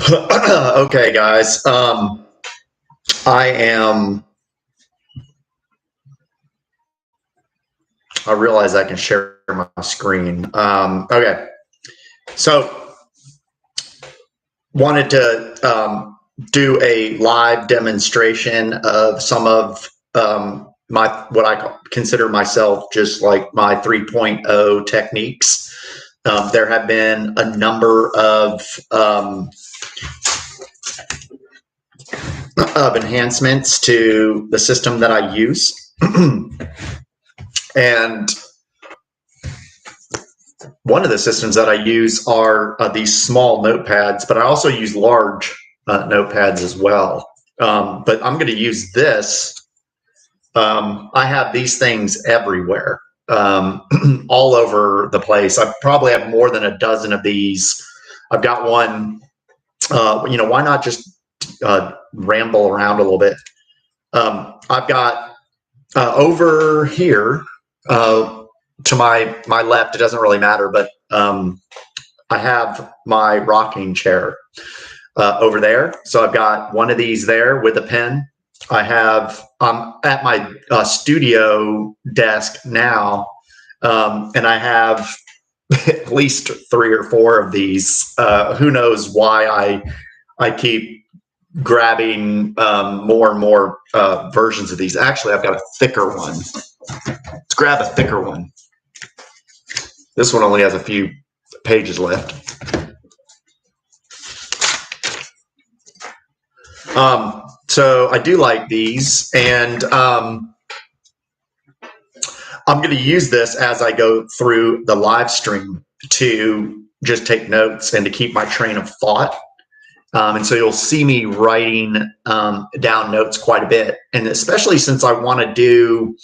Okay, guys. I am. I realize I can share my screen. Okay, so wanted to do a live demonstration of some of my what I consider myself just like my 3.0 techniques. There have been a number of enhancements to the system that I use. And one of the systems that I use are these small notepads, but I also use large notepads as well. But I'm going to use this. I have these things everywhere, all over the place. I probably have more than a dozen of these. I've got one, why not just ramble around a little bit? I've got over here to my left, it doesn't really matter, but I have my rocking chair over there. So I've got one of these there with a pen. I have at my studio desk now, and I have at least 3 or 4 of these. Who knows why I keep grabbing more and more versions of these. Actually, I've got a thicker one. Let's grab a thicker one. This one only has a few pages left. So I do like these, and I'm going to use this as I go through the live stream to just take notes and to keep my train of thought. And so you'll see me writing down notes quite a bit, and especially since I want to do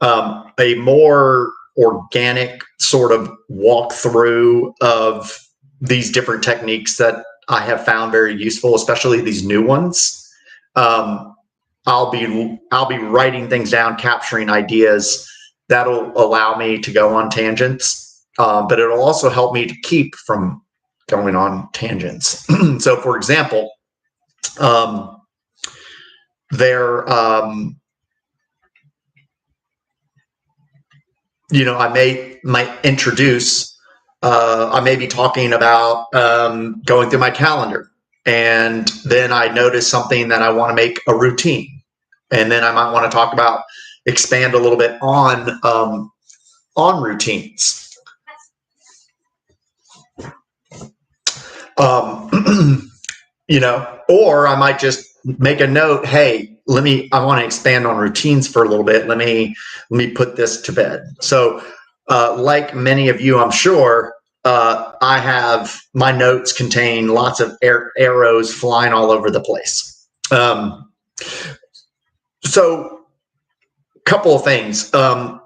a more organic sort of walkthrough of these different techniques that I have found very useful, especially these new ones. I'll be writing things down, capturing ideas that'll allow me to go on tangents, but it'll also help me to keep from going on tangents. So, for example, I might introduce. I may be talking about going through my calendar, and then I notice something that I want to make a routine, and then I might want to talk about expand a little bit on routines. Or I might just make a note. Hey, I want to expand on routines for a little bit. Let me put this to bed. So, like many of you, I'm sure, I have my notes contain lots of arrows flying all over the place. So, a couple of things. I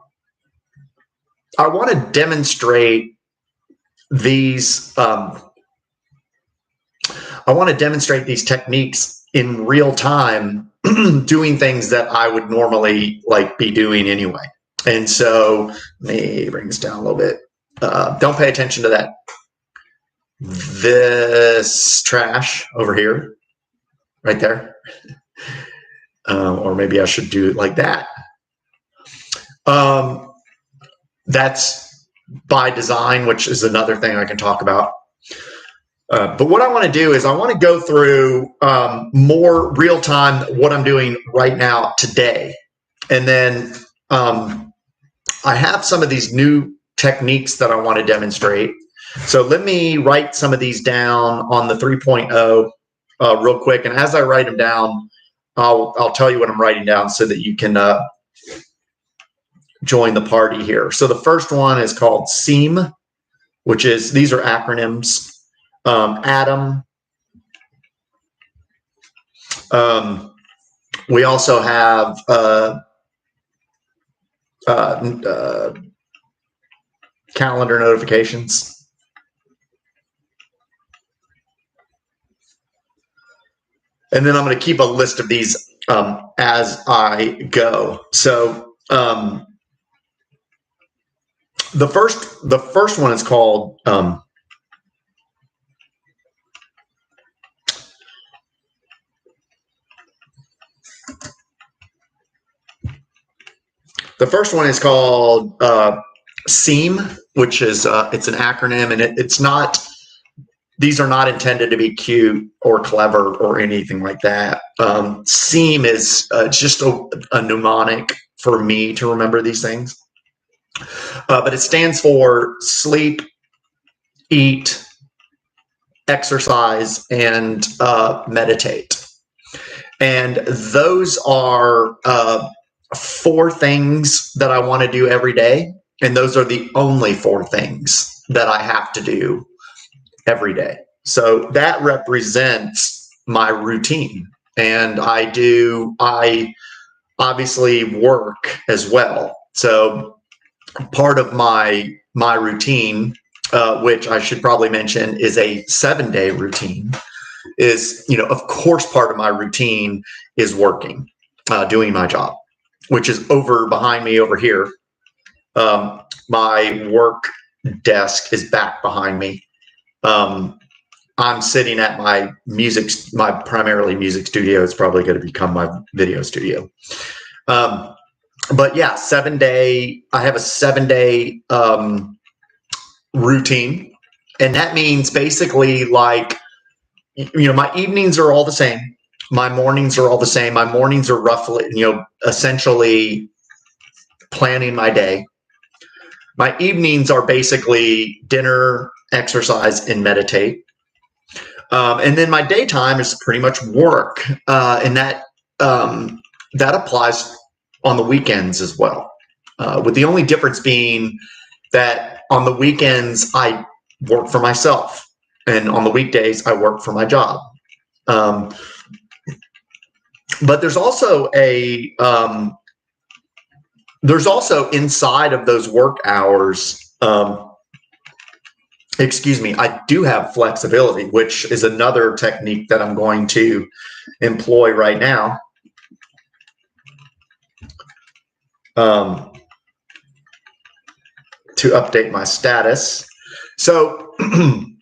want to demonstrate these. I want to demonstrate these techniques in real time, doing things that I would normally be doing anyway. And so let me bring this down a little bit. Don't pay attention to that. This trash over here, right there. Or maybe I should do it like that. That's by design, which is another thing I can talk about. But what I want to do is I want to go through more real time what I'm doing right now today. And then I have some of these new techniques that I want to demonstrate. So let me write some of these down on the 3.0 real quick. And as I write them down, I'll tell you what I'm writing down so that you can join the party here. So the first one is called SEAM, which is, these are acronyms. Atom. We also have calendar notifications. And then I'm going to keep a list of these as I go. So the first one is called The first one is called SEAM, which is it's an acronym, and it's not. These are not intended to be cute or clever or anything like that. SEAM is just a mnemonic for me to remember these things. But it stands for sleep, eat, exercise, and meditate. And those are 4 things that I want to do every day. And those are the only 4 things that I have to do every day. So that represents my routine. And I obviously work as well. So part of my routine, which I should probably mention is a 7-day routine, is, of course, part of my routine is working, doing my job, which is over behind me over here. My work desk is back behind me. I'm sitting at my primarily music studio. It's probably going to become my video studio. But yeah, 7-day, I have a 7-day routine. And that means basically like, my evenings are all the same. My mornings are all the same. My mornings are roughly, essentially planning my day. My evenings are basically dinner, exercise, and meditate. And then my daytime is pretty much work. And that applies on the weekends as well. With the only difference being that on the weekends, I work for myself. And on the weekdays, I work for my job. But there's also inside of those work hours, I do have flexibility, which is another technique that I'm going to employ right now. To update my status. So, and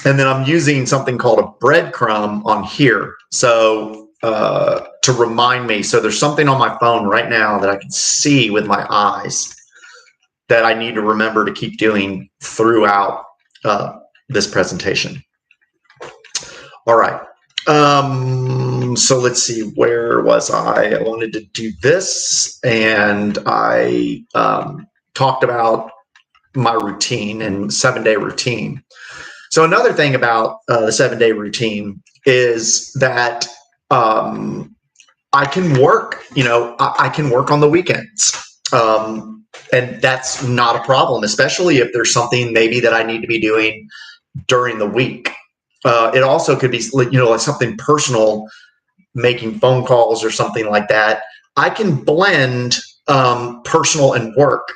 then I'm using something called a breadcrumb on here. So to remind me, so there's something on my phone right now that I can see with my eyes that I need to remember to keep doing throughout this presentation. All right. So let's see, where was I? I wanted to do this, and I talked about my routine and 7-day routine. So another thing about the 7-day routine is that I can work, I can work on the weekends. And that's not a problem, especially if there's something maybe that I need to be doing during the week. It also could be, like something personal, making phone calls or something like that. I can blend personal and work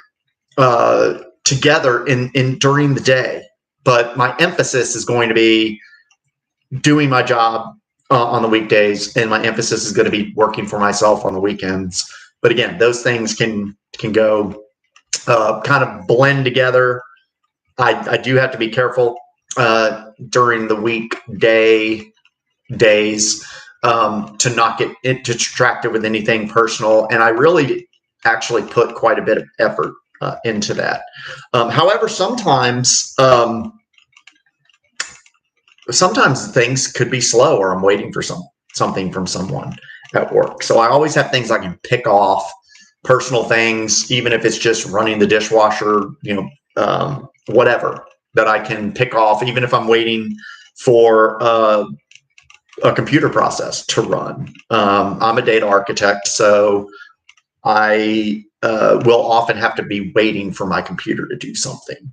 together in during the day, but my emphasis is going to be doing my job on the weekdays, and my emphasis is going to be working for myself on the weekends. But again, those things can go kind of blend together. I do have to be careful during the days to not get distracted with anything personal, and I really actually put quite a bit of effort into that. However, sometimes things could be slow, or I'm waiting for something from someone at work. So I always have things I can pick off, personal things, even if it's just running the dishwasher, whatever that I can pick off, even if I'm waiting for a computer process to run. I'm a data architect, so I will often have to be waiting for my computer to do something.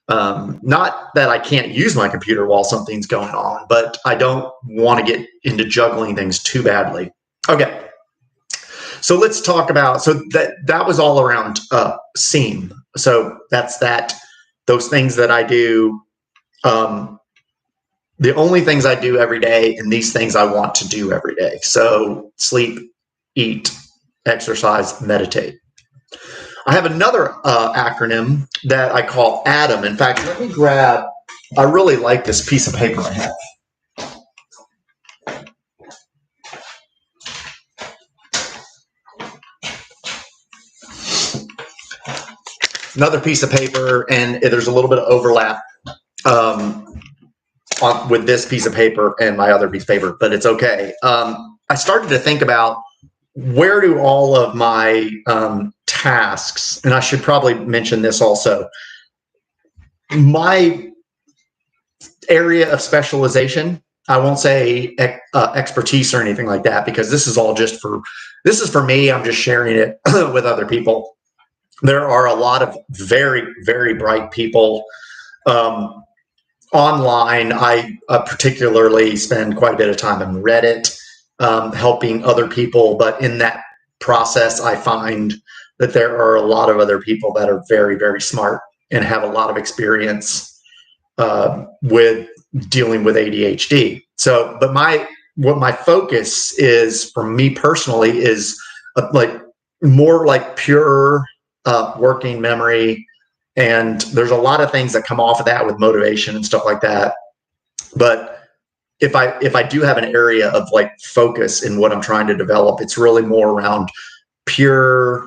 Not that I can't use my computer while something's going on, but I don't want to get into juggling things too badly. Okay, so let's talk about, so that was all around SEAM. So that's those things that I do, the only things I do every day, and these things I want to do every day. So sleep, eat, exercise, meditate. I have another acronym that I call ADAM. In fact, let me grab, I really like this piece of paper I have. another piece of paper, and there's a little bit of overlap with this piece of paper and my other piece of paper, but it's okay. I started to think about where do all of my tasks, and I should probably mention this also, my area of specialization, I won't say expertise or anything like that, because this is all just this is for me. I'm just sharing it with other people. There are a lot of very, very bright people online. I particularly spend quite a bit of time on Reddit, helping other people. But in that process, I find that there are a lot of other people that are very, very smart and have a lot of experience with dealing with ADHD. So, but what my focus is for me personally is like more like pure working memory. And there's a lot of things that come off of that with motivation and stuff like that. But if I do have an area of like focus in what I'm trying to develop, it's really more around pure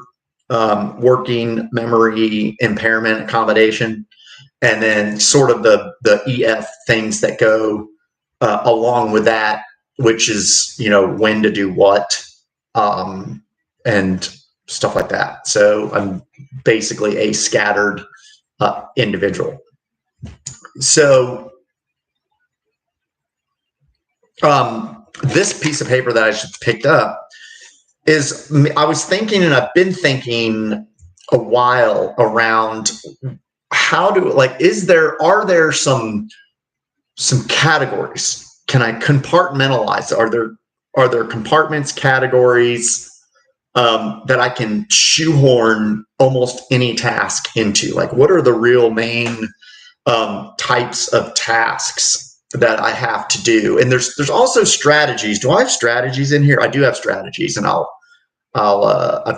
working memory impairment accommodation, and then sort of the EF things that go along with that, which is, when to do what and stuff like that. So I'm basically a scattered individual. So this piece of paper that I just picked up is, I was thinking, and I've been thinking a while around are there some categories? Can I compartmentalize? Are there compartments, categories that I can shoehorn almost any task into? Like, what are the real main types of tasks that I have to do? And there's also strategies. Do I have strategies in here? I do have strategies, and I've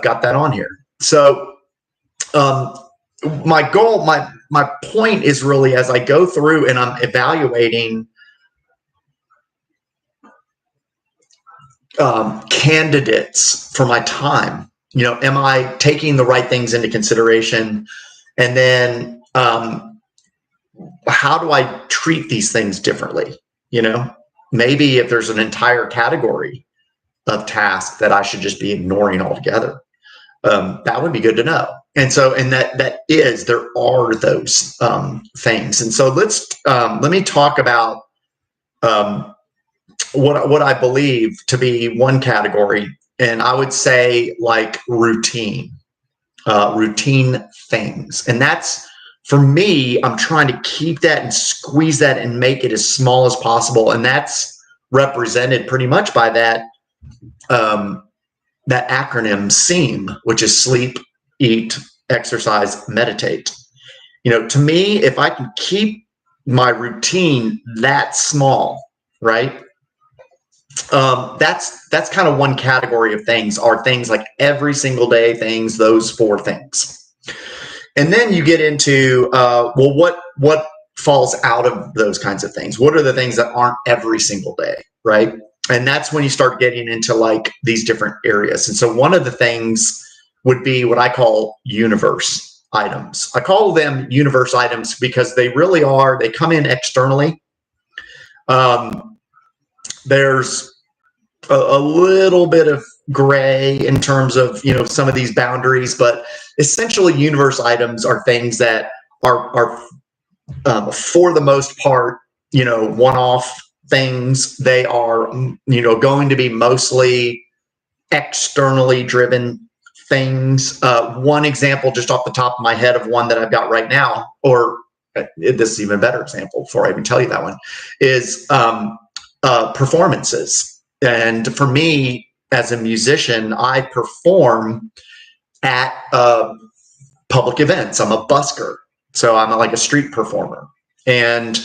got that on here. So my goal, my point is really, as I go through and I'm evaluating candidates for my time, am I taking the right things into consideration? And then how do I treat these things differently? Maybe if there's an entire category of tasks that I should just be ignoring altogether, that would be good to know. And so, there are those things. And so let me talk about what I believe to be one category. And I would say like routine things. And that's, for me, I'm trying to keep that and squeeze that and make it as small as possible. And that's represented pretty much by that acronym SEAM, which is sleep, eat, exercise, meditate. To me, if I can keep my routine that small, right? That's kind of one category of things, are things like every single day things, those 4 things. And then you get into, what falls out of those kinds of things? What are the things that aren't every single day, right? And that's when you start getting into like these different areas. And so one of the things would be what I call universe items. I call them universe items because they really are, they come in externally. There's a little bit of gray in terms of, some of these boundaries, but essentially universe items are things that are for the most part, one-off things. They are, going to be mostly externally driven things. One example just off the top of my head of one that I've got right now, or this is even a better example before I even tell you that one, is performances. And for me, as a musician, I perform at public events. I'm a busker. So I'm like a street performer. And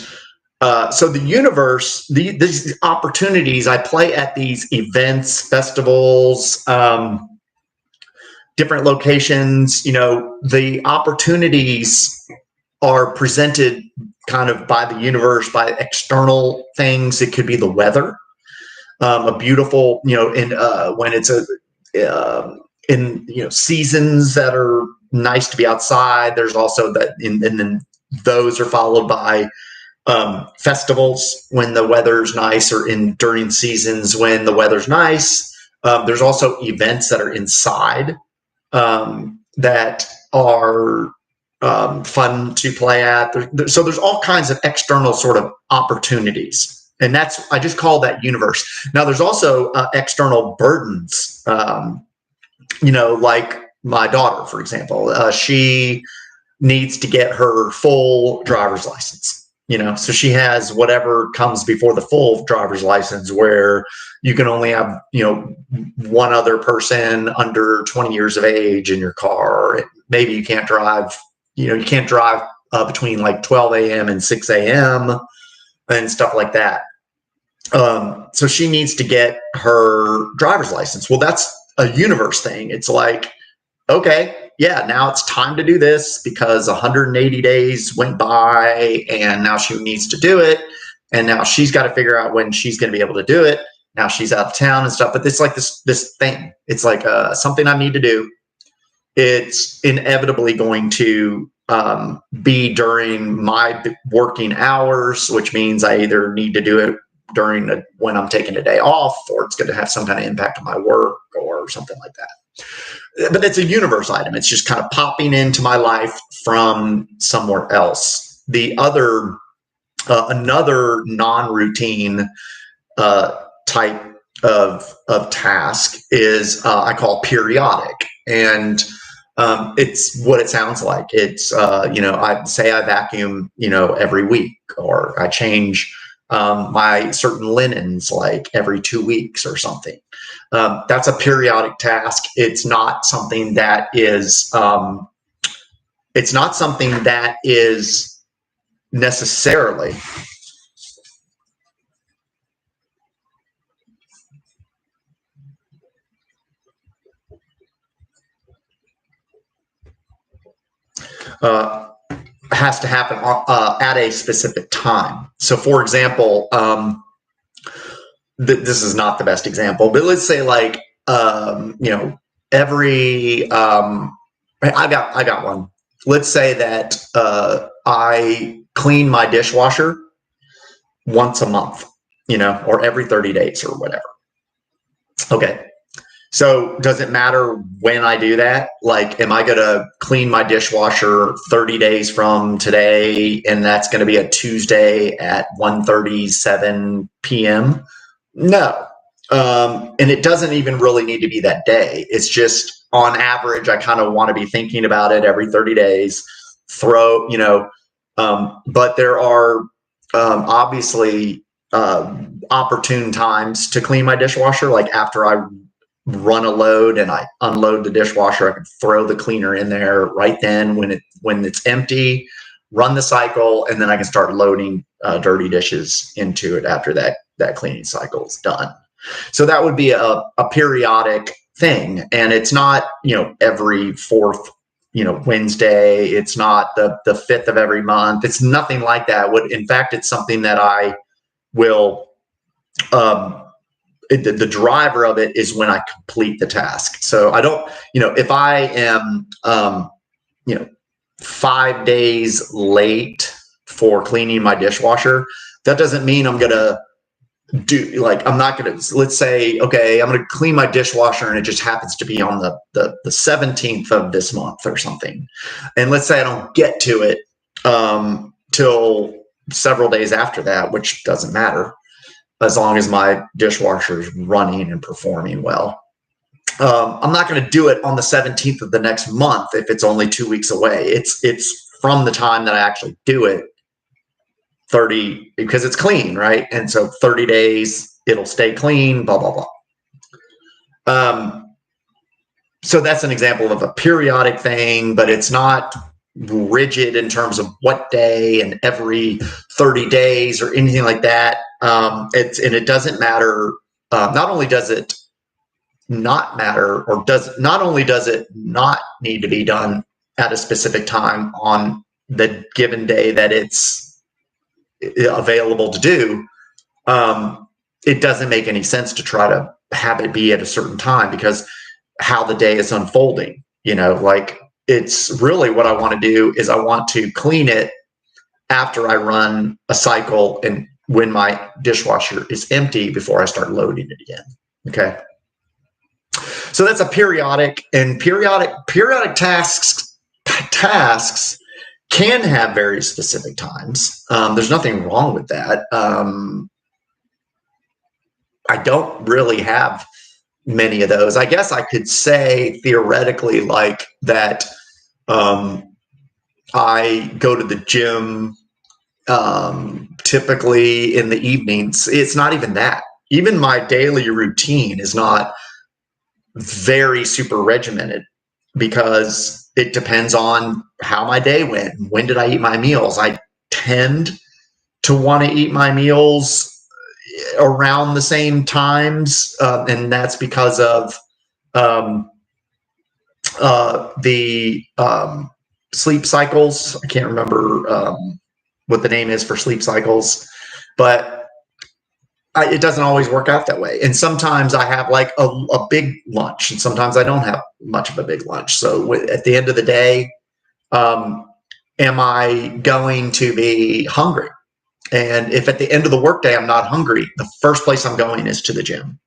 so the universe, these opportunities, I play at these events, festivals, different locations. The opportunities are presented kind of by the universe, by external things. It could be the weather, a beautiful, when it's in seasons that are nice to be outside. There's also that, and then those are followed by festivals when the weather's nice, or during seasons when the weather's nice. There's also events that are inside that are fun to play at. So there's all kinds of external sort of opportunities. And I just call that universe. Now, there's also external burdens, like my daughter, for example. She needs to get her full driver's license. So she has whatever comes before the full driver's license, where you can only have, one other person under 20 years of age in your car. Maybe you can't drive, between like 12 a.m. and 6 a.m. and stuff like that. So she needs to get her driver's license. Well, that's a universe thing. It's like, okay, yeah, now it's time to do this because 180 days went by and now she needs to do it. And now she's got to figure out when she's going to be able to do it. Now she's out of town and stuff, but it's like this thing. It's like something I need to do. It's inevitably going to be during my working hours, which means I either need to do it when I'm taking a day off, or it's going to have some kind of impact on my work or something like that. But it's a universe item. It's just kind of popping into my life from somewhere else. The other, another non-routine type of task is I call periodic, and it's what it sounds like. It's I say I vacuum every week, or I change my certain linens like every 2 weeks or something. That's a periodic task. It's not something that is necessarily has to happen at a specific time. So, for example, this is not the best example, but let's say like every I got one. Let's say that I clean my dishwasher once a month, or every 30 days or whatever. Okay. So does it matter when I do that? Like, am I going to clean my dishwasher 30 days from today, and that's going to be a Tuesday at 1:37 p.m.? No. And it doesn't even really need to be that day. It's just on average, I kind of want to be thinking about it every 30 days. But there are obviously opportune times to clean my dishwasher, like after I run a load and I unload the dishwasher, I can throw the cleaner in there right then when it's empty, run the cycle, and then I can start loading dirty dishes into it after that cleaning cycle is done. So that would be a periodic thing, and it's not every fourth Wednesday. It's not the 5th of every month. It's nothing like that. In fact, it's something that I will. The driver of it is when I complete the task. So I don't, if I am, 5 days late for cleaning my dishwasher, that doesn't mean I'm going to I'm not going to, let's say, okay, I'm going to clean my dishwasher and it just happens to be on the 17th of this month or something. And let's say I don't get to it till several days after that, which doesn't matter, as long as my dishwasher is running and performing well. I'm not going to do it on the 17th of the next month if it's only 2 weeks away. It's from the time that I actually do it, 30, because it's clean, right? And so 30 days, it'll stay clean, blah, blah, blah. So that's an example of a periodic thing, but it's not rigid in terms of what day and every 30 days or anything like that. And it doesn't matter. Not only does it not matter, or not only does it not need to be done at a specific time on the given day that it's available to do, it doesn't make any sense to try to have it be at a certain time, because how the day is unfolding, like it's really what I want to do is I want to clean it after I run a cycle and when my dishwasher is empty before I start loading it again. Okay. So that's a periodic, and periodic tasks can have very specific times. There's nothing wrong with that. I don't really have many of those. I guess I could say theoretically like that. I go to the gym typically in the evenings. It's not even that. Even my daily routine is not very super regimented because it depends on how my day went. When did I eat my meals? I tend to want to eat my meals around the same times, and that's because of the sleep cycles. I can't remember what the name is for sleep cycles, but it doesn't always work out that way. And sometimes I have like a big lunch, and sometimes I don't have much of a big lunch. So at the end of the day, am I going to be hungry? And if at the end of the workday I'm not hungry, the first place I'm going is to the gym.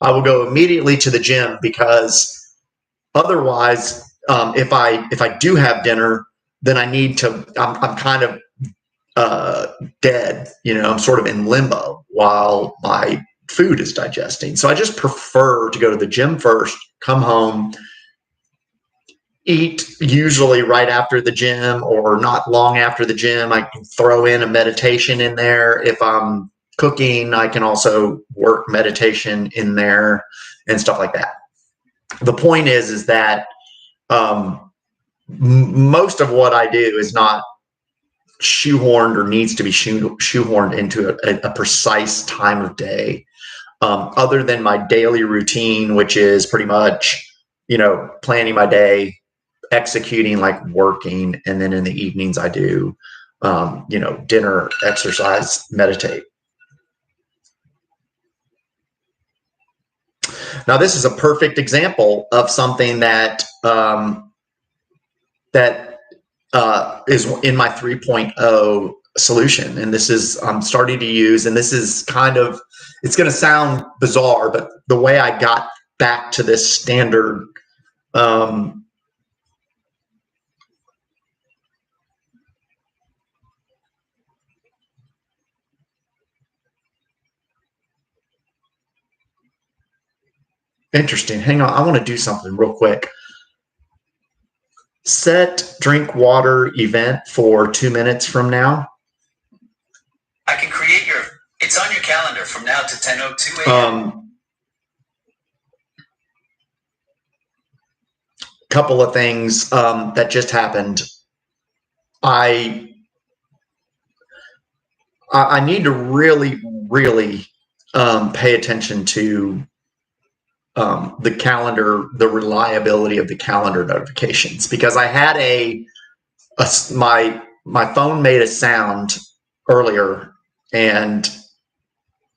I will go immediately to the gym because otherwise, if I do have dinner, then I need to. I'm kind of dead. I'm sort of in limbo while my food is digesting. So I just prefer to go to the gym first, come home, eat usually right after the gym or not long after the gym. I can throw in a meditation in there. If I'm cooking, I can also work meditation in there and stuff like that. The point is that most of what I do is not shoehorned or needs to be shoehorned into a precise time of day, other than my daily routine, which is pretty much, planning my day, executing, like working. And then in the evenings I do, dinner, exercise, meditate. Now, this is a perfect example of something that is in my 3.0 solution. And this is, I'm starting to use, and this is kind of, it's going to sound bizarre, but the way I got back to this standard, interesting. Hang on. I want to do something real quick. Set drink water event for 2 minutes from now. I can create it's on your calendar from now to 10:02 a.m. Couple of things that just happened. I need to really, really pay attention to the calendar, the reliability of the calendar notifications, because I had my phone made a sound earlier, and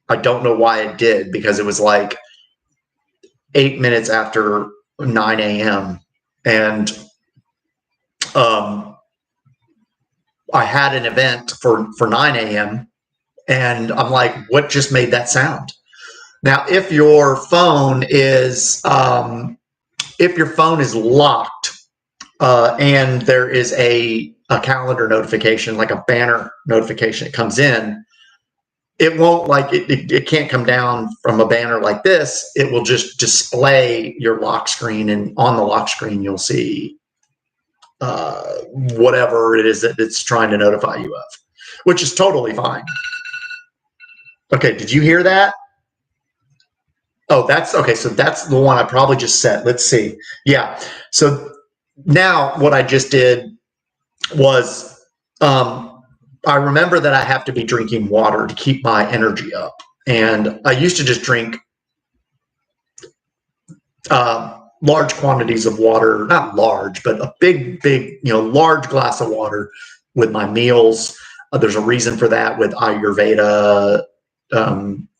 I don't know why it did, because it was like 8 minutes after 9 a.m. and I had an event for 9 a.m. and I'm like, what just made that sound? Now, if your phone is locked and there is a calendar notification, like a banner notification, that comes in, it won't it can't come down from a banner like this. It will just display your lock screen, and on the lock screen you'll see whatever it is that it's trying to notify you of, which is totally fine. Okay, did you hear that? Oh, that's okay. So that's the one I probably just set. Let's see. Yeah. So now what I just did was, I remember that I have to be drinking water to keep my energy up. And I used to just drink large quantities of water, not large, but a big, large glass of water with my meals. There's a reason for that with Ayurveda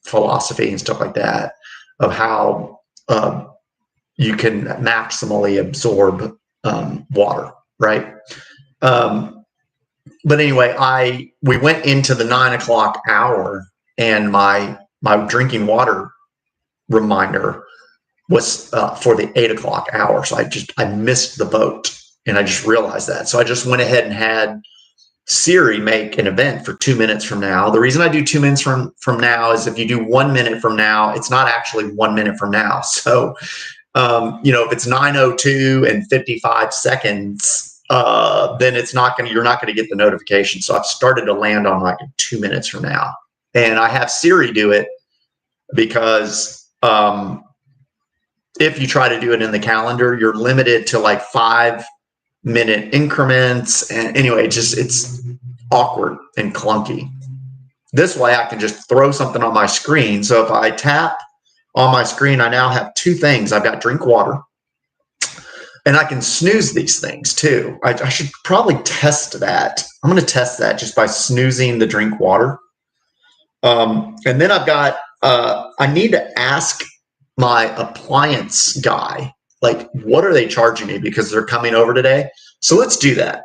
philosophy and stuff like that, of how you can maximally absorb water, right? But anyway, we went into the 9 o'clock hour, and my drinking water reminder was for the 8 o'clock hour. So I missed the boat, and I just realized that. So I just went ahead and had Siri make an event for 2 minutes from now. The reason I do 2 minutes from now is if you do 1 minute from now, it's not actually 1 minute from now. So, if it's 9:02 and 55 seconds, then you're not going to get the notification. So I've started to land on like 2 minutes from now, and I have Siri do it because, if you try to do it in the calendar, you're limited to like 5-minute increments. And anyway, it's awkward and clunky. This way I can just throw something on my screen. So if I tap on my screen, I now have two things. I've got drink water, and I can snooze these things too. I should probably test that. I'm going to test that just by snoozing the drink water. And then I've got, I need to ask my appliance guy, like, what are they charging me because they're coming over today? So let's do that.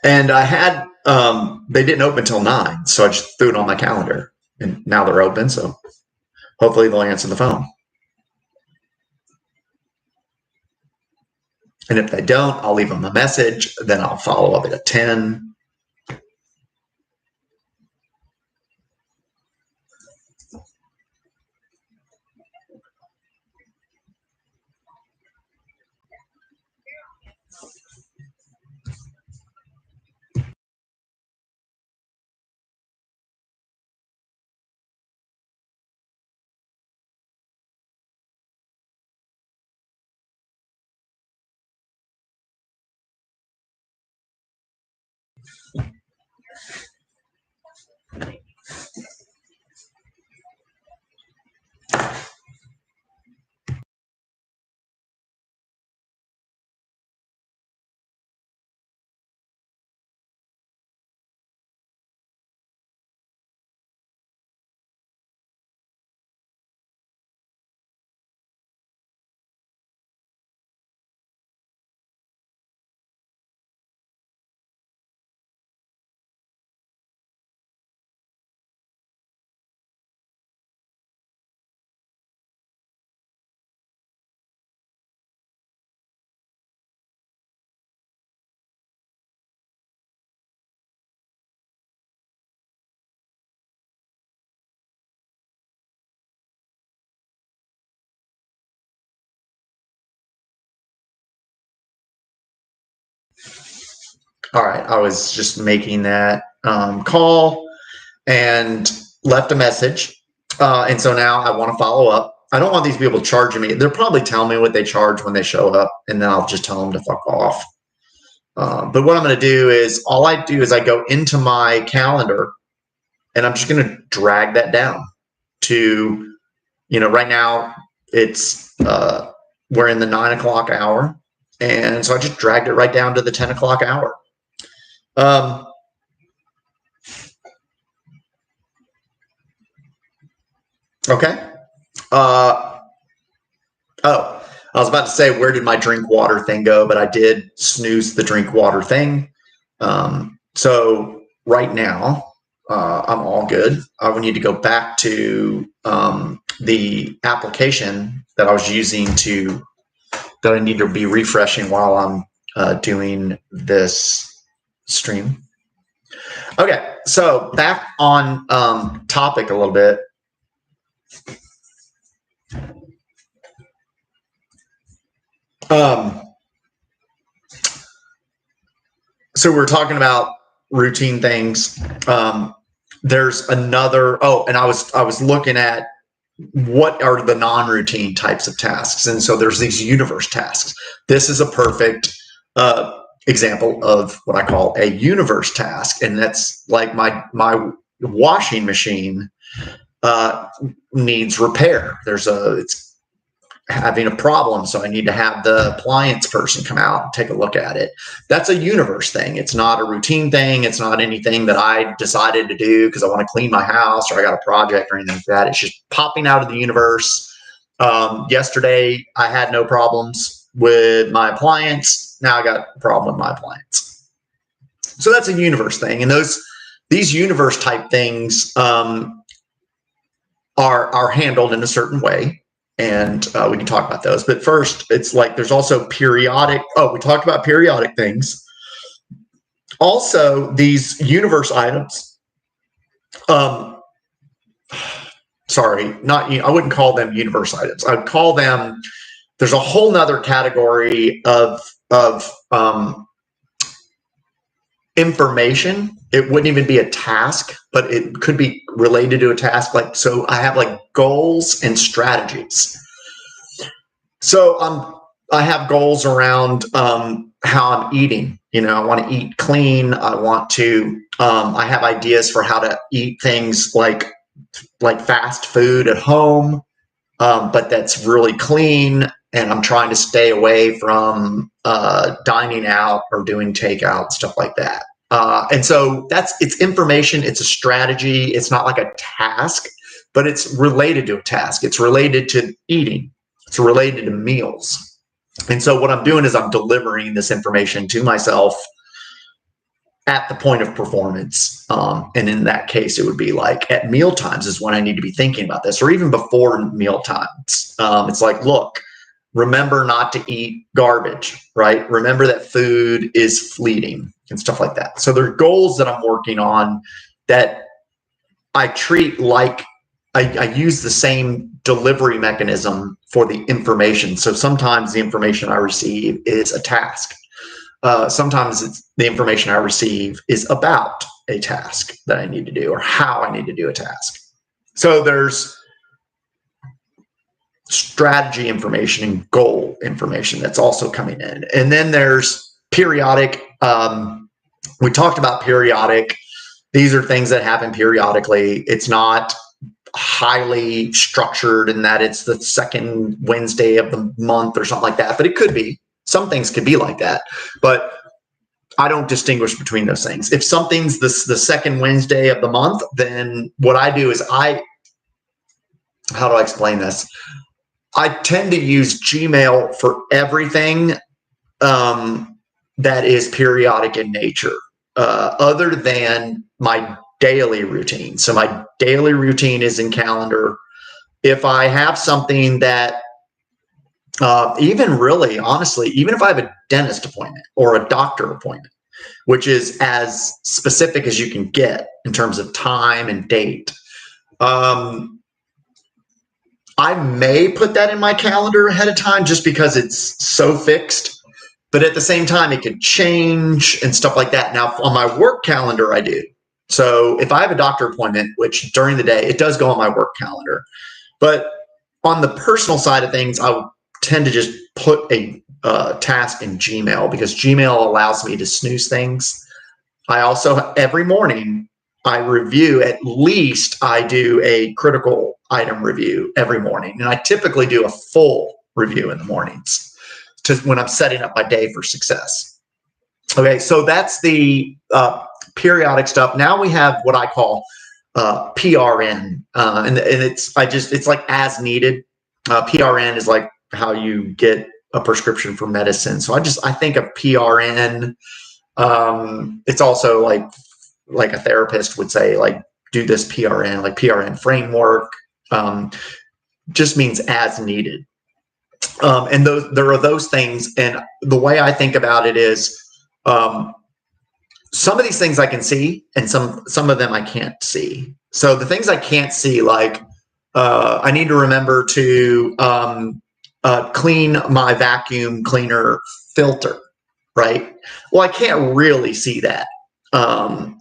And I had, they didn't open until 9, so I just threw it on my calendar, and now they're open. So hopefully they'll answer the phone. And if they don't, I'll leave them a message. Then I'll follow up at 10. All right, I was just making that call and left a message. And so now I want to follow up. I don't want these people charging me. They'll probably tell me what they charge when they show up, and then I'll just tell them to fuck off. But what I'm going to do is, all I do is I go into my calendar, and I'm just going to drag that down to, right now it's, we're in the 9 o'clock hour. And so I just dragged it right down to the 10 o'clock hour. Okay. Oh, I was about to say, where did my drink water thing go? But I did snooze the drink water thing. So right now, I'm all good. I would need to go back to the application that I was using that I need to be refreshing while I'm doing this stream. Okay, so back on topic a little bit. So we're talking about routine things. There's another. Oh, and I was looking at what are the non-routine types of tasks, and so there's these universe tasks. This is a perfect example of what I call a universe task, and that's like my washing machine needs repair. It's having a problem, so I need to have the appliance person come out and take a look at it. That's a universe thing. It's not a routine thing. It's not anything that I decided to do because I want to clean my house or I got a project or anything like that. It's just popping out of the universe. Yesterday, I had no problems with my appliance. Now I got a problem with my appliance. So that's a universe thing. And these universe type things are handled in a certain way. And we can talk about those. But first, it's like there's also periodic. Oh, we talked about periodic things. Also, these universe items. Sorry, I wouldn't call them universe items. I would call them. There's a whole nother category of information. It wouldn't even be a task, but it could be related to a task. Like, so I have like goals and strategies. So I have goals around how I'm eating. I want to eat clean. I want to, I have ideas for how to eat things like fast food at home, but that's really clean. And I'm trying to stay away from dining out or doing takeout, stuff like that. And so it's information. It's a strategy. It's not like a task, but it's related to a task. It's related to eating. It's related to meals. And so what I'm doing is I'm delivering this information to myself at the point of performance. And in that case, it would be like at meal times is when I need to be thinking about this, or even before meal times. It's like, look, remember not to eat garbage, right? Remember that food is fleeting and stuff like that. So there are goals that I'm working on that I treat like I use the same delivery mechanism for the information. So sometimes the information I receive is a task. Sometimes the information I receive is about a task that I need to do or how I need to do a task. So there's strategy information and goal information that's also coming in. And then there's periodic. We talked about periodic. These are things that happen periodically. It's not highly structured in that it's the second Wednesday of the month or something like that, but it could be. Some things could be like that, but I don't distinguish between those things. If something's the second Wednesday of the month, then what I do is how do I explain this? I tend to use Gmail for everything that is periodic in nature, other than my daily routine. So my daily routine is in calendar. If I have something that even really, honestly, even if I have a dentist appointment or a doctor appointment, which is as specific as you can get in terms of time and date, I may put that in my calendar ahead of time just because it's so fixed. But at the same time, it could change and stuff like that. Now, on my work calendar, I do. So if I have a doctor appointment, which during the day, it does go on my work calendar. But on the personal side of things, I would tend to just put a task in Gmail because Gmail allows me to snooze things. I also, every morning, I review, at least I do a critical item review every morning. And I typically do a full review in the mornings when I'm setting up my day for success. Okay, so that's the periodic stuff. Now we have what I call PRN, and it's like as needed. PRN is like how you get a prescription for medicine. So I think of PRN. It's also like a therapist would say, like, do this PRN, like PRN framework, just means as needed. And there are those things. And the way I think about it is, some of these things I can see and some of them I can't see. So the things I can't see, like, I need to remember to clean my vacuum cleaner filter, right? Well, I can't really see that. But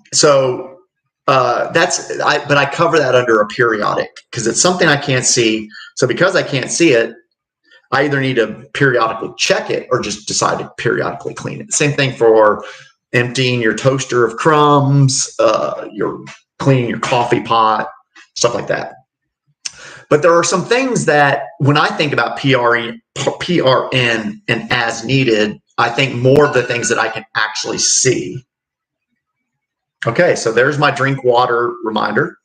I cover that under a periodic because it's something I can't see. So because I can't see it, I either need to periodically check it or just decide to periodically clean it. Same thing for emptying your toaster of crumbs, you're cleaning your coffee pot, stuff like that. But there are some things that when I think about PRN and as needed, I think more of the things that I can actually see. Okay, so there's my drink water reminder,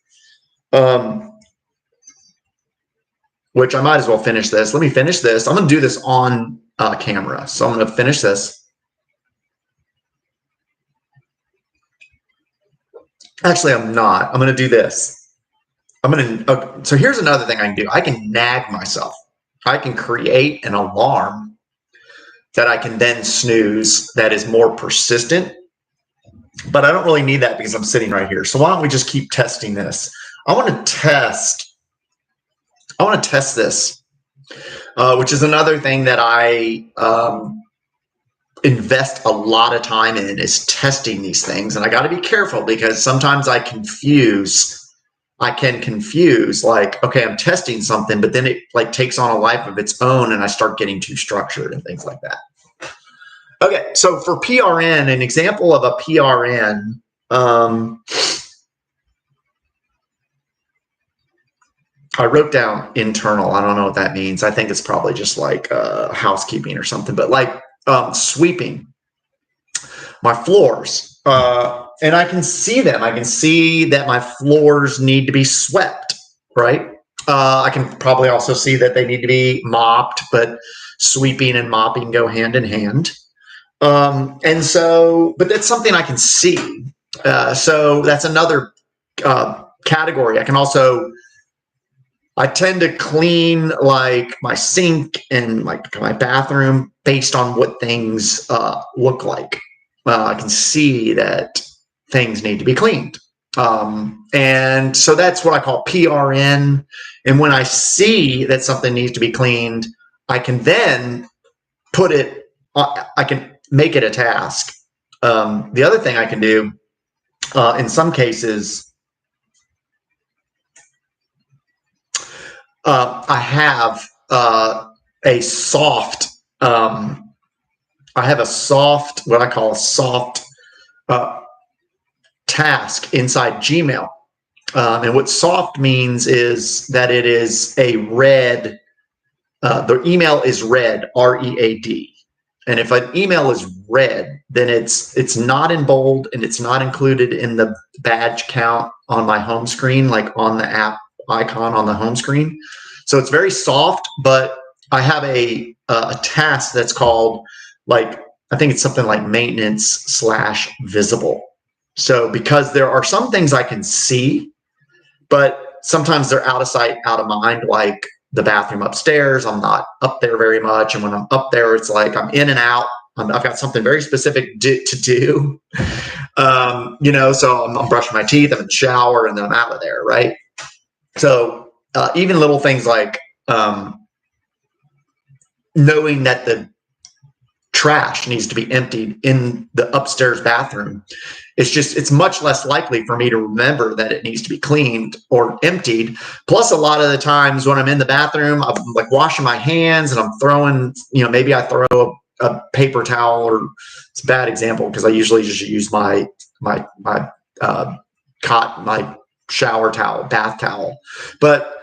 which I might as well finish this. Let me finish this. I'm going to do this on camera. So I'm going to finish this. Actually, I'm not. I'm going to do this. So here's another thing I can do. I can nag myself. I can create an alarm that I can then snooze that is more persistent. But I don't really need that because I'm sitting right here. So why don't we just keep testing this? I want to test this, which is another thing that I invest a lot of time in, is testing these things. And I got to be careful because sometimes I can confuse like, okay, I'm testing something, but then it like takes on a life of its own and I start getting too structured and things like that. Okay, so for PRN, an example of a PRN, I wrote down internal. I don't know what that means. I think it's probably just like housekeeping or something, but like sweeping my floors. And I can see them. I can see that my floors need to be swept, right? I can probably also see that they need to be mopped, but sweeping and mopping go hand in hand. And so, but that's something I can see. So that's another category. I tend to clean like my sink and like my bathroom based on what things look like. I can see that things need to be cleaned. And so that's what I call PRN. And when I see that something needs to be cleaned, I can then I can make it a task. The other thing I can do in some cases, I have a soft, what I call a soft task inside Gmail. And what soft means is that it is a read, the email is read, READ. And if an email is read, then it's not in bold and it's not included in the badge count on my home screen, like on the app icon on the home screen. So it's very soft, but I have a task that's called, like, I think it's something like maintenance/visible. So because there are some things I can see, but sometimes they're out of sight, out of mind, like the bathroom upstairs. I'm not up there very much. And when I'm up there, it's like I'm in and out. I've got something very specific to do. So I'm brushing my teeth, I'm in the shower, and then I'm out of there, right? So even little things like knowing that the trash needs to be emptied in the upstairs bathroom, it's much less likely for me to remember that it needs to be cleaned or emptied. Plus, a lot of the times when I'm in the bathroom, I'm like washing my hands and I'm throwing, maybe I throw a paper towel, or it's a bad example because I usually just use my shower towel, bath towel. But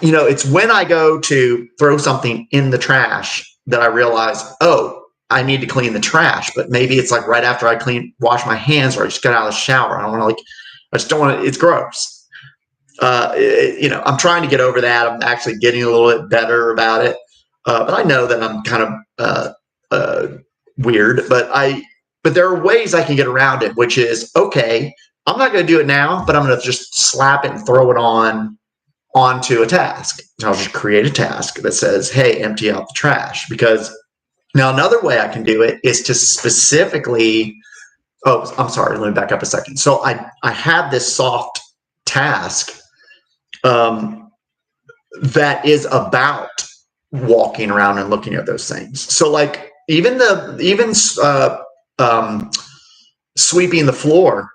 it's when I go to throw something in the trash that I realize, oh, I need to clean the trash. But maybe it's like right after I wash my hands, or I just got out of the shower. I just don't want to, it's gross. I'm trying to get over that. I'm actually getting a little bit better about it. But I know that I'm kind of weird, but there are ways I can get around it, which is, okay, I'm not going to do it now, but I'm going to just slap it and throw it onto a task. I'll just create a task that says, hey, empty out the trash. Because now another way I can do it is to specifically, I'm sorry, let me back up a second. So I have this soft task that is about walking around and looking at those things. So like even sweeping the floor,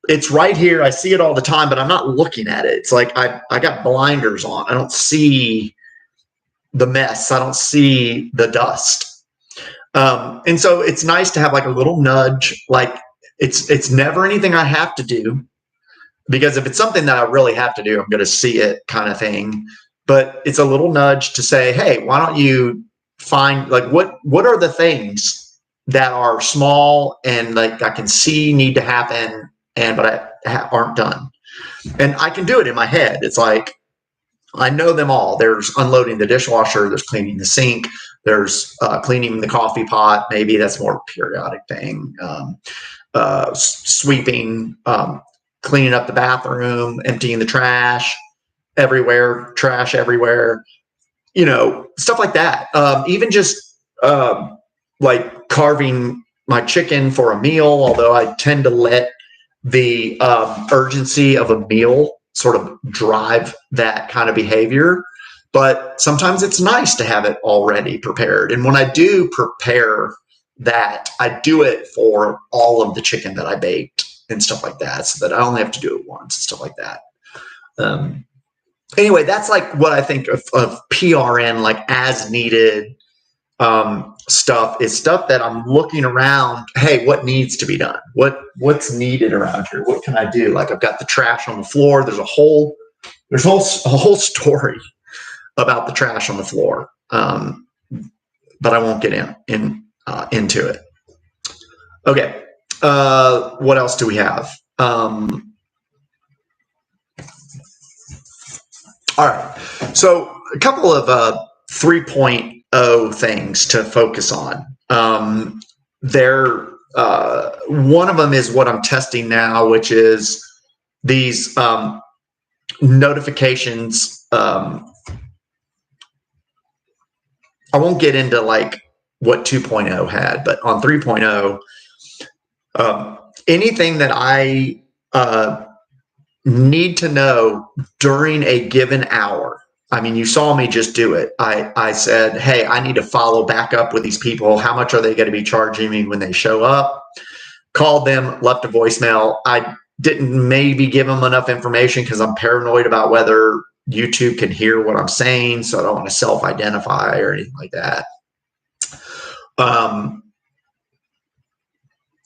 it's right here. I see it all the time, but I'm not looking at it. It's like I got blinders on. I don't see the mess. I don't see the dust. And so it's nice to have like a little nudge. Like it's never anything I have to do. because if it's something that I really have to do, I'm going to see it kind of thing. But it's a little nudge to say, hey, why don't you find like what are the things that are small and like I can see need to happen but aren't done, and I can do it in my head. It's like I know them all. There's unloading the dishwasher. There's cleaning the sink. There's cleaning the coffee pot. Maybe that's more a periodic thing. Sweeping, cleaning up the bathroom, emptying the trash everywhere, stuff like that. Even just like carving my chicken for a meal, although I tend to let the urgency of a meal sort of drive that kind of behavior. But sometimes it's nice to have it already prepared. And when I do prepare that, I do it for all of the chicken that I baked and stuff like that, so that I only have to do it once and stuff like that. Anyway, that's like what I think of PRN, like as needed stuff is stuff that I'm looking around. Hey, what needs to be done? What's needed around here? What can I do? Like I've got the trash on the floor. There's a whole story about the trash on the floor, but I won't get into it. Okay, what else do we have? All right, so a couple of 3.0 things to focus on. One of them is what I'm testing now, which is these notifications. I won't get into like what 2.0 had, but on 3.0, anything that I need to know during a given hour. I mean, you saw me just do it. I said, hey, I need to follow back up with these people. How much are they going to be charging me when they show up? Called them, left a voicemail. I didn't maybe give them enough information because I'm paranoid about whether YouTube can hear what I'm saying. So I don't want to self-identify or anything like that.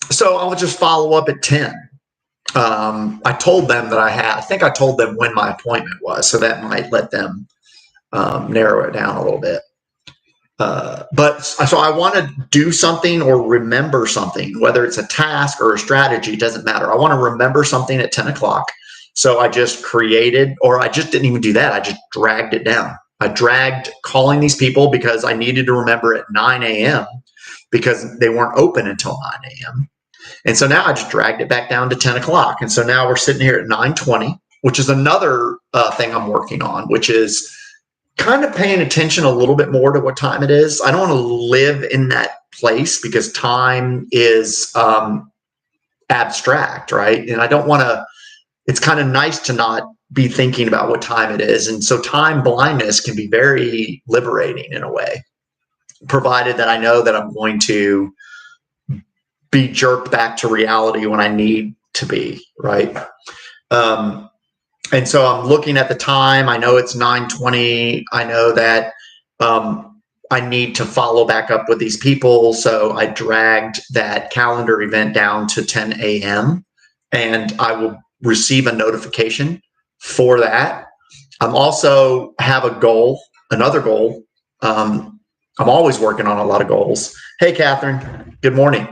So I'll just follow up at 10. I told them that I think I told them when my appointment was, so that might let them narrow it down a little bit. So I want to do something or remember something, whether it's a task or a strategy, it doesn't matter. I want to remember something at 10 o'clock. So I just created, or I just didn't even do that. I just dragged it down. I dragged calling these people because I needed to remember at 9 a.m. because they weren't open until 9 a.m. And so now I just dragged it back down to 10 o'clock. And so now we're sitting here at 9:20, which is another thing I'm working on, which is kind of paying attention a little bit more to what time it is. I don't want to live in that place because time is abstract, right? And I don't want to, it's kind of nice to not be thinking about what time it is. And so time blindness can be very liberating in a way, provided that I know that I'm going to be jerked back to reality when I need to be, right? And so I'm looking at the time. I know it's 9:20. I know that I need to follow back up with these people. So I dragged that calendar event down to 10 a.m. and I will receive a notification for that. I'm also have a goal, another goal. I'm always working on a lot of goals. Hey, Catherine, good morning.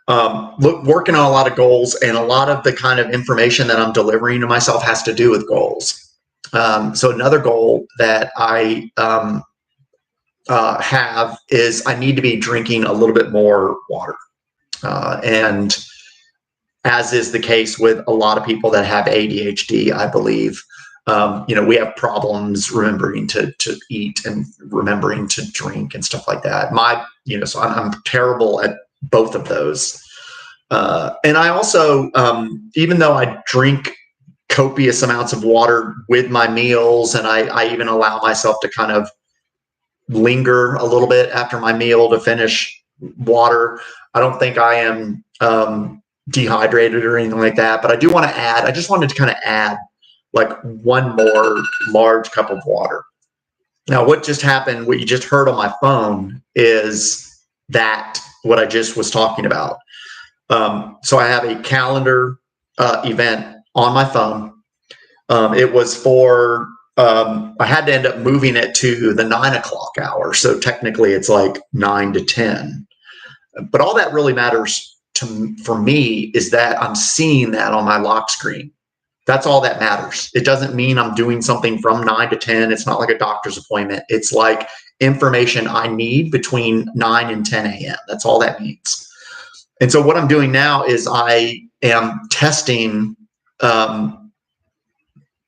Working on a lot of goals, and a lot of the kind of information that I'm delivering to myself has to do with goals. So another goal that I have is I need to be drinking a little bit more water. And as is the case with a lot of people that have ADHD, I believe, we have problems remembering to eat and remembering to drink and stuff like that. So I'm terrible at both of those. And I also, even though I drink copious amounts of water with my meals, and I even allow myself to kind of linger a little bit after my meal to finish water, I don't think I am dehydrated or anything like that. But I do want to add, I just wanted to kind of add like one more large cup of water. Now, what just happened, what you just heard on my phone is that what I just was talking about. So I have a calendar event on my phone. It was for, I had to end up moving it to the 9 o'clock hour. So technically it's like 9 to 10. But all that really matters for me is that I'm seeing that on my lock screen. That's all that matters. It doesn't mean I'm doing something from 9 to 10. It's not like a doctor's appointment. It's like information I need between 9 and 10 a.m. That's all that means. And so what I'm doing now is I am testing the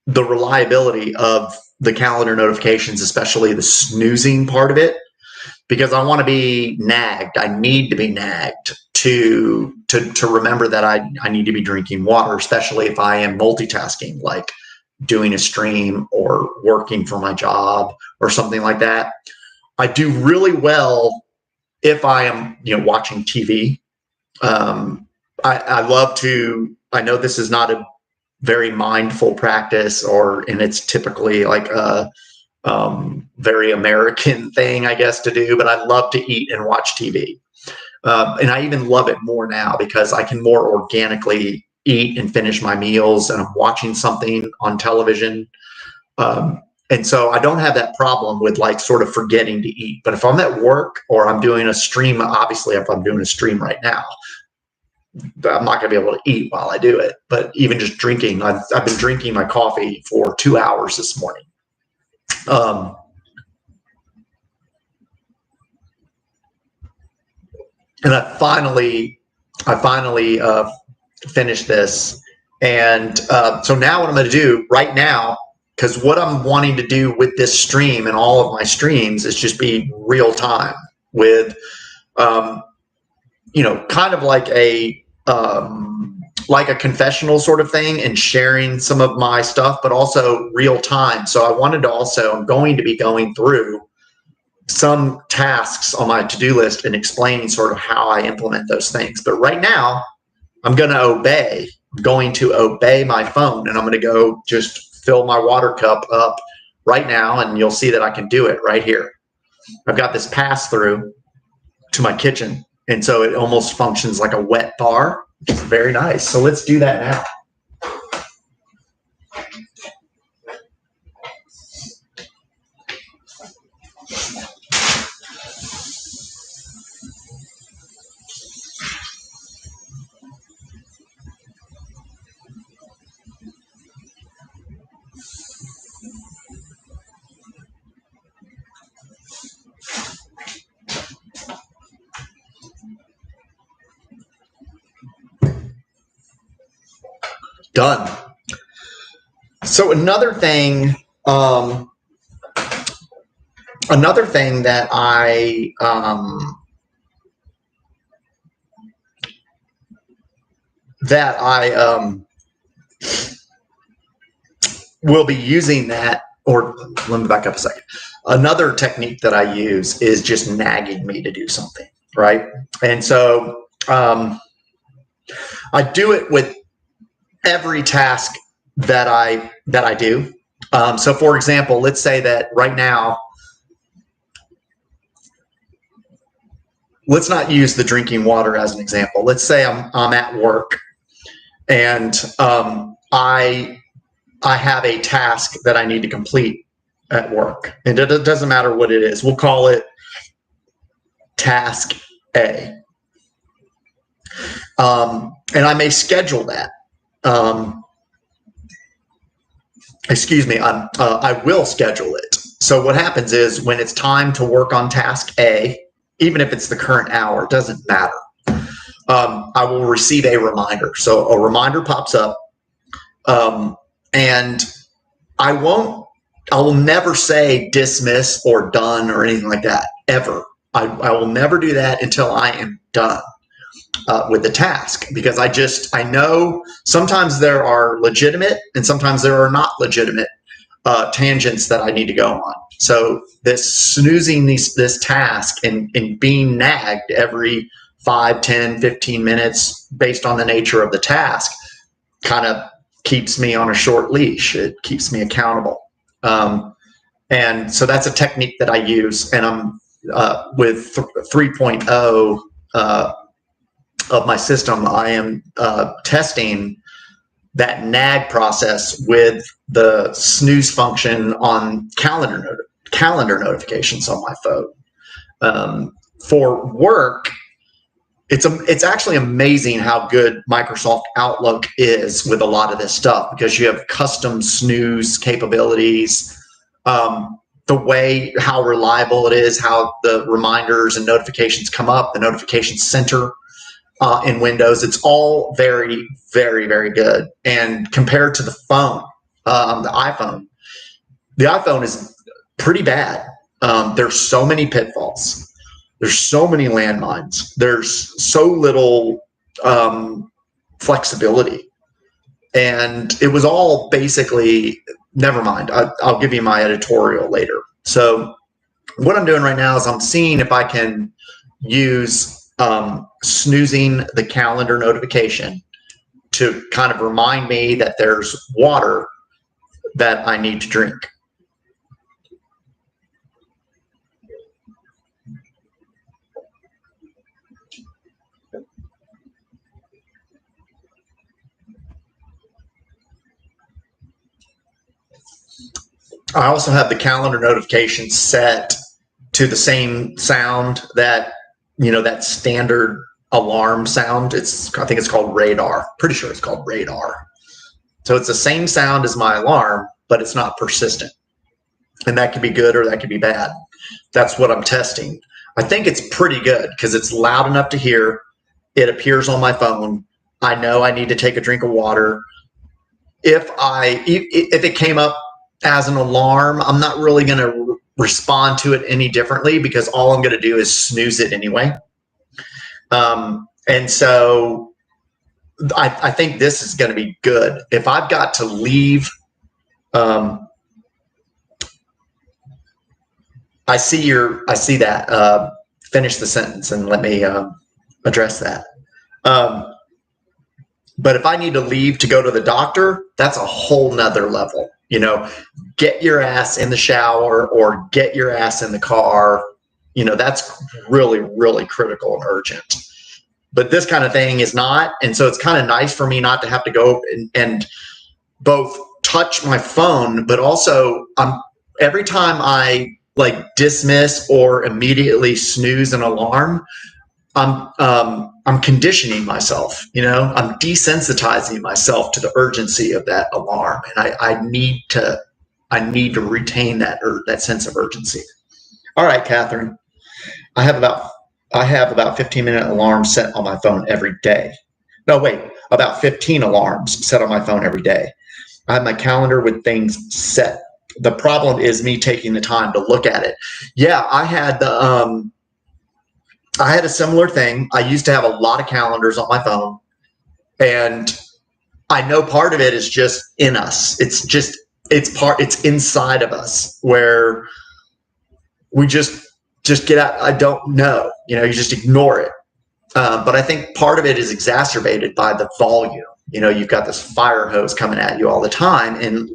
reliability of the calendar notifications, especially the snoozing part of it, because I want to be nagged. I need to be nagged to remember that I need to be drinking water, especially if I am multitasking, like doing a stream or working for my job or something like that. I do really well if I am, watching TV. I love to, I know this is not a very mindful practice, and it's typically like a very American thing, I guess, to do, but I love to eat and watch TV. And I even love it more now because I can more organically eat and finish my meals, and I'm watching something on television. And so I don't have that problem with like sort of forgetting to eat. But if I'm at work or I'm doing a stream, obviously if I'm doing a stream right now, I'm not going to be able to eat while I do it. But even just drinking, I've been drinking my coffee for 2 hours this morning. And I finally finished this. And so now what I'm going to do right now, because what I'm wanting to do with this stream and all of my streams is just be real time with, kind of like a confessional sort of thing and sharing some of my stuff, but also real time. So I wanted to I'm going to be going through some tasks on my to-do list and explaining sort of how I implement those things. But right now I'm going to obey my phone, and I'm going to go just fill my water cup up right now. And you'll see that I can do it right here. I've got this pass through to my kitchen. And so it almost functions like a wet bar, which is very nice. So let's do that now. Done. So another thing that I will be using that, or let me back up a second. Another technique that I use is just nagging me to do something, right? And so I do it with every task that I do. So for example, let's say that right now, let's not use the drinking water as an example. Let's say I'm at work and I have a task that I need to complete at work, and it doesn't matter what it is. We'll call it task A. And I may schedule that. I will schedule it. So what happens is when it's time to work on task A, even if it's the current hour, it doesn't matter. I will receive a reminder. So a reminder pops up, and I will never say dismiss or done or anything like that, ever. I will never do that until I am done with the task, because I know sometimes there are legitimate and sometimes there are not legitimate tangents that I need to go on. So this snoozing this task and being nagged every 5, 10, 15 minutes based on the nature of the task kind of keeps me on a short leash. It keeps me accountable. And so that's a technique that I use, and I'm with 3.0 of my system, I am testing that nag process with the snooze function on calendar notifications on my phone. For work, it's actually amazing how good Microsoft Outlook is with a lot of this stuff, because you have custom snooze capabilities, how reliable it is, how the reminders and notifications come up, the notification center in Windows. It's all very, very, very good. And compared to the phone, the iPhone is pretty bad. There's so many pitfalls. There's so many landmines. There's so little flexibility. And it was all basically, never mind. I'll give you my editorial later. So what I'm doing right now is I'm seeing if I can use snoozing the calendar notification to kind of remind me that there's water that I need to drink. I also have the calendar notification set to the same sound that, that standard alarm sound. I think it's called radar. Pretty sure it's called radar. So it's the same sound as my alarm, but it's not persistent. And that could be good or that could be bad. That's what I'm testing. I think it's pretty good because it's loud enough to hear. It appears on my phone. I know I need to take a drink of water. If it came up as an alarm, I'm not really going to respond to it any differently, because all I'm going to do is snooze it anyway. And so I think this is going to be good. If I've got to leave, I see that. Finish the sentence and let me address that. But if I need to leave to go to the doctor, that's a whole nother level. Get your ass in the shower or get your ass in the car. That's really, really critical and urgent. But this kind of thing is not. And so it's kind of nice for me not to have to go and both touch my phone, but also every time I dismiss or immediately snooze an alarm, I'm conditioning myself, I'm desensitizing myself to the urgency of that alarm. And I need to retain that sense of urgency. All right, Catherine, I have about 15-minute alarms set on my phone every day. No, wait, about 15 alarms set on my phone every day. I have my calendar with things set. The problem is me taking the time to look at it. Yeah, I had a similar thing. I used to have a lot of calendars on my phone, and I know part of it is just in us. It's inside of us where we just get out. I don't know, you just ignore it. But I think part of it is exacerbated by the volume. You've got this fire hose coming at you all the time. And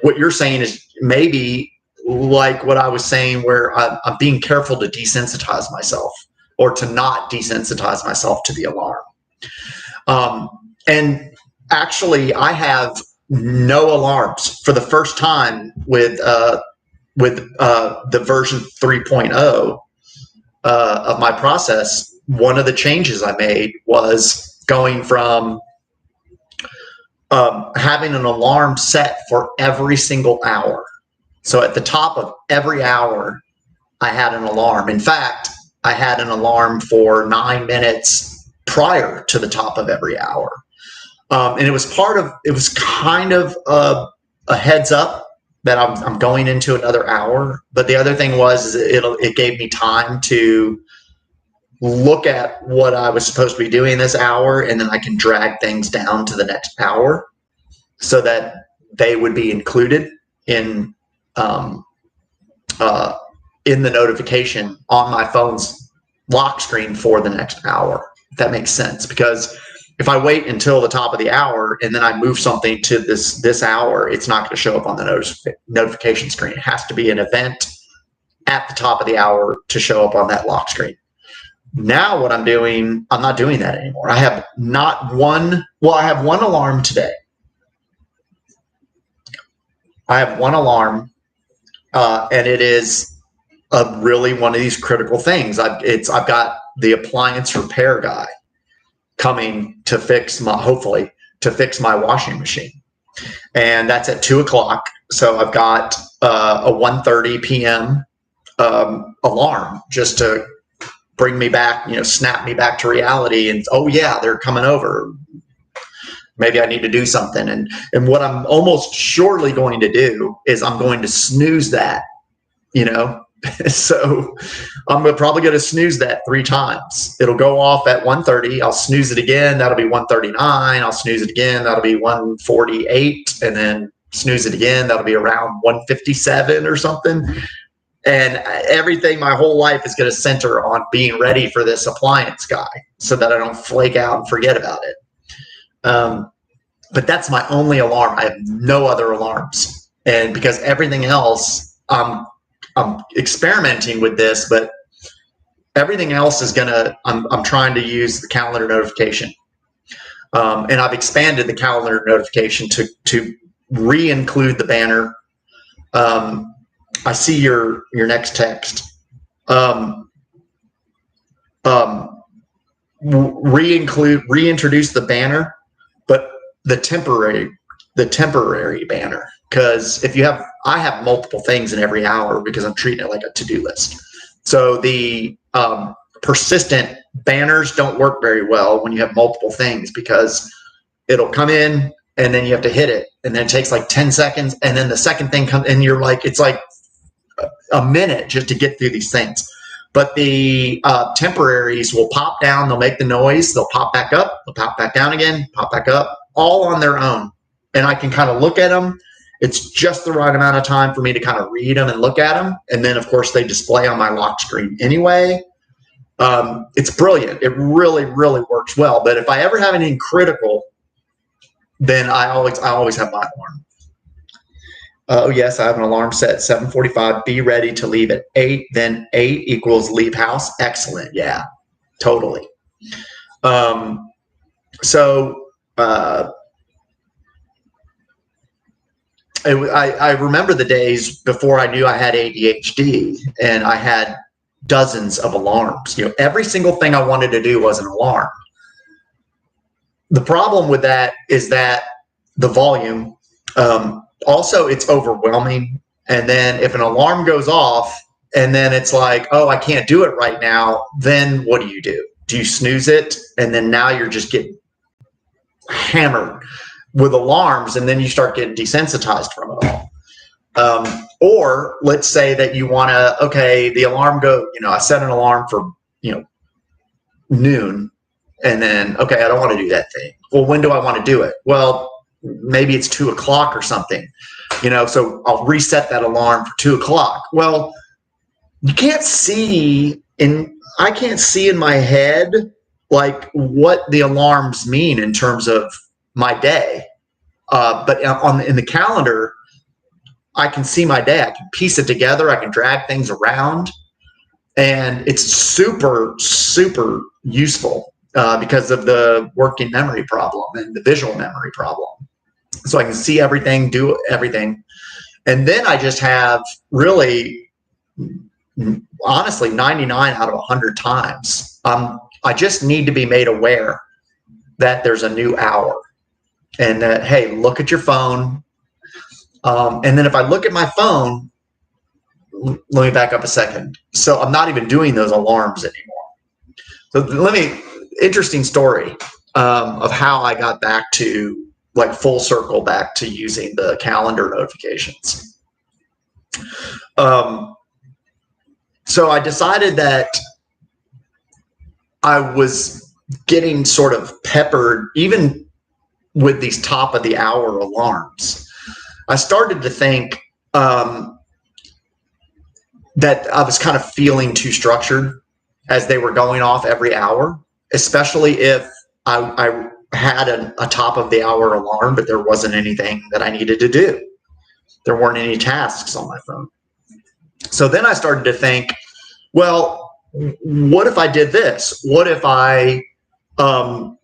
what you're saying is maybe like what I was saying, where I'm being careful to desensitize myself, or to not desensitize myself to the alarm. And actually, I have no alarms for the first time with the version 3.0 of my process. One of the changes I made was going from having an alarm set for every single hour. So at the top of every hour, I had an alarm. In fact, I had an alarm for 9 minutes prior to the top of every hour. And it was kind of a heads up that I'm going into another hour. But the other thing was it gave me time to look at what I was supposed to be doing this hour, and then I can drag things down to the next hour so that they would be included in the notification on my phone's lock screen for the next hour, if that makes sense. Because if I wait until the top of the hour and then I move something to this hour, it's not going to show up on the notification screen. It has to be an event at the top of the hour to show up on that lock screen. Now what I'm doing, I'm not doing that anymore. I have one alarm today. I have one alarm, and it is really one of these critical things. I've got the appliance repair guy coming to hopefully to fix my washing machine, and that's at 2:00. So I've got a 1:30 p.m. Alarm just to bring me back, snap me back to reality. And oh yeah, they're coming over. Maybe I need to do something. And what I'm almost surely going to do is I'm going to snooze that, So I'm probably going to snooze that 3 times. It'll go off at 1:30. I'll snooze it again. That'll be 1:39. I'll snooze it again. That'll be 1:48. And then snooze it again. That'll be around 1:57 or something. And everything, my whole life is going to center on being ready for this appliance guy so that I don't flake out and forget about it. But that's my only alarm. I have no other alarms. And because everything else, I'm experimenting with this, but everything else is I'm trying to use the calendar notification. And I've expanded the calendar notification to re-include the banner. I see your next text. Reintroduce the banner, but the temporary banner. Because I have multiple things in every hour because I'm treating it like a to-do list. So the persistent banners don't work very well when you have multiple things, because it'll come in and then you have to hit it, and then it takes like 10 seconds, and then the second thing comes, and you're like, it's like a minute just to get through these things. But the temporaries will pop down, they'll make the noise, they'll pop back up, they'll pop back down again, pop back up, all on their own. And I can kind of look at them. It's just the right amount of time for me to kind of read them and look at them. And then, of course, they display on my lock screen anyway. It's brilliant. It really, really works well. But if I ever have anything critical, then I always have my alarm. Oh, yes, I have an alarm set, 7:45. Be ready to leave at 8. Then 8 equals leave house. Excellent. Yeah, totally. I remember the days before I knew I had ADHD, and I had dozens of alarms. Every single thing I wanted to do was an alarm. The problem with that is that the volume, also it's overwhelming. And then if an alarm goes off and then it's like, oh, I can't do it right now, then what do? Do you snooze it? And then now you're just getting hammered with alarms, and then you start getting desensitized from it all. Or let's say that you want to, the alarm I set an alarm for, noon, and then, I don't want to do that thing. Well, when do I want to do it? Well, maybe it's 2:00 or something, so I'll reset that alarm for 2:00. Well, I can't see in my head, like, what the alarms mean in terms of my day. But in the calendar, I can see my day. I can piece it together. I can drag things around, and it's super, super useful because of the working memory problem and the visual memory problem. So I can see everything, do everything. And then I just have really, honestly, 99 out of 100 times, I just need to be made aware that there's a new hour. And that, hey, look at your phone. And then if I look at my phone, let me back up a second. So I'm not even doing those alarms anymore. So interesting story of how I got back to, like, full circle back to using the calendar notifications. So I decided that I was getting sort of peppered, even with these top of the hour alarms. I started to think that I was kind of feeling too structured as they were going off every hour, especially if I had a top of the hour alarm, but there wasn't anything that I needed to do. There weren't any tasks on my phone. So then I started to think, well, what if I did this? What if I, when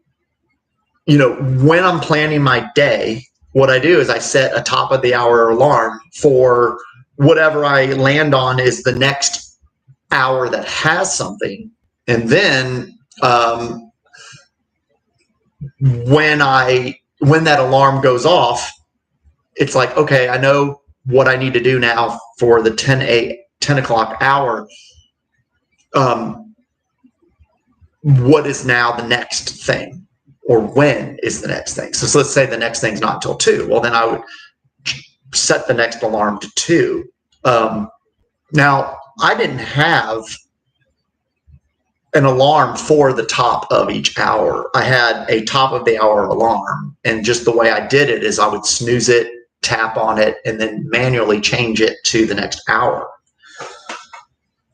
I'm planning my day, what I do is I set a top of the hour alarm for whatever I land on is the next hour that has something. And then when that alarm goes off, it's like, okay, I know what I need to do now for the 10 o'clock hour. What is now the next thing, or when is the next thing? So let's say the next thing's not until 2. Well, then I would set the next alarm to 2. Now, I didn't have an alarm for the top of each hour. I had a top of the hour alarm, and just the way I did it is I would snooze it, tap on it, and then manually change it to the next hour.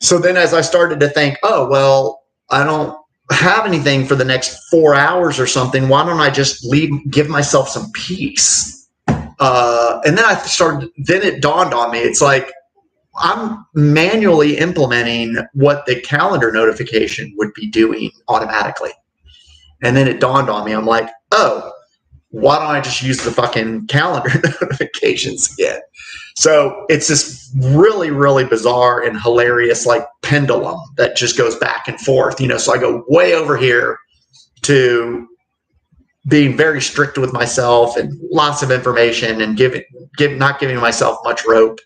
So then as I started to think, oh, well, I don't have anything for the next 4 hours or something, why don't I just give myself some peace? And then it dawned on me, it's like, I'm manually implementing what the calendar notification would be doing automatically. And then it dawned on me, I'm like, oh, why don't I just use the fucking calendar notifications again? So it's this really, really bizarre and hilarious like pendulum that just goes back and forth, so I go way over here to being very strict with myself and lots of information and not giving myself much rope.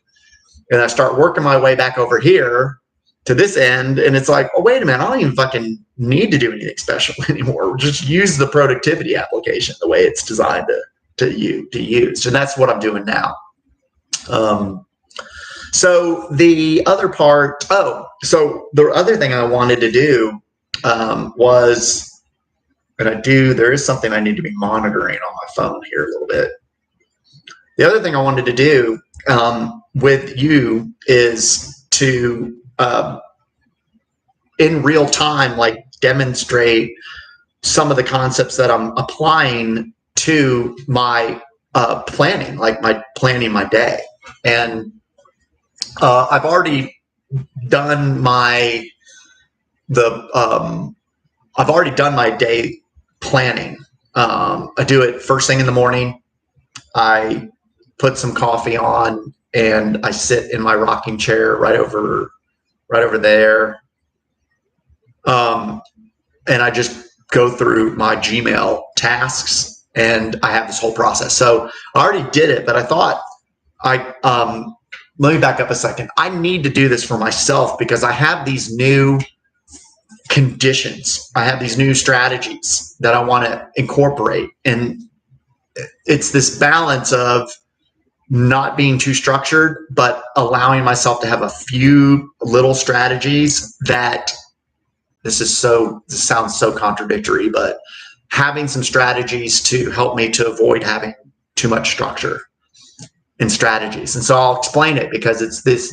And I start working my way back over here to this end. And it's like, oh, wait a minute, I don't even fucking need to do anything special anymore. Just use the productivity application the way it's designed to use. And that's what I'm doing now. So the other part, so the other thing I wanted to do was, there is something I need to be monitoring on my phone here a little bit. The other thing I wanted to do with you is to, in real time, like demonstrate some of the concepts that I'm applying to my planning, like planning my day. And I've already done my day planning. I do it first thing in the morning. I put some coffee on and I sit in my rocking chair right over there. And I just go through my Gmail tasks and I have this whole process. So I already did it, but I thought let me back up a second. I need to do this for myself because I have these new conditions. I have these new strategies that I want to incorporate. And it's this balance of not being too structured, but allowing myself to have a few little strategies that this sounds so contradictory, but having some strategies to help me to avoid having too much structure in strategies. And so I'll explain it because it's this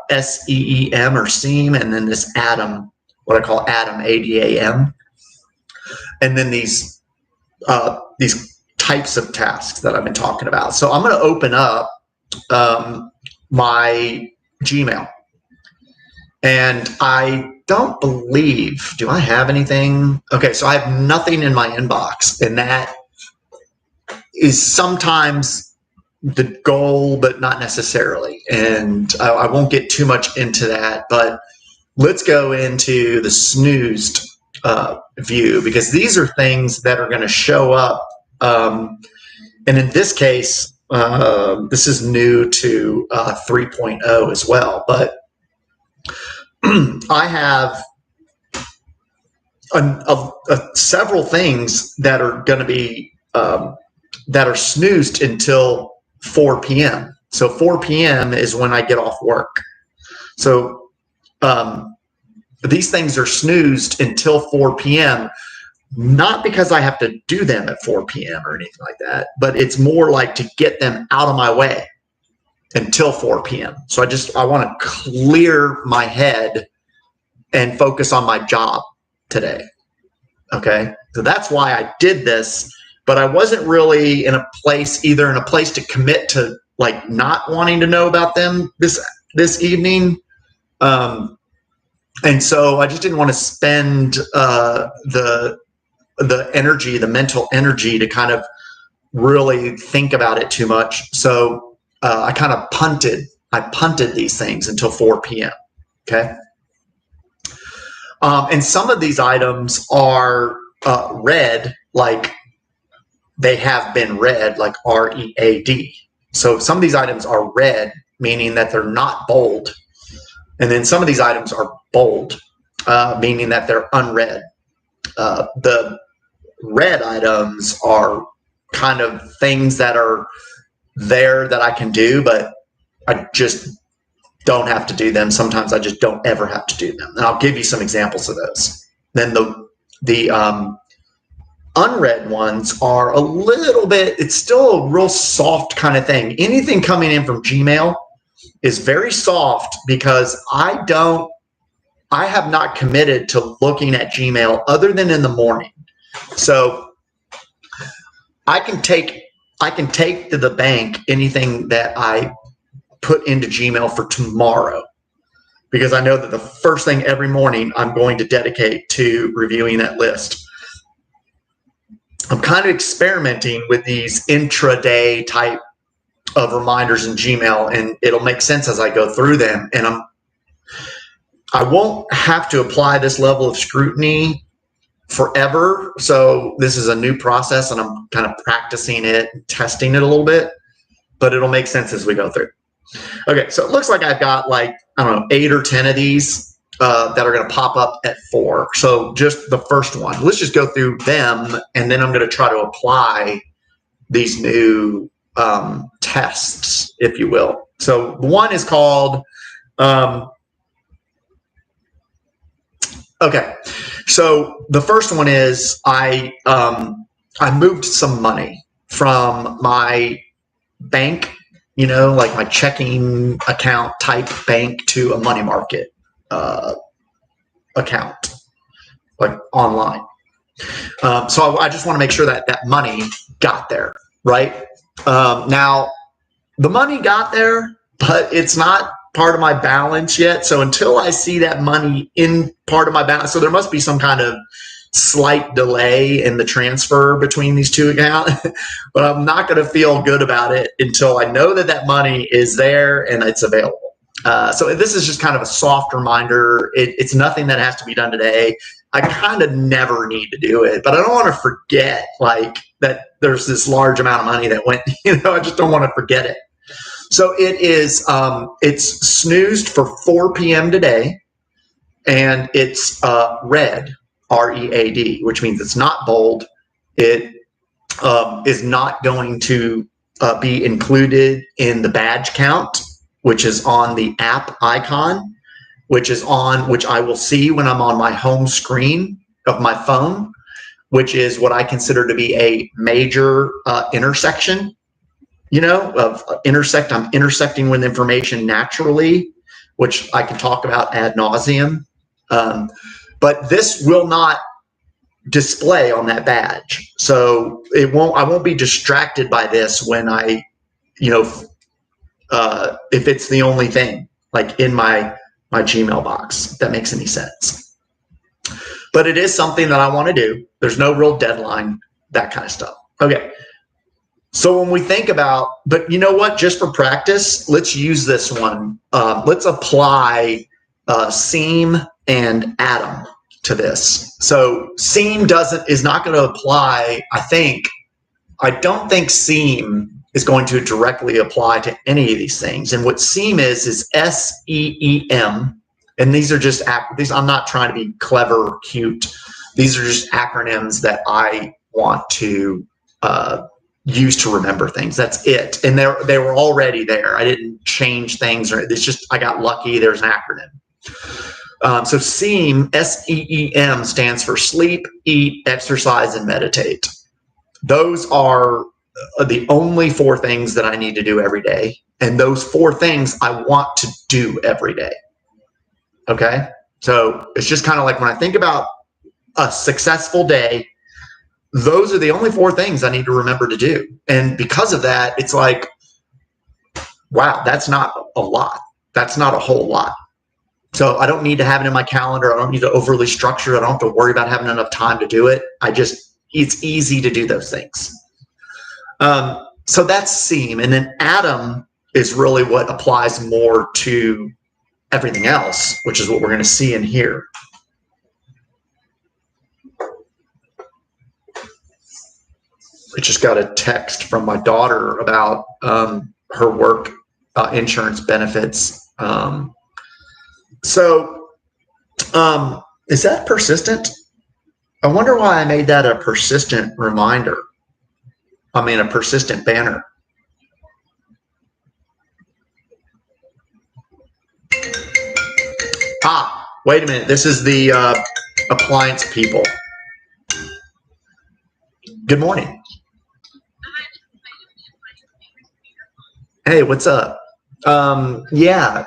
SEEM or SEAM, and then this ADAM, what I call ADAM, ADAM, and then these types of tasks that I've been talking about. So I'm going to open up my Gmail, and I don't believe, do I have anything? Okay, so I have nothing in my inbox, and that is sometimes the goal, but not necessarily. And I won't get too much into that, but let's go into the snoozed view, because these are things that are going to show up. And in this case, this is new to 3.0 as well, but I have several things that are going to be that are snoozed until 4 p.m. So 4 p.m. is when I get off work. So these things are snoozed until 4 p.m. Not because I have to do them at 4 p.m. or anything like that, but it's more like to get them out of my way until 4 p.m. So I want to clear my head and focus on my job today. Okay. So that's why I did this, but I wasn't really in a place to commit to like not wanting to know about them this evening. And so I just didn't want to spend the energy, the mental energy to kind of really think about it too much. So I kind of punted these things until 4 p.m. Okay. And some of these items are read like they have been read, like READ. So some of these items are red, meaning that they're not bold. And then some of these items are bold, meaning that they're unread. The red items are kind of things that are there that I can do, but I just don't have to do them. Sometimes I just don't ever have to do them. And I'll give you some examples of those. Then the unread ones are a little bit, it's still a real soft kind of thing. Anything coming in from Gmail is very soft because I have not committed to looking at Gmail other than in the morning. So I can take to the bank anything that I put into Gmail for tomorrow, because I know that the first thing every morning I'm going to dedicate to reviewing that list. I'm kind of experimenting with these intraday type of reminders in Gmail, and it'll make sense as I go through them. And I won't have to apply this level of scrutiny forever. So this is a new process, and I'm kind of practicing it, testing it a little bit, but it'll make sense as we go through. Okay, so it looks like I've got like, I don't know, 8 or 10 of these that are going to pop up at 4. So just the first one, let's just go through them, and then I'm going to try to apply these new tests, if you will. So one is called, okay, so the first one is I moved some money from my bank, like my checking account type bank, to a money market account, like online. So I just want to make sure that that money got there, right? Now, the money got there, but it's not part of my balance yet. So until I see that money in part of my balance, so there must be some kind of slight delay in the transfer between these two accounts, but I'm not going to feel good about it until I know that that money is there and it's available. So this is just kind of a soft reminder. It's nothing that has to be done today. I kind of never need to do it, but I don't want to forget like that there's this large amount of money that went, I just don't want to forget it. So it is, it's snoozed for 4 p.m. today, and it's red, READ, which means it's not bold. It is not going to be included in the badge count, which is on the app icon, which I will see when I'm on my home screen of my phone, which is what I consider to be a major intersection. I'm intersecting with information naturally, which I can talk about ad nauseum. But this will not display on that badge. So I won't be distracted by this when I, if it's the only thing like in my Gmail box, if that makes any sense. But it is something that I want to do. There's no real deadline, that kind of stuff. Okay. So when we think about, but you know what, just for practice, let's use this one. Let's apply seam and atom to this. So seam is not going to apply, I don't think seam is going to directly apply to any of these things. And what seam is SEEM. And these are just, I'm not trying to be clever, cute. These are just acronyms that I want to use to remember things. That's it. And they were already there. I didn't change things, or it's just, I got lucky. There's an acronym. So SEEM, SEEM, stands for sleep, eat, exercise, and meditate. Those are the only 4 things that I need to do every day. And those 4 things I want to do every day. Okay. So it's just kind of like when I think about a successful day, those are the only 4 things I need to remember to do. And because of that, it's like, wow, that's not a lot. That's not a whole lot. So I don't need to have it in my calendar. I don't need to overly structure it. I don't have to worry about having enough time to do it. It's easy to do those things. So that's seam. And then atom is really what applies more to everything else, which is what we're going to see in here. I just got a text from my daughter about her work insurance benefits. Is that persistent? I wonder why I made that a persistent reminder. I mean, a persistent banner. Wait a minute. This is the appliance people. Good morning. Hey, what's up? Yeah,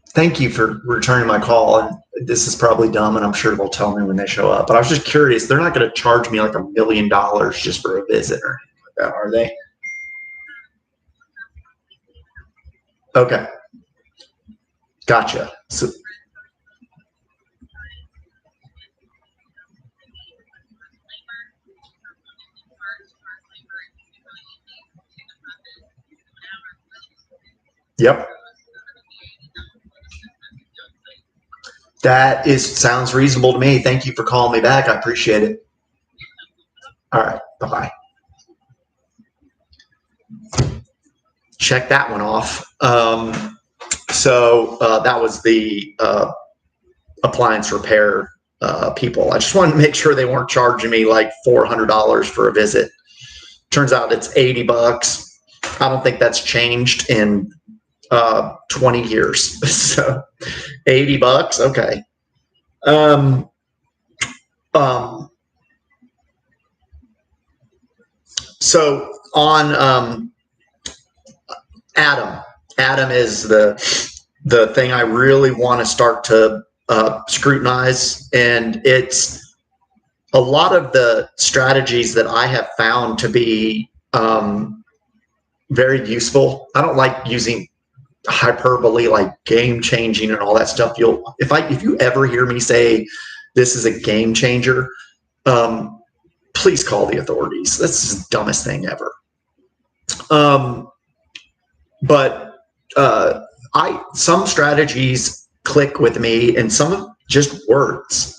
thank you for returning my call. And this is probably dumb, and I'm sure they'll tell me when they show up. But I was just curious. They're not going to charge me like $1 million just for a visit or anything like that, are they? Okay, gotcha. So, yep. That sounds reasonable to me. Thank you for calling me back. I appreciate it. All right. Bye-bye. Check that one off. So that was the appliance repair people. I just wanted to make sure they weren't charging me like $400 for a visit. Turns out it's $80. I don't think that's changed in 20 years. So $80. Okay. So on Atom is the thing I really want to start to scrutinize, and it's a lot of the strategies that I have found to be very useful. I don't like using hyperbole like game changing and all that stuff. If you ever hear me say this is a game changer, please call the authorities. That's the dumbest thing ever. But some strategies click with me, and some of just words,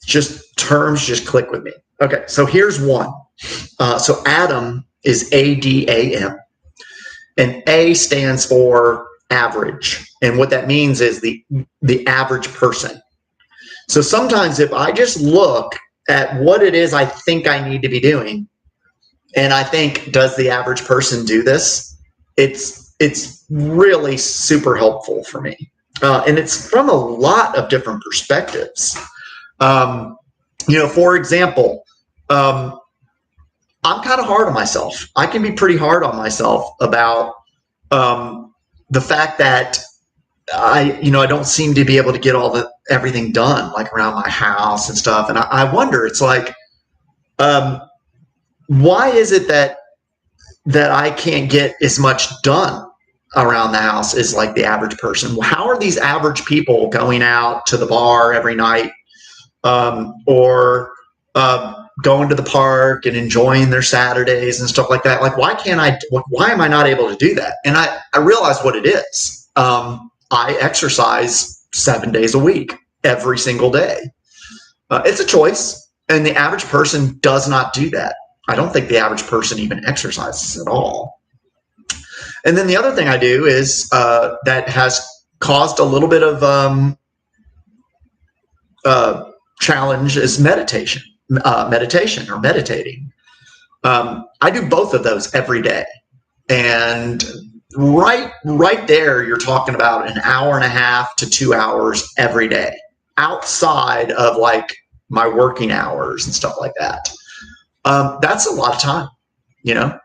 just terms, just click with me. Okay, so here's one. So Adam is ADAM, and A stands for average, and what that means is the average person. So sometimes if I just look at what it is I think I need to be doing, and I think, does the average person do this? It's really super helpful for me, and it's from a lot of different perspectives. For example, I'm kind of hard on myself. I can be pretty hard on myself about the fact that I don't seem to be able to get everything done, like around my house and stuff. And I wonder, it's like, why is it that I can't get as much done around the house as like the average person? How are these average people going out to the bar every night, or going to the park and enjoying their Saturdays and stuff like that? Like, why am I not able to do that? And I realize what it is. I exercise 7 days a week, every single day. It's a choice, and the average person does not do that. I don't think the average person even exercises at all. And then the other thing I do is that has caused a little bit of challenge is meditation or meditating. I do both of those every day, and right there, you're talking about an hour and a half to 2 hours every day, outside of like my working hours and stuff like that. That's a lot of time,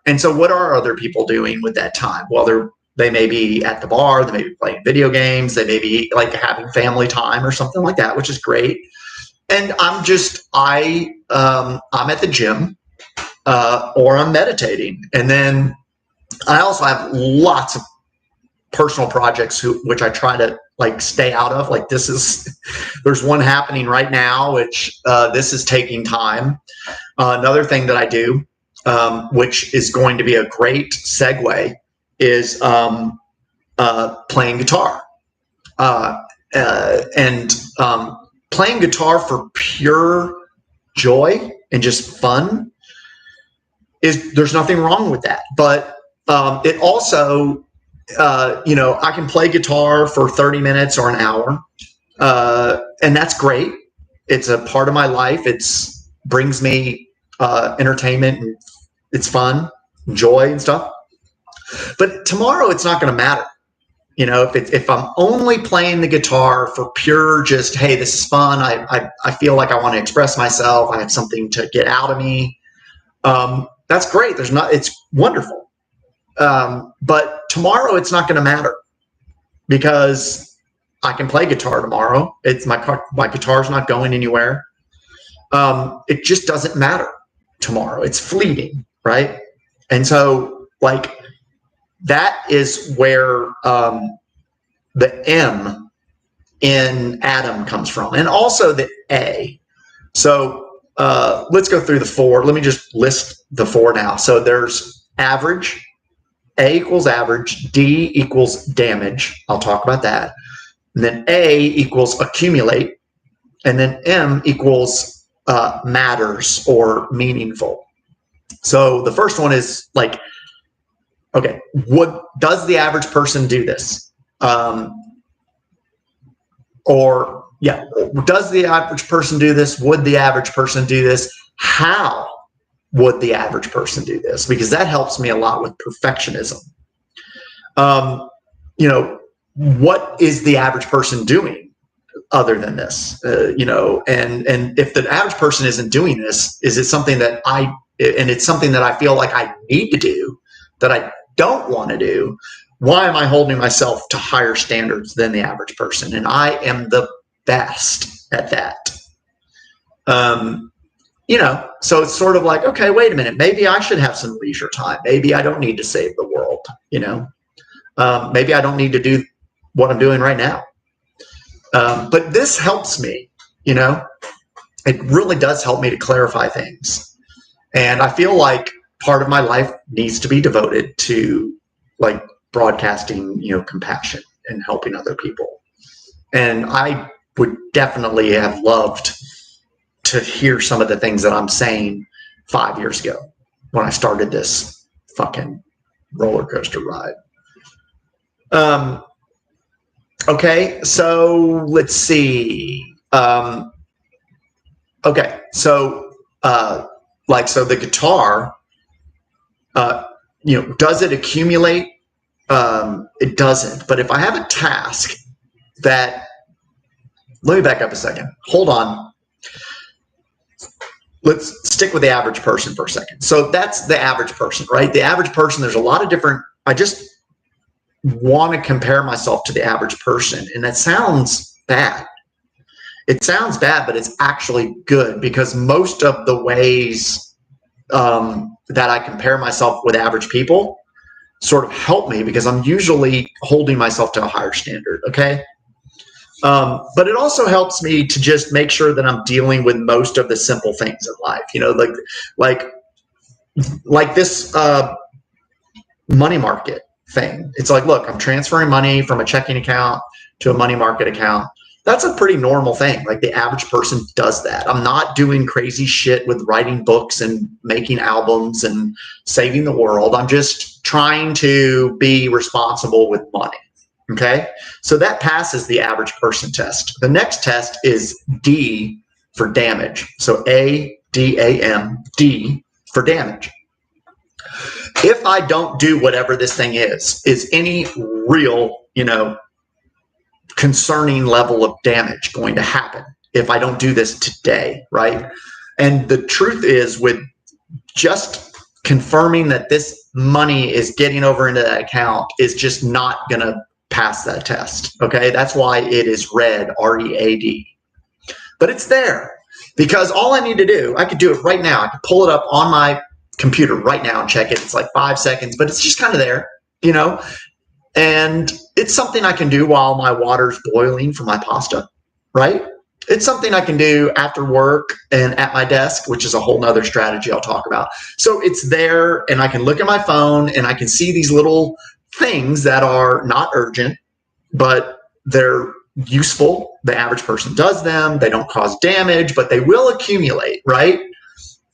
And so what are other people doing with that time? Well, they may be at the bar, they may be playing video games, they may be like having family time or something like that, which is great. And I'm at the gym, or I'm meditating. And then I also have lots of personal projects which I try to like stay out of. Like there's one happening right now, which this is taking time. Another thing that I do which is going to be a great segue, is playing guitar. And playing guitar for pure joy and just fun there's nothing wrong with that. But it also, I can play guitar for 30 minutes or an hour, and that's great. It's a part of my life. It's brings me entertainment, and it's fun, joy and stuff. But tomorrow it's not going to matter. If I'm only playing the guitar for pure just, hey, this is fun. I feel like I want to express myself. I have something to get out of me. That's great. It's wonderful. But tomorrow it's not going to matter because I can play guitar tomorrow. It's my guitar's not going anywhere. It just doesn't matter tomorrow. It's fleeting, right? And so that is where the M in Adam comes from, and also the A. So let's go through the 4. Let me just list the 4 now. So there's average. A equals average. D equals damage. I'll talk about that. And then A equals accumulate. And then M equals matters or meaningful. So the first one is okay, does the average person do this? Does the average person do this? Would the average person do this? How would the average person do this? Because that helps me a lot with perfectionism. What is the average person doing other than this? And if the average person isn't doing this, is it something that it's something that I feel like I need to do, that I don't want to do? Why am I holding myself to higher standards than the average person? And I am the best at that. So it's sort of like, okay, wait a minute, maybe I should have some leisure time. Maybe I don't need to save the world. Maybe I don't need to do what I'm doing right now. But this helps me, it really does help me to clarify things. And I feel like part of my life needs to be devoted to broadcasting, compassion and helping other people. And I would definitely have loved to hear some of the things that I'm saying 5 years ago when I started this fucking roller coaster ride. Okay, so let's see. Okay, so so the guitar, does it accumulate? It doesn't. But if I have a task let me back up a second. Hold on. Let's stick with the average person for a second. So that's the average person, right? The average person, there's a lot of different, I just want to compare myself to the average person. And that sounds bad. It sounds bad, but it's actually good, because most of the ways that I compare myself with average people sort of help me, because I'm usually holding myself to a higher standard. Okay. But it also helps me to just make sure that I'm dealing with most of the simple things in life, like this money market thing. It's like, look, I'm transferring money from a checking account to a money market account. That's a pretty normal thing. Like, the average person does that. I'm not doing crazy shit with writing books and making albums and saving the world. I'm just trying to be responsible with money. Okay, so that passes the average person test. The next test is D for damage. So A-D-A-M, D for damage. If I don't do whatever this thing is any real, concerning level of damage going to happen if I don't do this today, right? And the truth is, with just confirming that this money is getting over into that account is just not going to pass that test. Okay, that's why it is red, R-E-A-D. But it's there, because all I need to do, I could do it right now. I could pull it up on my computer right now and check it. It's like 5 seconds, but it's just kind of there, and it's something I can do while my water's boiling for my pasta, right? it's something I can do after work and at my desk, which is a whole nother strategy I'll talk about. So it's there, and I can look at my phone and I can see these little things that are not urgent, but they're useful. The average person does them. They don't cause damage, but they will accumulate, right?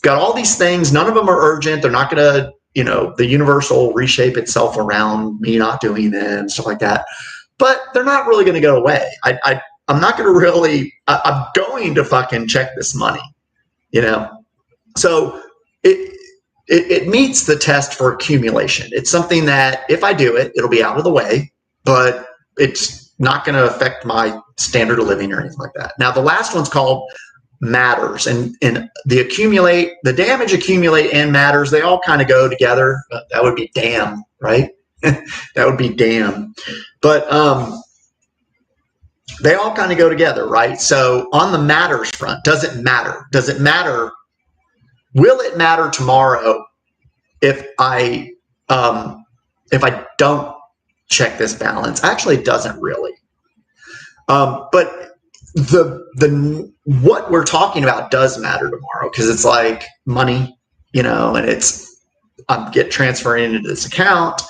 Got all these things. None of them are urgent. They're not going to, the universe will reshape itself around me not doing them, stuff like that. But they're not really going to go away. I'm not going to really, I'm going to fucking check this money, So it meets the test for accumulation. It's something that if I do it, it'll be out of the way, but it's not going to affect my standard of living or anything like that. Now, the last one's called matters, and the damage, accumulate, and matters, they all kind of go together. That would be damn, right? That would be damn. But they all kind of go together, right? So on the matters front, does it matter? Does it matter? Will it matter tomorrow if I don't check this balance? Actually, it doesn't really. But the what we're talking about does matter tomorrow, because it's like money, and I'm transferring into this account,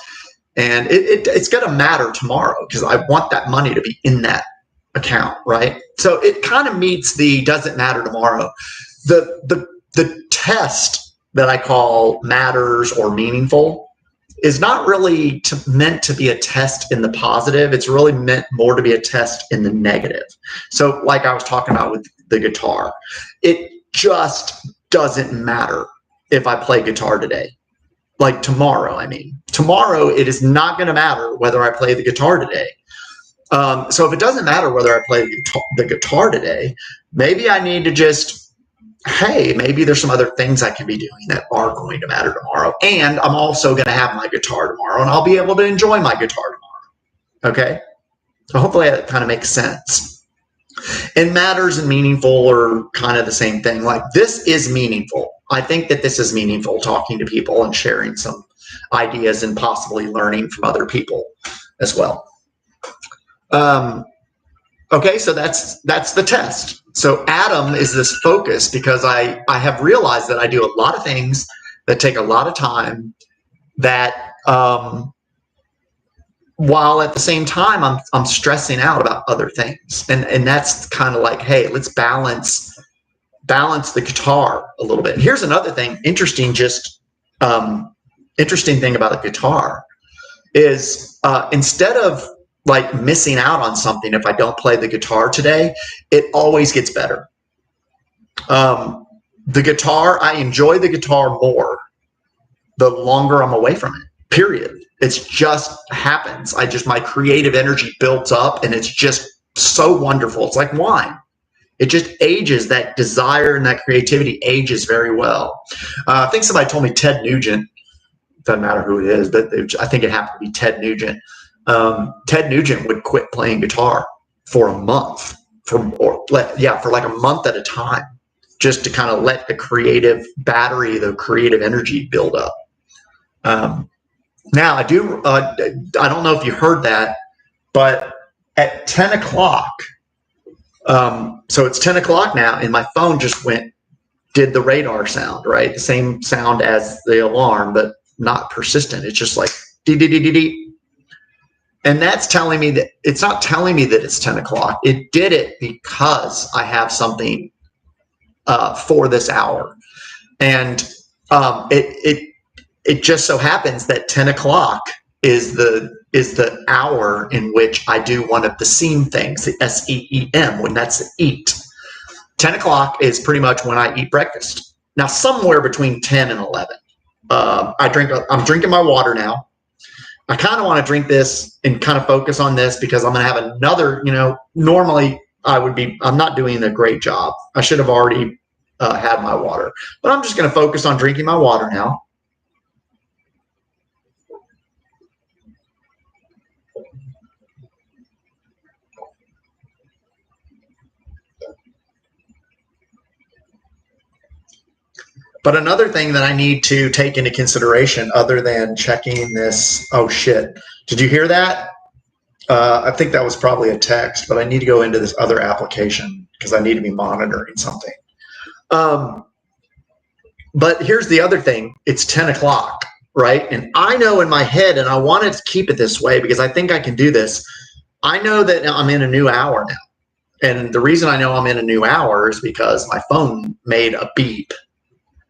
and it's going to matter tomorrow because I want that money to be in that account, right? So it kind of meets the doesn't matter tomorrow. The test that I call matters or meaningful is not really meant to be a test in the positive. It's really meant more to be a test in the negative. So like I was talking about with the guitar, it just doesn't matter if I play guitar today. Like tomorrow, Tomorrow, it is not going to matter whether I play the guitar today. So if it doesn't matter whether I play the guitar today, maybe I need to just, hey, maybe there's some other things I can be doing that are going to matter tomorrow. And I'm also going to have my guitar tomorrow, and I'll be able to enjoy my guitar tomorrow. Okay? So hopefully that kind of makes sense. And matters and meaningful are kind of the same thing. Like, this is meaningful. I think that this is meaningful, talking to people and sharing some ideas and possibly learning from other people as well. Okay, so that's the test. So Adam is this focus because I have realized that I do a lot of things that take a lot of time, that while at the same time I'm stressing out about other things. And that's kind of like, hey, let's balance the guitar a little bit. Here's another thing, interesting thing about the guitar is instead of like missing out on something if I don't play the guitar today, it always gets better. The guitar, I enjoy the guitar more the longer I'm away from it, period. It's just happens. My creative energy builds up, and it's just so wonderful. It's like wine. It just ages. That desire and that creativity ages very well. I think somebody told me Ted Nugent, doesn't matter who it is, but I think it happened to be Ted Nugent. Ted Nugent would quit playing guitar for a month, for like a month at a time, just to kind of let the creative battery, the creative energy build up. Now I don't know if you heard that, but at 10 o'clock, so it's 10 o'clock now, and my phone just did the radar sound, right? The same sound as the alarm, but not persistent. It's just like dee dee dee dee dee. And that's telling me that it's not telling me that it's 10 o'clock. It did it because I have something for this hour. And it just so happens that 10 o'clock is the hour in which I do one of the SEEM things, the SEEM, when that's eat. 10 o'clock is pretty much when I eat breakfast. Now, somewhere between 10 and 11, I'm drinking my water now. I kind of want to drink this and kind of focus on this because I'm going to have another, normally I'm not doing a great job. I should have already had my water, but I'm just going to focus on drinking my water now. But another thing that I need to take into consideration, other than checking this, oh shit, did you hear that? I think that was probably a text, but I need to go into this other application. because I need to be monitoring something. But here's the other thing. It's 10 o'clock, right? And I know in my head, and I wanted to keep it this way because I think I can do this. I know that I'm in a new hour now. And the reason I know I'm in a new hour is because my phone made a beep.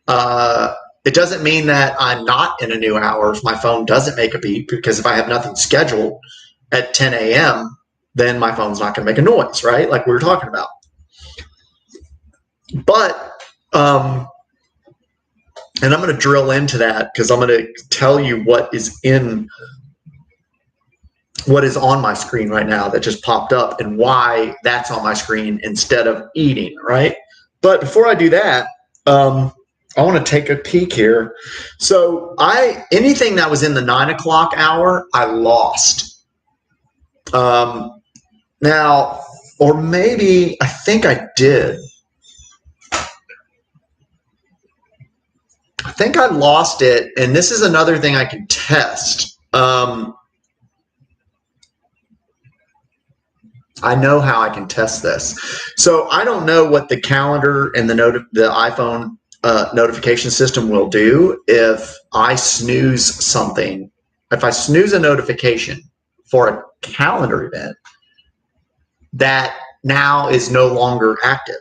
It doesn't mean that I'm not in a new hour if my phone doesn't make a beep, because if I have nothing scheduled at 10 a.m., then my phone's not going to make a noise, right? Like we were talking about. But, and I'm going to drill into that because I'm going to tell you what is on my screen right now that just popped up and why that's on my screen instead of eating, right? But before I do that, I want to take a peek here. So anything that was in the 9 o'clock hour, I lost. Now, or maybe I think I did. I think I lost it, and this is another thing I can test. I know how I can test this. So I don't know what the calendar and the iPhone notification system will do if I snooze something. If I snooze a notification for a calendar event that now is no longer active.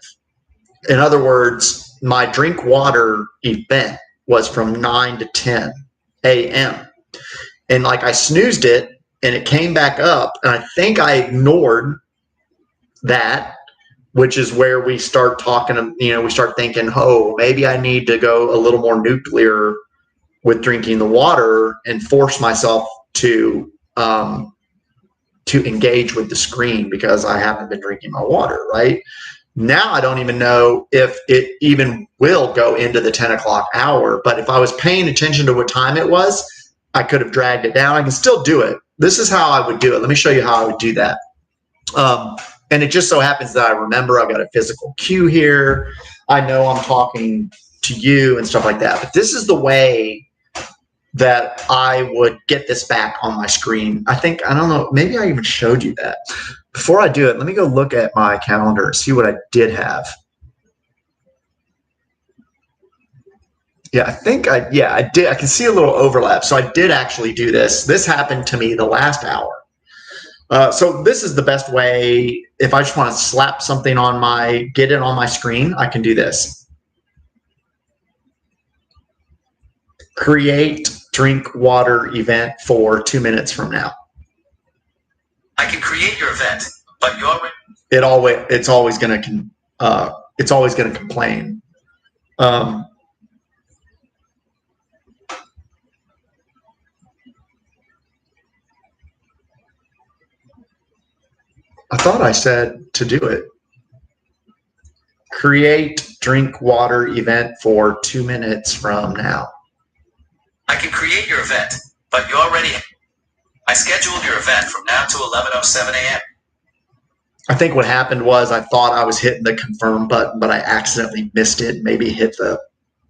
In other words, my drink water event was from 9 to 10 a.m. And like I snoozed it and it came back up, and I think I ignored that, which is where we start talking, we start thinking, oh, maybe I need to go a little more nuclear with drinking the water and force myself to engage with the screen because I haven't been drinking my water, right? Now I don't even know if it even will go into the 10 o'clock hour, but if I was paying attention to what time it was, I could have dragged it down. I can still do it. This is how I would do it. Let me show you how I would do that. And it just so happens that I remember I've got a physical cue here. I know I'm talking to you and stuff like that, but this is the way that I would get this back on my screen. I don't know, maybe I even showed you that. Before I do it, let me go look at my calendar and see what I did have. Yeah, I did. I can see a little overlap. So I did actually do this. This happened to me the last hour. So this is the best way. If I just want to slap something get it on my screen, I can do this. Create drink water event for 2 minutes from now. I can create your event, but you already. It's always going to complain. I thought I said to do it. Create drink water event for 2 minutes from now. I can create your event, but you already. I scheduled your event from now to 11:07 a.m. I think what happened was I thought I was hitting the confirm button, but I accidentally missed it. Maybe hit the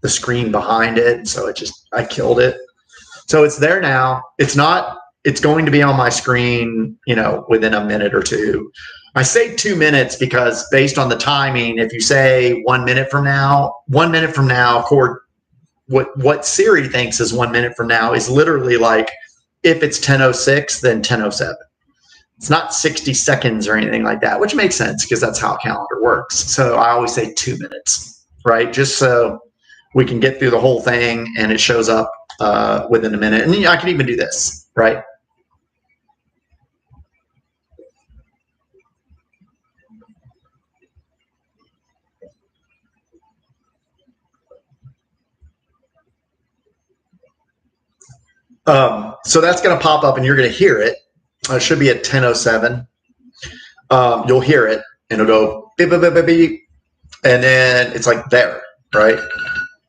screen behind it, so I killed it. So it's there now. It's going to be on my screen, within a minute or two. I say 2 minutes because based on the timing, if you say 1 minute from now, what Siri thinks is 1 minute from now is literally like, if it's 10:06, then 10:07. It's not 60 seconds or anything like that, which makes sense because that's how a calendar works. So I always say 2 minutes, right? Just so we can get through the whole thing and it shows up within a minute. And I can even do this, right? So that's going to pop up and you're going to hear it. It should be at 10:07. You'll hear it and it'll go beep, beep, beep, beep, beep. And then it's like there, right?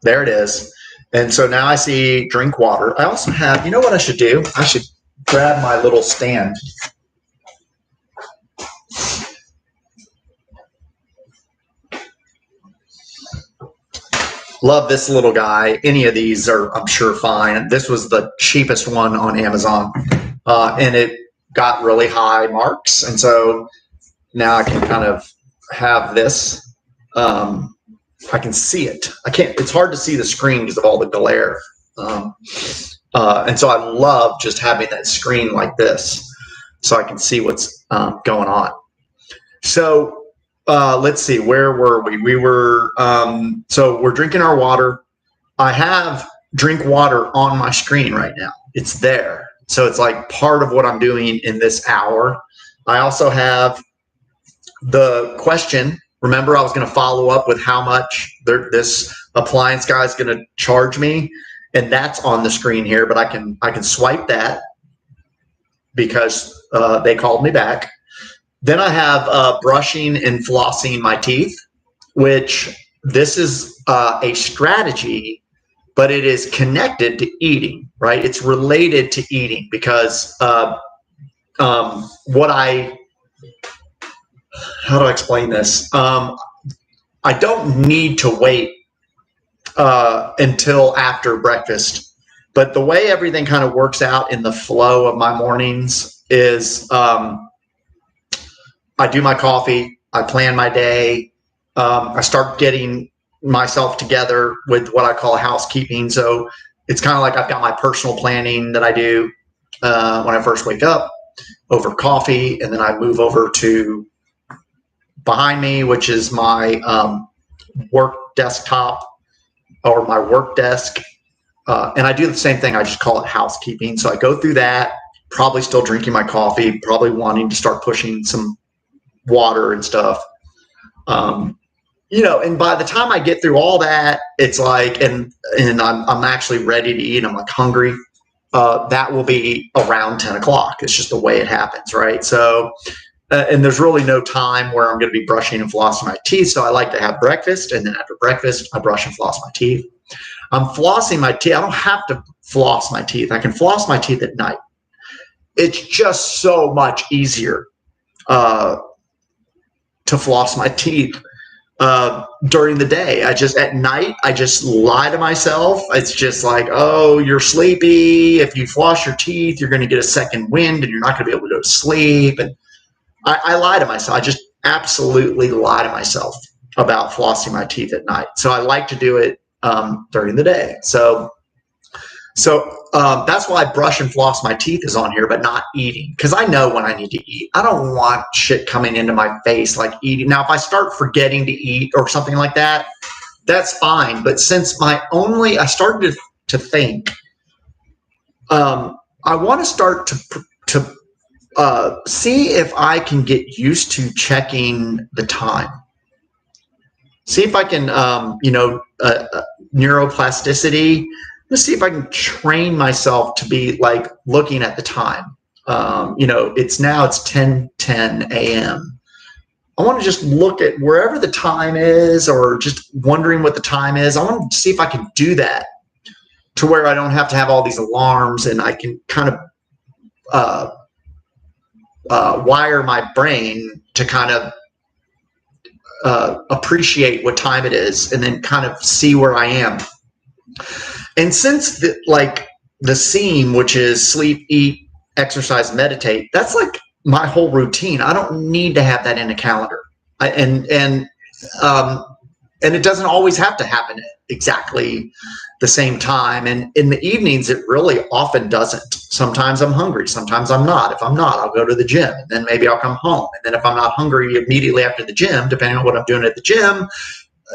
There it is. And so now I see drink water. I also have, you know what I should do? I should grab my little stand. Love this little guy. Any of these are, I'm sure, fine. This was the cheapest one on Amazon, and it got really high marks. And so now I can kind of have this. I can see it. I can't. It's hard to see the screen because of all the glare. And so I love just having that screen like this, so I can see what's going on. So let's see. Where were we? We were. So we're drinking our water. I have drink water on my screen right now. It's there. So it's like part of what I'm doing in this hour. I also have the question. Remember, I was going to follow up with how much this appliance guy is going to charge me, and that's on the screen here. But I can swipe that because they called me back. Then I have brushing and flossing my teeth, which this is a strategy, but it is connected to eating, right? It's related to eating because how do I explain this? I don't need to wait until after breakfast, but the way everything kind of works out in the flow of my mornings is I do my coffee, I plan my day, I start getting myself together with what I call housekeeping. So it's kind of like I've got my personal planning that I do when I first wake up over coffee, and then I move over to behind me, which is my work desktop or my work desk. And I do the same thing. I just call it housekeeping. So I go through that, probably still drinking my coffee, probably wanting to start pushing some water and stuff. And by the time I get through all that, it's like, and I'm actually ready to eat. I'm like hungry. That will be around 10 o'clock. It's just the way it happens, right? So, and there's really no time where I'm going to be brushing and flossing my teeth. So I like to have breakfast, and then after breakfast, I brush and floss my teeth. I'm flossing my teeth. I don't have to floss my teeth. I can floss my teeth at night. It's just so much easier to floss my teeth during the day. At night, I just lie to myself. It's just like, oh, you're sleepy. If you floss your teeth, you're going to get a second wind and you're not going to be able to go to sleep. And I lie to myself. I just absolutely lie to myself about flossing my teeth at night. So I like to do it during the day. So that's why brush and floss my teeth is on here, but not eating, because I know when I need to eat. I don't want shit coming into my face like eating. Now, if I start forgetting to eat or something like that, that's fine. But since I started to think, I want to start to see if I can get used to checking the time. See if I can, neuroplasticity. Let's see if I can train myself to be like looking at the time. It's 10:10 a.m. I want to just look at wherever the time is, or just wondering what the time is. I want to see if I can do that to where I don't have to have all these alarms, and I can kind of wire my brain to kind of appreciate what time it is, and then kind of see where I am. And since the SEAM, which is sleep, eat, exercise, meditate, that's like my whole routine. I don't need to have that in a calendar, and it doesn't always have to happen at exactly the same time. And in the evenings, it really often doesn't. Sometimes I'm hungry. Sometimes I'm not. If I'm not, I'll go to the gym, and then maybe I'll come home. And then if I'm not hungry immediately after the gym, depending on what I'm doing at the gym,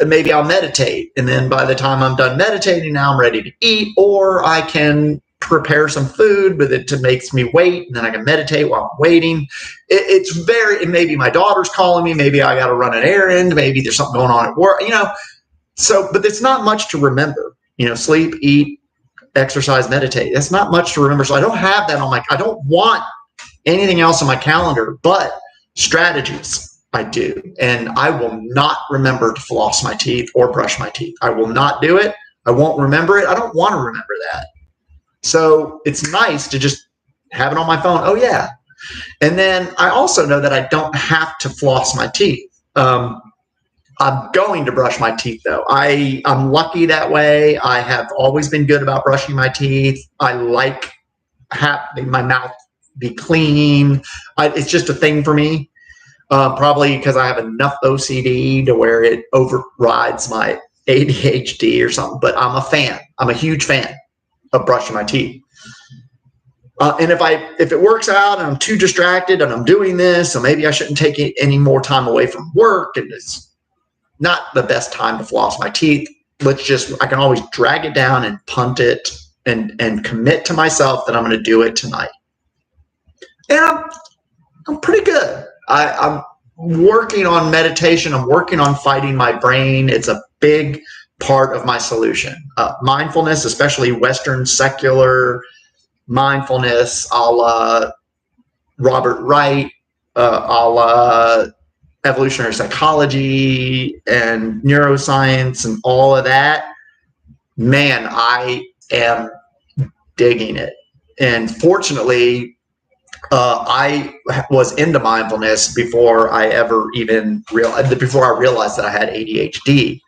maybe I'll meditate. And then by the time I'm done meditating, now I'm ready to eat, or I can prepare some food, but it makes me wait, and then I can meditate while I'm waiting. It maybe my daughter's calling me, maybe I got to run an errand, maybe there's something going on at work, but it's not much to remember, sleep, eat, exercise, meditate. That's not much to remember. So I don't have that I don't want anything else on my calendar, but strategies. I do. And I will not remember to floss my teeth or brush my teeth. I will not do it. I won't remember it. I don't want to remember that. So it's nice to just have it on my phone. Oh, yeah. And then I also know that I don't have to floss my teeth. I'm going to brush my teeth, though. I'm lucky that way. I have always been good about brushing my teeth. I like having my mouth be clean. It's just a thing for me. Probably because I have enough OCD to where it overrides my ADHD or something. But I'm a fan. I'm a huge fan of brushing my teeth. And if it works out and I'm too distracted and I'm doing this, so maybe I shouldn't take any more time away from work, and it's not the best time to floss my teeth. I can always drag it down and punt it and commit to myself that I'm going to do it tonight. And I'm pretty good. I'm working on meditation. I'm working on fighting my brain. It's a big part of my solution. Mindfulness, especially Western secular mindfulness, a la Robert Wright, a la evolutionary psychology and neuroscience and all of that. Man, I am digging it. And fortunately, I was into mindfulness before I realized that I had ADHD.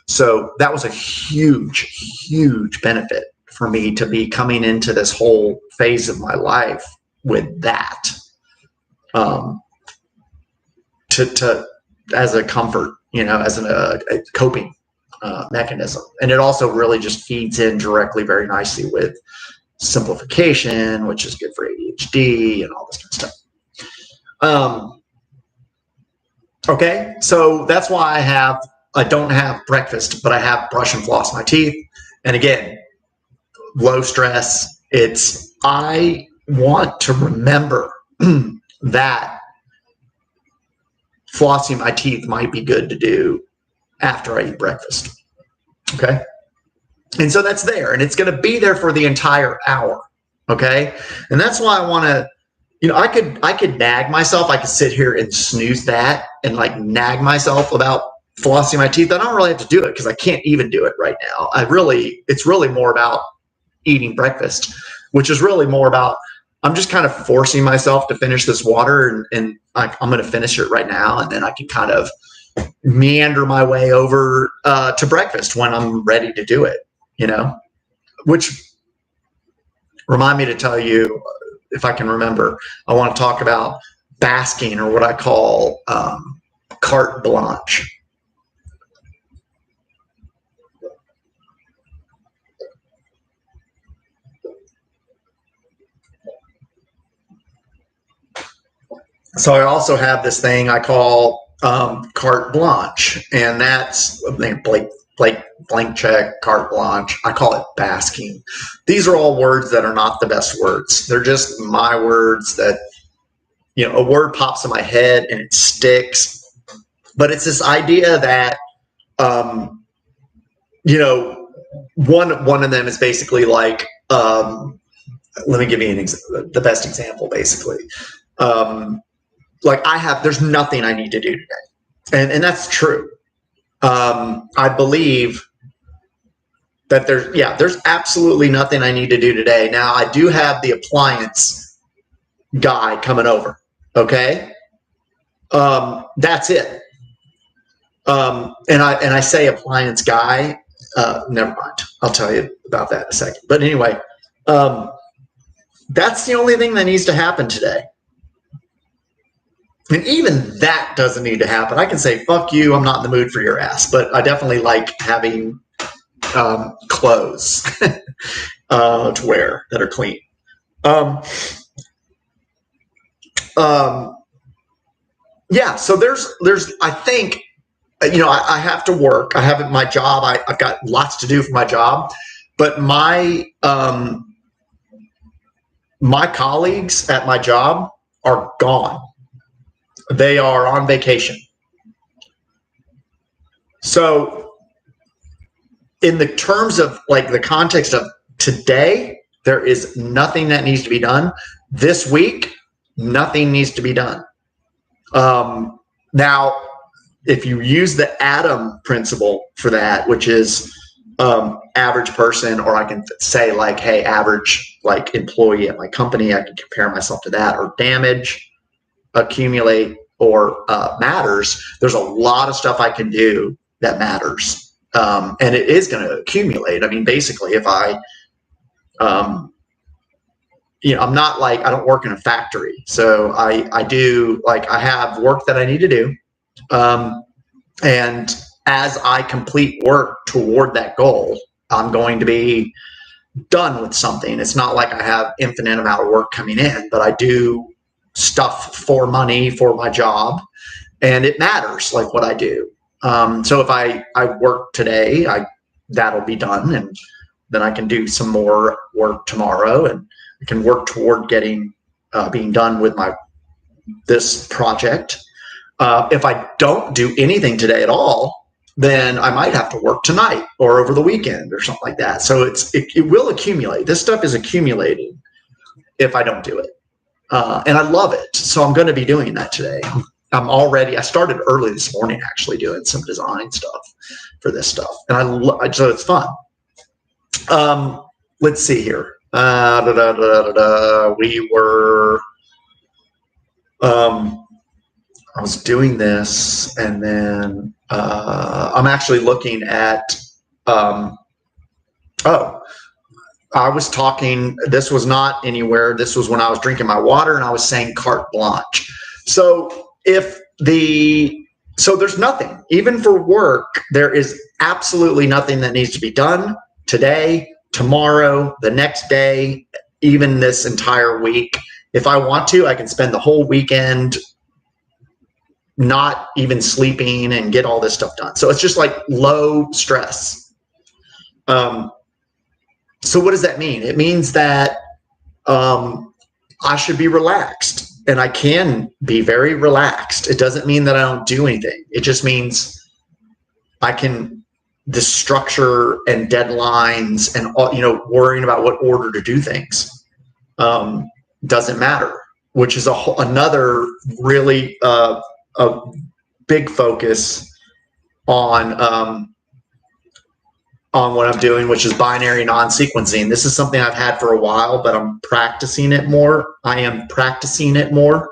So that was a huge, huge benefit for me to be coming into this whole phase of my life with that, to as a comfort, as a coping mechanism. And it also really just feeds in directly very nicely with simplification, which is good for ADHD and all this kind of stuff. Okay, so that's why I don't have breakfast, but I have brush and floss my teeth. And again, low stress. I want to remember that flossing my teeth might be good to do after I eat breakfast. Okay. And so that's there, and it's going to be there for the entire hour. Okay. And that's why I want to, I could nag myself. I could sit here and snooze that and like nag myself about flossing my teeth. I don't really have to do it because I can't even do it right now. It's really more about eating breakfast, which is really more about, I'm just kind of forcing myself to finish this water, and I'm going to finish it right now. And then I can kind of meander my way over to breakfast when I'm ready to do it, which remind me to tell you, if I can remember, I want to talk about basking, or what I call carte blanche. So I also have this thing I call carte blanche, and that's blank check, carte blanche. I call it basking. These are all words that are not the best words. They're just my words that, a word pops in my head and it sticks. But it's this idea that, one of them is basically like, let me give you the best example, basically. There's nothing I need to do today. And that's true. I believe that there's absolutely nothing I need to do today. Now, I do have the appliance guy coming over. Okay. That's it. And I say appliance guy, never mind. I'll tell you about that in a second. But anyway, that's the only thing that needs to happen today. And even that doesn't need to happen. I can say, fuck you, I'm not in the mood for your ass. But I definitely like having clothes to wear that are clean. So there's I think, I have to work. I have my job. I've got lots to do for my job. But my colleagues at my job are gone. They are on vacation. So in the terms of like the context of today, there is nothing that needs to be done. This week, nothing needs to be done. Now, if you use the Adam principle for that, which is average person, or I can say like, hey, average like employee at my company, I can compare myself to that, or damage, accumulate, or matters. There's a lot of stuff I can do that matters. And it is going to accumulate. I mean, basically, if I I'm not like, I don't work in a factory. So I do, like, I have work that I need to do. And as I complete work toward that goal, I'm going to be done with something. It's not like I have infinite amount of work coming in, but I do stuff for money for my job, and it matters, like what I do. So if I work today, that'll be done, and then I can do some more work tomorrow, and I can work toward getting being done with this project. If I don't do anything today at all, then I might have to work tonight or over the weekend or something like that. So it will accumulate. This stuff is accumulating if I don't do it. And I love it. So I'm going to be doing that today. I started early this morning actually doing some design stuff for this stuff. And so it's fun. Let's see here. We were, I was doing this, and then I'm actually looking at, I was talking, this was not anywhere. This was when I was drinking my water and I was saying carte blanche. So there's nothing, even for work, there is absolutely nothing that needs to be done today, tomorrow, the next day, even this entire week. If I want to, I can spend the whole weekend not even sleeping and get all this stuff done. So it's just like low stress. So what does that mean? It means that I should be relaxed, and I can be very relaxed. It doesn't mean that I don't do anything. It just means the structure and deadlines and worrying about what order to do things doesn't matter, which is another really a big focus on what I'm doing, which is binary non-sequencing. This is something I've had for a while, but I'm practicing it more. I am practicing it more.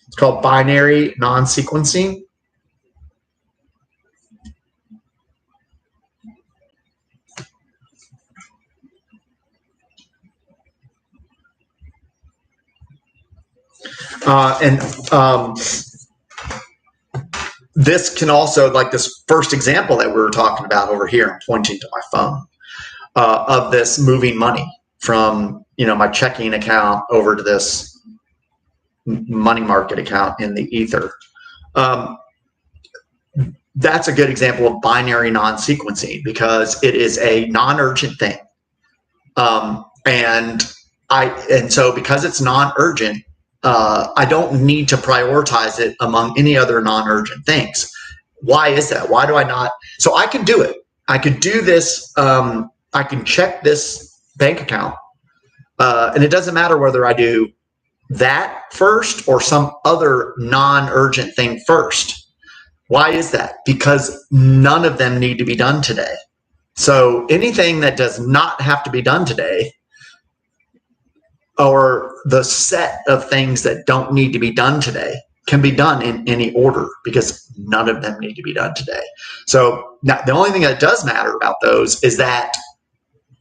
It's called binary non-sequencing. This can also, like this first example that we were talking about over here, I'm pointing to my phone, of this moving money from my checking account over to this money market account in the ether. That's a good example of binary non-sequencing, because it is a non-urgent thing. And so because it's non-urgent, I don't need to prioritize it among any other non-urgent things. Why is that? Why do I not? So I can do it. I could do this. I can check this bank account, and it doesn't matter whether I do that first or some other non-urgent thing first. Why is that? Because none of them need to be done today. So anything that does not have to be done today, or the set of things that don't need to be done today, can be done in any order, because none of them need to be done today. So now the only thing that does matter about those is that,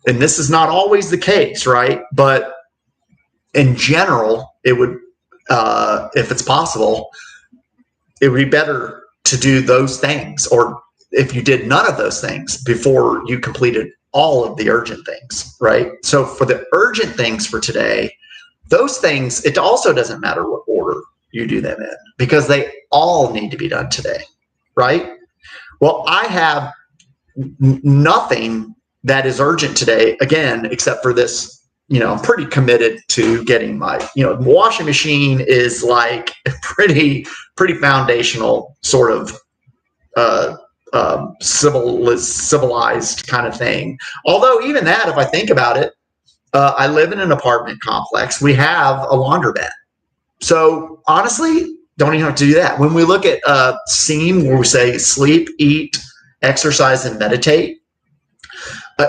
and this is not always the case, right? But in general, it would, if it's possible, it would be better to do those things, or if you did none of those things before you completed all of the urgent things, right? So for the urgent things for today, those things, it also doesn't matter what order you do them in, because they all need to be done today, right? Well, I have nothing that is urgent today, again, except for this. I'm pretty committed to getting my, washing machine is like a pretty foundational sort of civilized kind of thing. Although even that, if I think about it, I live in an apartment complex. We have a laundromat. So honestly, don't even have to do that. When we look at SEAM, where we say sleep, eat, exercise, and meditate,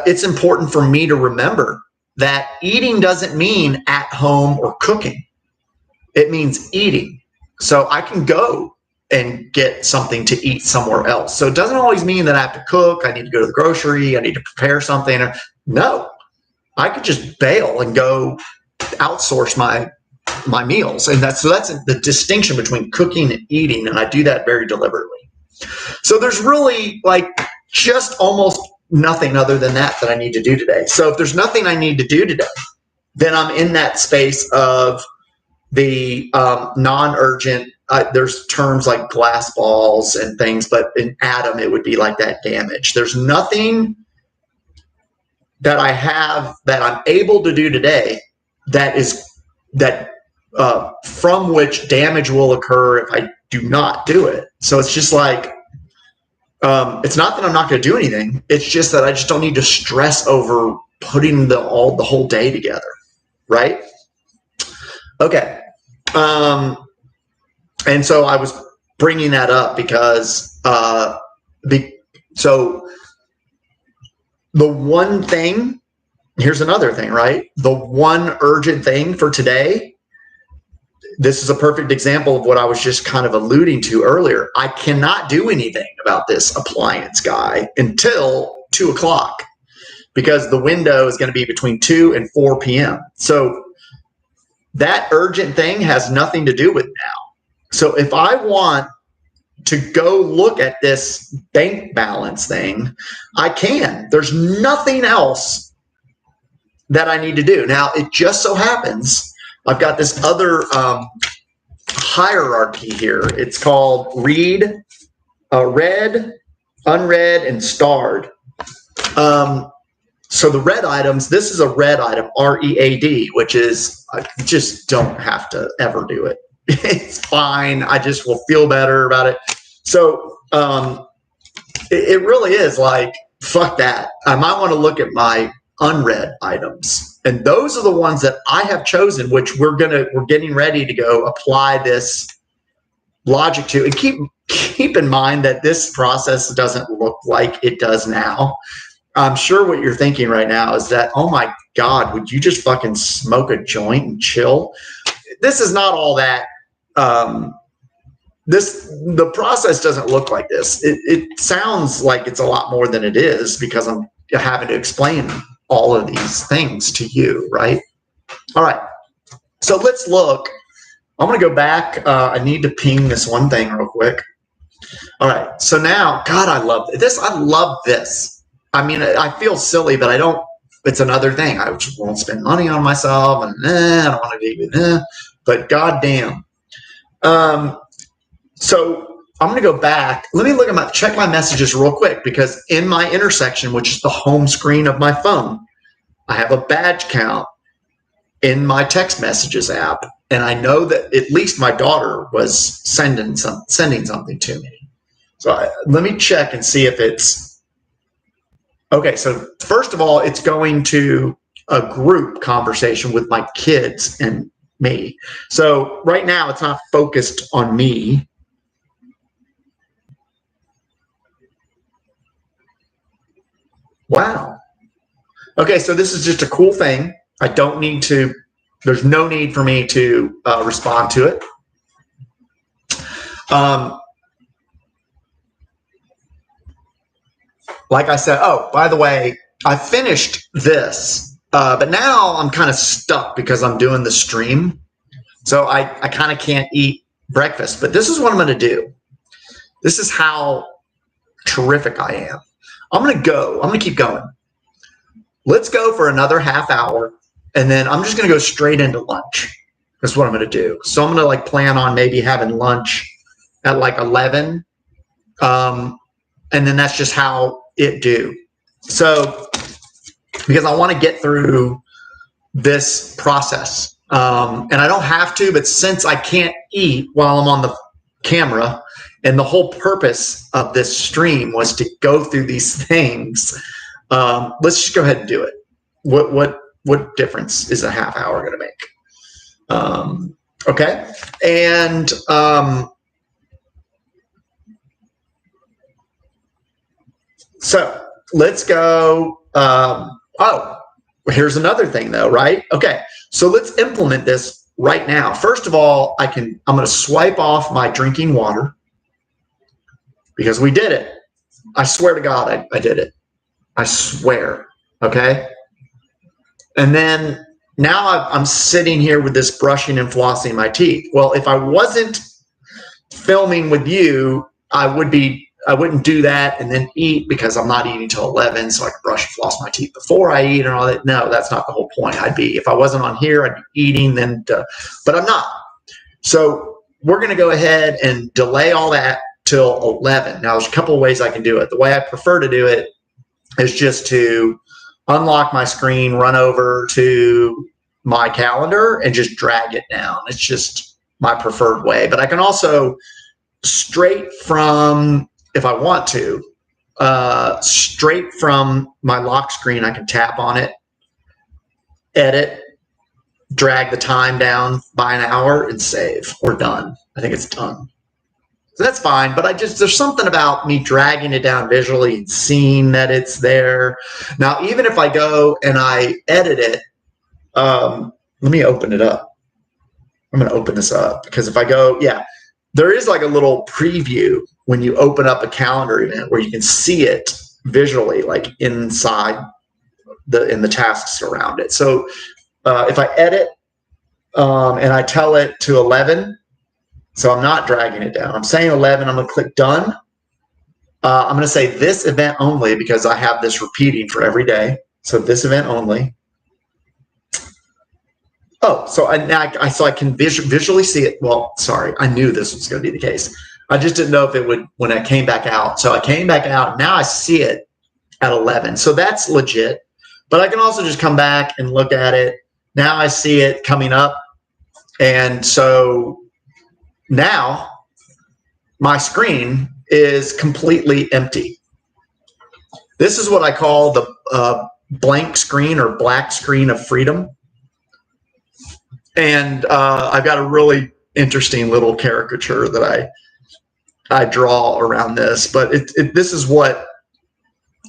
it's important for me to remember that eating doesn't mean at home or cooking. It means eating. So I can go and get something to eat somewhere else. So it doesn't always mean that I have to cook. I need to go to the grocery. I need to prepare something. No, I could just bail and go outsource my meals. And that's the distinction between cooking and eating. And I do that very deliberately. So there's really like just almost nothing other than that I need to do today. So if there's nothing I need to do today, then I'm in that space of the non-urgent. There's terms like glass balls and things, but in Adam, it would be like that damage. There's nothing that I have that I'm able to do today that from which damage will occur if I do not do it. So it's just like, it's not that I'm not going to do anything. It's just that I just don't need to stress over putting the whole day together. Right? Okay. And so I was bringing that up because, so the one thing, here's another thing, right? The one urgent thing for today, this is a perfect example of what I was just kind of alluding to earlier. I cannot do anything about this appliance guy until 2 o'clock because the window is going to be between 2 and 4 p.m. So that urgent thing has nothing to do with now. So if I want to go look at this bank balance thing, I can. There's nothing else that I need to do. Now, it just so happens I've got this other hierarchy here. It's called read, read, unread, and starred. So the red items, this is a red item, READ, which is, I just don't have to ever do it. It's fine. I just will feel better about it. So it really is like, fuck that. I might want to look at my unread items. And those are the ones that I have chosen, which we're getting ready to go apply this logic to. And keep in mind that this process doesn't look like it does now. I'm sure what you're thinking right now is that, oh my God, would you just fucking smoke a joint and chill? This is not all that. The process doesn't look like this. It sounds like it's a lot more than it is because I'm having to explain all of these things to you, right? All right. So let's look. I'm going to go back. I need to ping this one thing real quick. All right. So now, God, I love this. I love this. I mean, I feel silly, but I don't. It's another thing. I just won't spend money on myself, and I don't want to do it. But goddamn. So I'm going to go back. Let me check my messages real quick because in my intersection, which is the home screen of my phone, I have a badge count in my text messages app, and I know that at least my daughter was sending something to me. So let me check and see if it's. Okay, so first of all, it's going to a group conversation with my kids and me. So right now, it's not focused on me. Wow. Okay, so this is just a cool thing. I don't need to, there's no need for me to respond to it. Like I said, oh, by the way, I finished this, but now I'm kind of stuck because I'm doing the stream. So I kind of can't eat breakfast, but this is what I'm going to do. This is how terrific I am. I'm going to keep going. Let's go for another half hour, and then I'm just going to go straight into lunch. That's what I'm going to do. So I'm going to plan on maybe having lunch at 11. And then that's just how it do. So, because I want to get through this process. And I don't have to, but since I can't eat while I'm on the camera, and the whole purpose of this stream was to go through these things, let's just go ahead and do it. What difference is a half hour going to make? Okay. And so let's go. Here's another thing though, right? Okay. So let's implement this right now. First of all, I'm going to swipe off my drinking water because we did it. I swear to God, I did it. I swear. Okay. And then now I'm sitting here with this brushing and flossing my teeth. Well, if I wasn't filming with you, I wouldn't do that and then eat, because I'm not eating till 11, so I could brush and floss my teeth before I eat and all that. No, that's not the whole point. If I wasn't on here, I'd be eating then, but I'm not. So we're going to go ahead and delay all that till 11. Now, there's a couple of ways I can do it. The way I prefer to do it is just to unlock my screen, run over to my calendar, and just drag it down. It's just my preferred way. But I can also, straight from, if I want to, straight from my lock screen, I can tap on it, edit, drag the time down by an hour, and save. We're done. I think it's done. So that's fine, but there's something about me dragging it down visually and seeing that it's there. Now, even if I go and I edit it, let me open it up. I'm going to open this up, because if I go, there is like a little preview when you open up a calendar event where you can see it visually, like inside in the tasks around it. So if I edit and I tell it to 11, so I'm not dragging it down. I'm saying 11. I'm going to click done. I'm going to say this event only, because I have this repeating for every day. So this event only. Oh, so I can visually see it. Well, sorry, I knew this was going to be the case. I just didn't know if it would when I came back out. So I came back out. Now I see it at 11. So that's legit. But I can also just come back and look at it. Now I see it coming up. And so now my screen is completely empty. This is what I call the blank screen or black screen of freedom. And I've got a really interesting little caricature that I draw around this. But this is what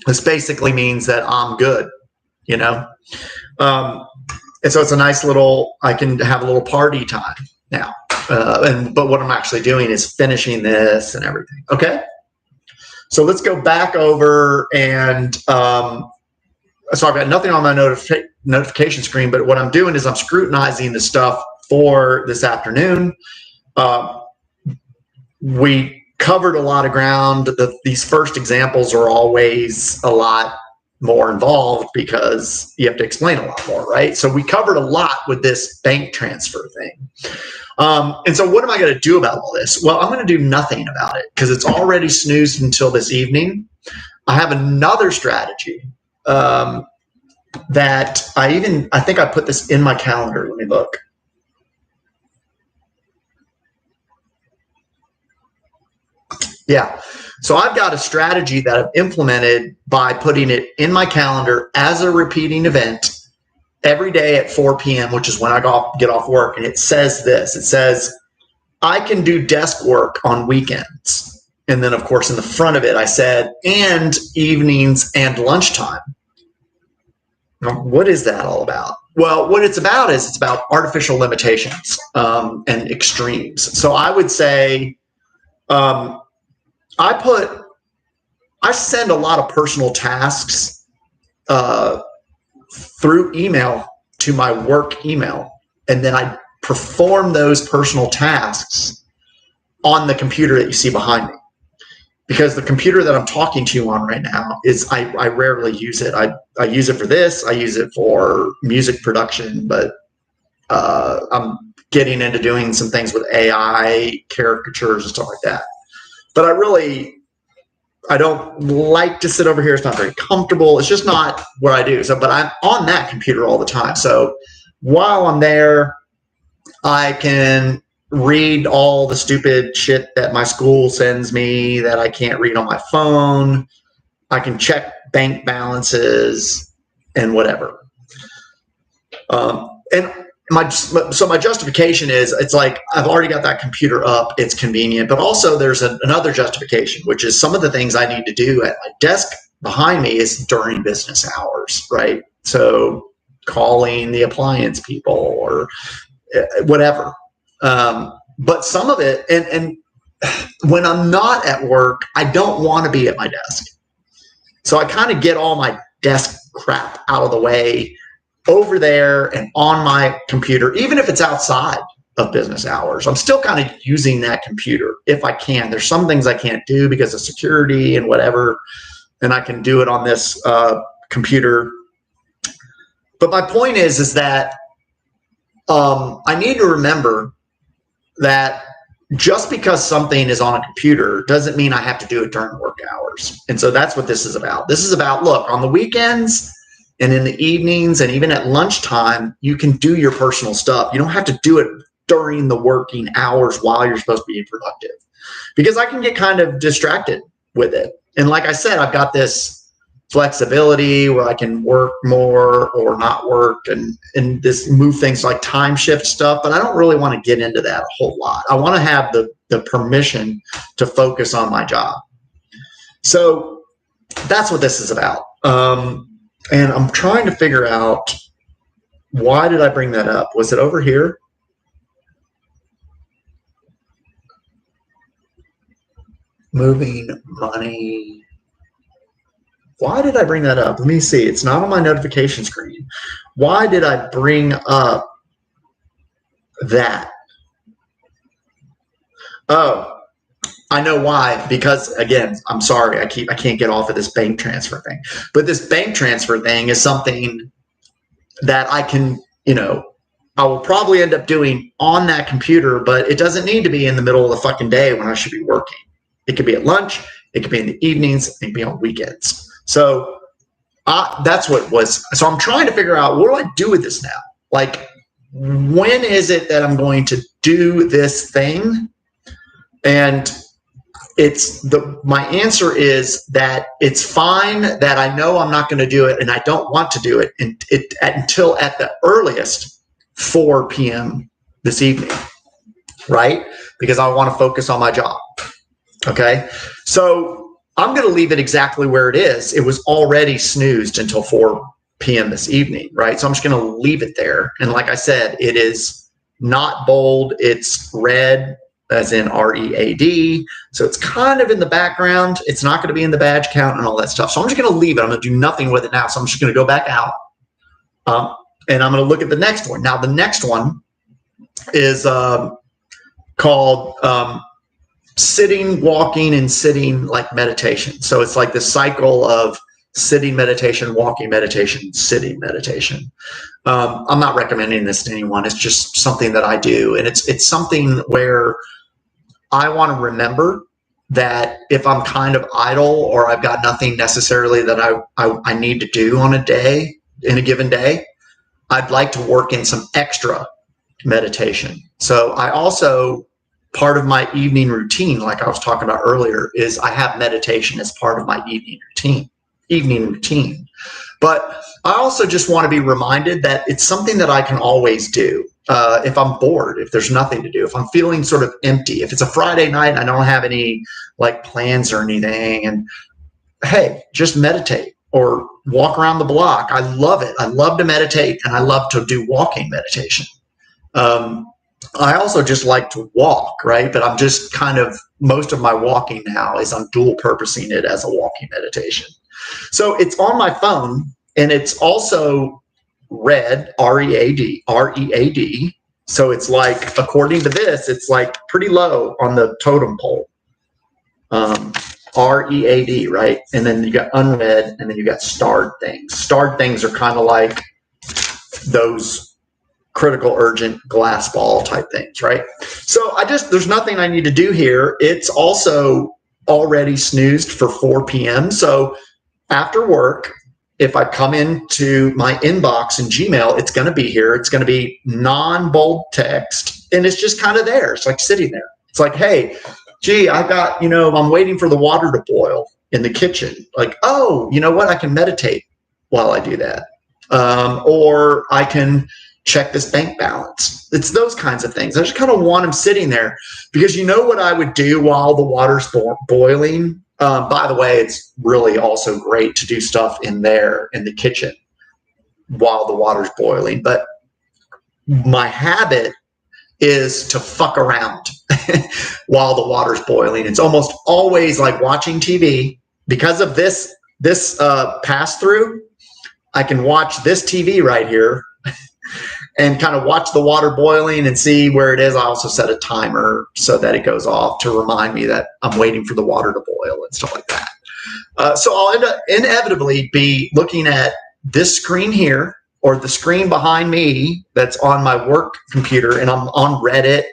this basically means, that I'm good, you know. And so it's a nice little, I can have a little party time now. But what I'm actually doing is finishing this and everything. Okay. So let's go back over and so I've got nothing on my notification screen, but what I'm doing is I'm scrutinizing the stuff for this afternoon. We covered a lot of ground. These first examples are always a lot more involved because you have to explain a lot more, right? So we covered a lot with this bank transfer thing. And so what am I going to do about all this? Well, I'm going to do nothing about it because it's already snoozed until this evening. I have another strategy that I think I put this in my calendar. Let me look. Yeah. So I've got a strategy that I've implemented by putting it in my calendar as a repeating event every day at 4 p.m., which is when I get off work. And it says this. It says, I can do desk work on weekends. And then, of course, in the front of it, I said, and evenings and lunchtime. Now, what is that all about? Well, what it's about is it's about artificial limitations and extremes. So I would say I send a lot of personal tasks through email to my work email, and then I perform those personal tasks on the computer that you see behind me. Because the computer that I'm talking to you on right now is, I rarely use it. I use it for this. I use it for music production, but I'm getting into doing some things with AI, caricatures and stuff like that. But I don't like to sit over here. It's not very comfortable. It's just not what I do. So, but I'm on that computer all the time. So while I'm there, I can read all the stupid shit that my school sends me that I can't read on my phone. I can check bank balances and whatever. And my justification is, it's like, I've already got that computer up. It's convenient, but also there's another justification, which is some of the things I need to do at my desk behind me is during business hours, right? So calling the appliance people or whatever. But some of it, and when I'm not at work, I don't want to be at my desk. So I kind of get all my desk crap out of the way over there and on my computer, even if it's outside of business hours. I'm still kind of using that computer if I can. There's some things I can't do because of security and whatever, and I can do it on this computer. But my point is that I need to remember that just because something is on a computer doesn't mean I have to do it during work hours. And so that's what this is about. This is about, look, on the weekends and in the evenings and even at lunchtime, you can do your personal stuff. You don't have to do it during the working hours while you're supposed to be productive, because I can get kind of distracted with it. And like I said, I've got this flexibility where I can work more or not work and this move things like time shift stuff, but I don't really want to get into that a whole lot. I want to have the permission to focus on my job. So that's what this is about. And I'm trying to figure out, why did I bring that up? Was it over here? Moving money. Why did I bring that up? Let me see. It's not on my notification screen. Why did I bring up that? Oh, I know why. Because again, I'm sorry, I can't get off of this bank transfer thing. But this bank transfer thing is something that I can, I will probably end up doing on that computer, but it doesn't need to be in the middle of the fucking day when I should be working. It could be at lunch, it could be in the evenings, it could be on weekends. So that's what it was. So I'm trying to figure out, what do I do with this now? Like, when is it that I'm going to do this thing? And my answer is that it's fine that I know I'm not going to do it and I don't want to do it until at the earliest 4 p.m. this evening, right? Because I want to focus on my job. Okay. So I'm going to leave it exactly where it is. It was already snoozed until 4 p.m. this evening, right? So I'm just going to leave it there. And like I said, it is not bold. It's red, as in READ. So it's kind of in the background. It's not going to be in the badge count and all that stuff. So I'm just going to leave it. I'm going to do nothing with it now. So I'm just going to go back out. And I'm going to look at the next one. Now, the next one is called sitting, walking, and sitting, like meditation. So it's like this cycle of sitting meditation, walking meditation, sitting meditation. I'm not recommending this to anyone. It's just something that I do. And it's something where I want to remember that if I'm kind of idle or I've got nothing necessarily that I need to do on a day, in a given day, I'd like to work in some extra meditation. So I also, part of my evening routine, like I was talking about earlier, is I have meditation as part of my evening routine. But I also just want to be reminded that it's something that I can always do. If I'm bored, if there's nothing to do, if I'm feeling sort of empty, if it's a Friday night and I don't have any like plans or anything, and hey, just meditate or walk around the block. I love it. I love to meditate and I love to do walking meditation. I also just like to walk, right? But I'm just kind of, most of my walking now is I'm dual purposing it as a walking meditation. So it's on my phone and it's also red, READ. So it's like, according to this, it's like pretty low on the totem pole. READ, right? And then you got unread and then you got starred things. Starred things are kind of like those critical urgent glass ball type things, right? So there's nothing I need to do here. It's also already snoozed for 4 p.m. So after work, if I come into my inbox in Gmail, it's going to be here. It's going to be non-bold text and it's just kind of there. It's like sitting there. It's like, hey, gee, I've got, I'm waiting for the water to boil in the kitchen. Like, oh, you know what? I can meditate while I do that. Or I can check this bank balance. It's those kinds of things. I just kind of want them sitting there because you know what I would do while the water's boiling? By the way, it's really also great to do stuff in there in the kitchen while the water's boiling. But my habit is to fuck around while the water's boiling. It's almost always like watching TV because of this pass through. I can watch this TV right here and kind of watch the water boiling and see where it is. I also set a timer so that it goes off to remind me that I'm waiting for the water to boil and stuff like that. So I'll inevitably be looking at this screen here or the screen behind me that's on my work computer, and I'm on Reddit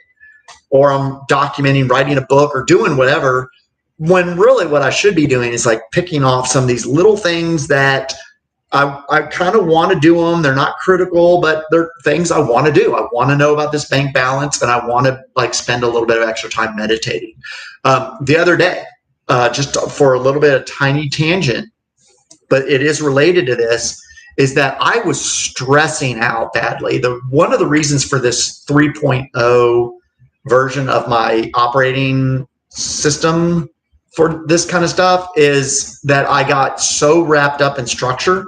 or I'm documenting, writing a book or doing whatever, when really what I should be doing is like picking off some of these little things that I kind of want to do them. They're not critical, but they're things I want to do. I want to know about this bank balance, and I want to like spend a little bit of extra time meditating. The other day, just for a little bit of tiny tangent, but it is related to this, is that I was stressing out badly. One of the reasons for this 3.0 version of my operating system for this kind of stuff is that I got so wrapped up in structure.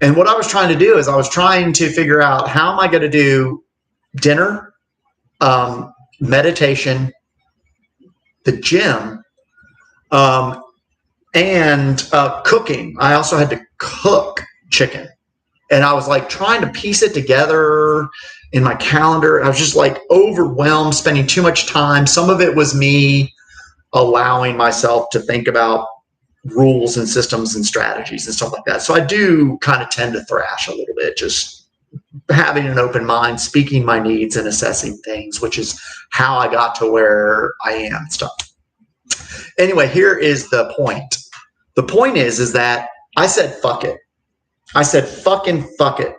And what I was trying to do is I was trying to figure out, how am I going to do dinner, meditation, the gym, and cooking. I also had to cook chicken. And I was like trying to piece it together in my calendar. I was just like overwhelmed, spending too much time. Some of it was me allowing myself to think about rules and systems and strategies and stuff like that. So I do kind of tend to thrash a little bit, just having an open mind, speaking my needs and assessing things, which is how I got to where I am and stuff. Anyway, here is the point. The point is that I said, fuck it. I said, fucking fuck it.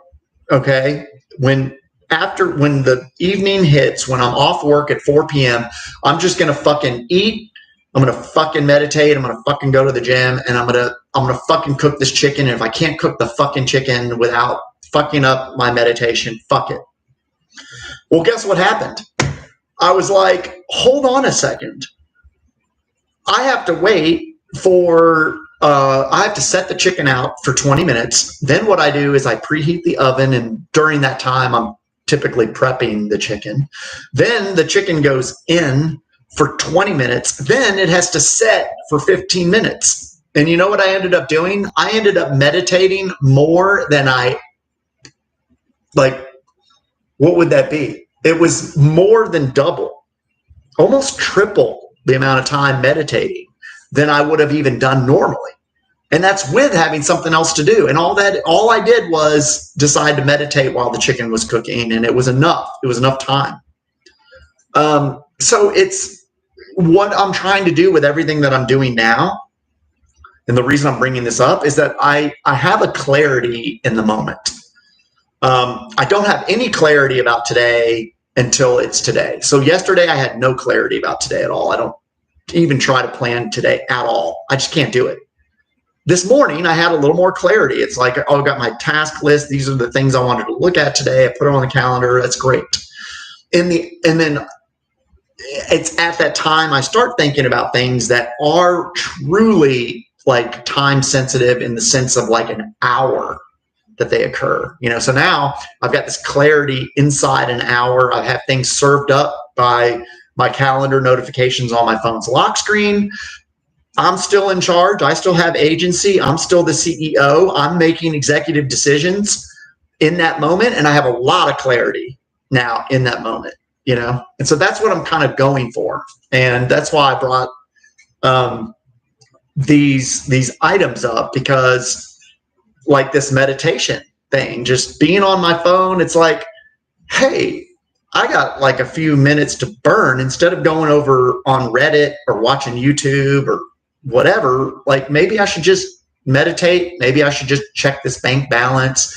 Okay. When the evening hits, when I'm off work at 4 p.m., I'm just going to fucking eat. I'm going to fucking meditate. I'm going to fucking go to the gym, and I'm going to fucking cook this chicken. And if I can't cook the fucking chicken without fucking up my meditation, fuck it. Well, guess what happened? I was like, hold on a second. I have to wait for, I have to set the chicken out for 20 minutes. Then what I do is I preheat the oven, and during that time, I'm typically prepping the chicken. Then the chicken goes in for 20 minutes. Then it has to set for 15 minutes. And you know what I ended up doing? I ended up meditating more than what would that be? It was more than double, almost triple the amount of time meditating than I would have even done normally. And that's with having something else to do. And all I did was decide to meditate while the chicken was cooking, and it was enough. It was enough time. So it's what I'm trying to do with everything that I'm doing now. And the reason I'm bringing this up is that I have a clarity in the moment. I don't have any clarity about today until it's today. So yesterday I had no clarity about today at all. I don't even try to plan today at all. I just can't do it. This morning I had a little more clarity. It's like, oh, I've got my task list. These are the things I wanted to look at today. I put it on the calendar. That's great. And then it's at that time I start thinking about things that are truly like time sensitive, in the sense of like an hour that they occur. So now I've got this clarity inside an hour. I have things served up by my calendar notifications on my phone's lock screen. I'm still in charge. I still have agency. I'm still the CEO. I'm making executive decisions in that moment. And I have a lot of clarity now in that moment, And so that's what I'm kind of going for. And that's why I brought these items up, because like this meditation thing, just being on my phone, it's like, hey, I got like a few minutes to burn. Instead of going over on Reddit or watching YouTube or whatever, like maybe I should just meditate. Maybe I should just check this bank balance,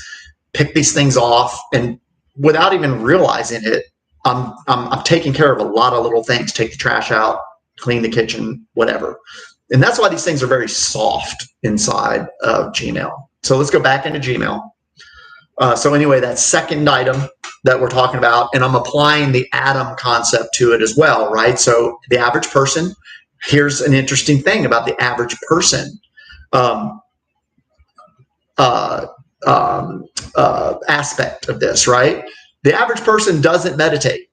pick these things off. And without even realizing it, I'm taking care of a lot of little things. Take the trash out, clean the kitchen, whatever. And that's why these things are very soft inside of Gmail. So let's go back into Gmail. So anyway, that second item that we're talking about, and I'm applying the atom concept to it as well, right? So the average person, here's an interesting thing about the average person aspect of this, right? The average person doesn't meditate,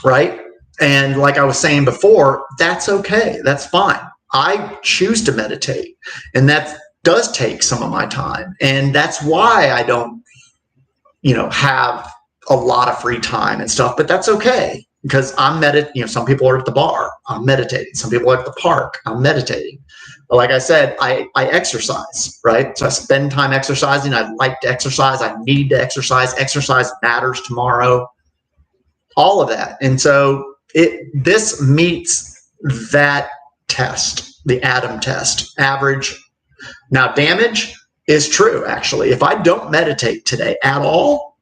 right? And like I was saying before, that's okay. That's fine. I choose to meditate. And that's does take some of my time. And that's why I don't, have a lot of free time and stuff, but that's okay because I'm some people are at the bar, I'm meditating. Some people are at the park, I'm meditating. But like I said, I exercise, right? So I spend time exercising. I like to exercise. I need to exercise. Exercise matters tomorrow. All of that. And so this meets that test, the Adam test, average. Now, damage is true, actually. If I don't meditate today at all,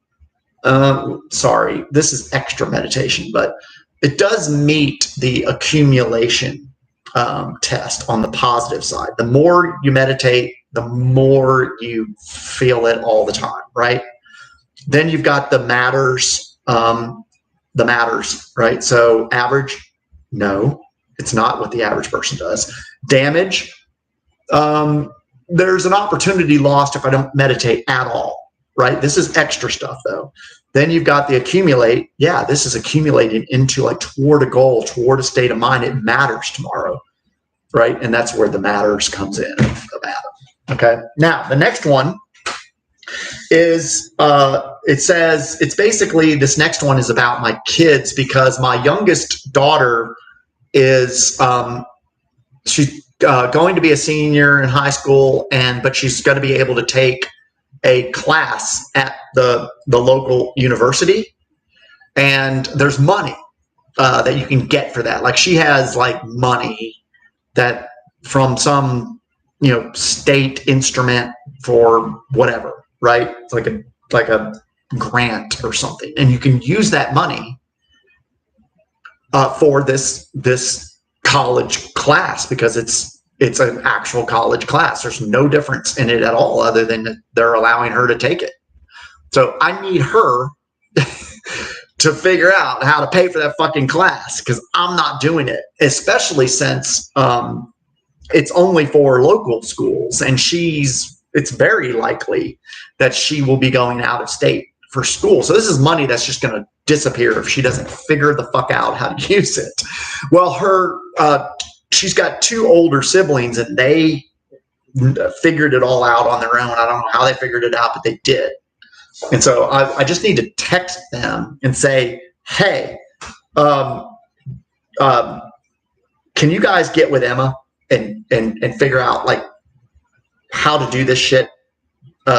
sorry, this is extra meditation, but it does meet the accumulation test on the positive side. The more you meditate, the more you feel it all the time, right? Then you've got the matters, right? So average, no, it's not what the average person does. Damage, there's an opportunity lost if I don't meditate at all, right? This is extra stuff though. Then you've got the accumulate. Yeah, this is accumulating into like toward a goal, toward a state of mind. It matters tomorrow, right? And that's where the matters comes in of Adam. Okay. Now the next one is it says it's basically this next one is about my kids because my youngest daughter is she's going to be a senior in high school but she's going to be able to take a class at the local university, and there's money that you can get for that. Like she has like money that from some state instrument for whatever, right? It's like a grant or something, and you can use that money for this college class because it's an actual college class. There's no difference in it at all other than they're allowing her to take it. So I need her to figure out how to pay for that fucking class because I'm not doing it, especially since it's only for local schools, and it's very likely that she will be going out of state for school. So this is money that's just going to disappear if she doesn't figure the fuck out how to use it. Well, she's got two older siblings, and they figured it all out on their own. I don't know how they figured it out, but they did. And so I just need to text them and say, hey, can you guys get with Emma and figure out like how to do this shit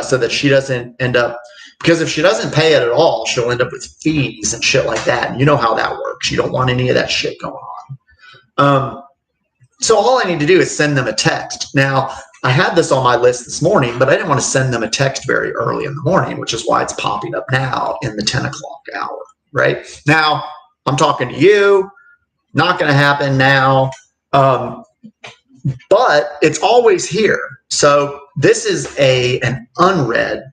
so that she doesn't end up, because if she doesn't pay it at all, she'll end up with fees and shit like that. And you know how that works. You don't want any of that shit going on. So all I need to do is send them a text. Now, I had this on my list this morning, but I didn't want to send them a text very early in the morning, which is why it's popping up now in the 10 o'clock hour, right? Now, I'm talking to you, not going to happen now, but it's always here. So this is an unread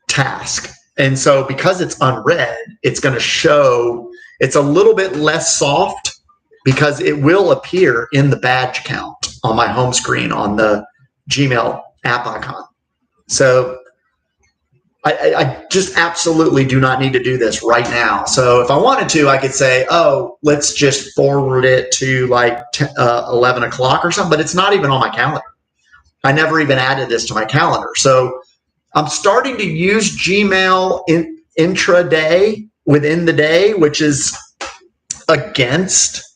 task. And so because it's unread, it's going to show, it's a little bit less soft, because it will appear in the badge count on my home screen on the Gmail app icon. So I just absolutely do not need to do this right now. So if I wanted to, I could say, oh, let's just forward it to like 11 o'clock or something, but it's not even on my calendar. I never even added this to my calendar. So I'm starting to use Gmail intraday within the day, which is against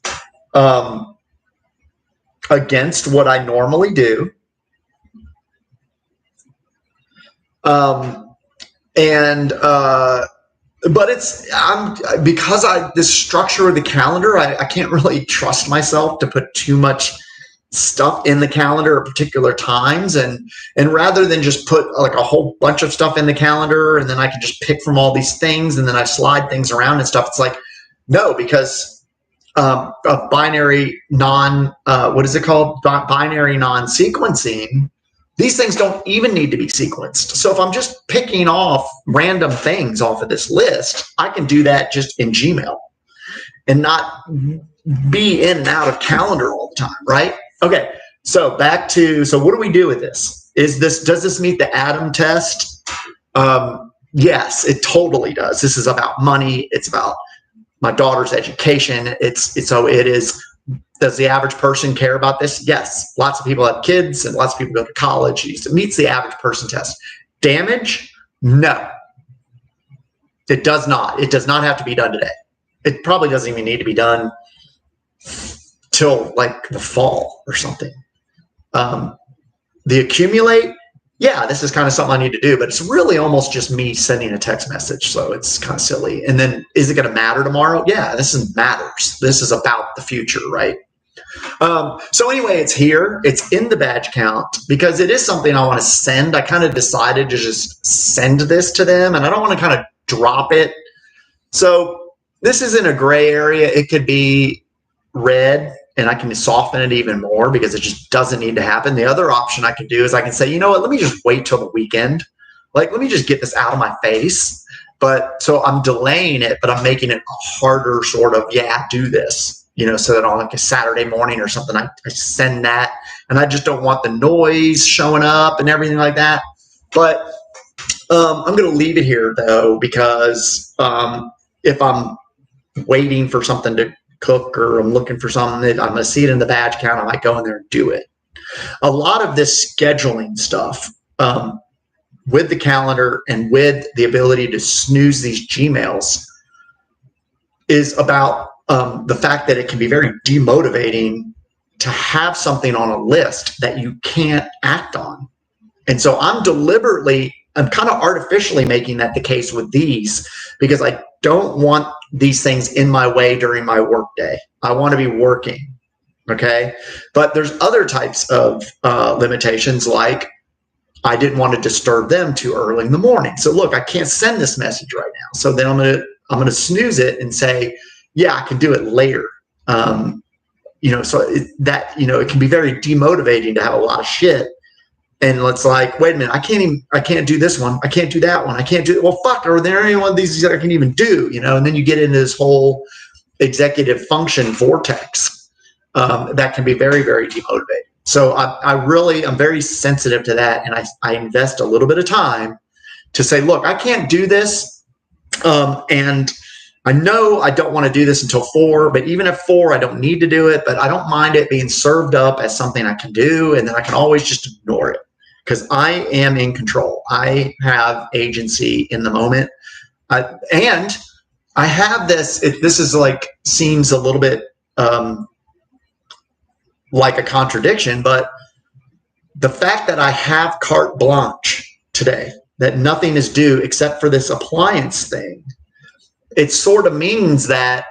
what I normally do. But because this structure of the calendar, I can't really trust myself to put too much stuff in the calendar at particular times. And rather than just put like a whole bunch of stuff in the calendar, and then I can just pick from all these things, and then I slide things around and stuff. It's like, no, because a binary binary non-sequencing, these things don't even need to be sequenced. So if I'm just picking off random things off of this list, I can do that just in Gmail and not be in and out of calendar all the time, right? Okay, so back to, so what do we do with this? Does this meet the Adam test? Yes, it totally does. This is about money. It's about my daughter's education. It is Does the average person care about this? Yes. Lots of people have kids and lots of people go to college. It meets the average person test. Damage? No. It does not. It does not have to be done today. It probably doesn't even need to be done till like the fall or something. The accumulate, yeah, this is kind of something I need to do, but it's really almost just me sending a text message. So it's kind of silly. And then is it going to matter tomorrow? Yeah, this matters. This is about the future, right? So anyway, it's here. It's in the badge count because it is something I want to send. I kind of decided to just send this to them, and I don't want to kind of drop it. So this is in a gray area. It could be red, and I can soften it even more because it just doesn't need to happen. The other option I could do is I can say, you know what, let me just wait till the weekend. Like, let me just get this out of my face. But so I'm delaying it, but I'm making it a harder sort of, yeah, do this. So that on like a Saturday morning or something, I send that, and I just don't want the noise showing up and everything like that. But I'm going to leave it here though, because if I'm waiting for something to cook or I'm looking for something, I'm going to see it in the badge count, I might go in there and do it. A lot of this scheduling stuff with the calendar and with the ability to snooze these Gmails is about the fact that it can be very demotivating to have something on a list that you can't act on. And so I'm kind of artificially making that the case with these because I don't want these things in my way during my work day. I want to be working. Okay. But there's other types of limitations, like I didn't want to disturb them too early in the morning. So look, I can't send this message right now. So then I'm going to snooze it and say, yeah, I can do it later. So it can be very demotivating to have a lot of shit. And it's like, wait a minute, I can't do this one. I can't do that one. I can't do it. Well, fuck, are there any one of these that I can even do? And then you get into this whole executive function vortex that can be very, very demotivating. So I'm very sensitive to that. And I invest a little bit of time to say, look, I can't do this. And I know I don't want to do this until 4, but even at 4, I don't need to do it, but I don't mind it being served up as something I can do. And then I can always just ignore it because I am in control. I have agency in the moment. And I have this, this is like, seems a little bit like a contradiction, but the fact that I have carte blanche today, that nothing is due except for this appliance thing, it sort of means that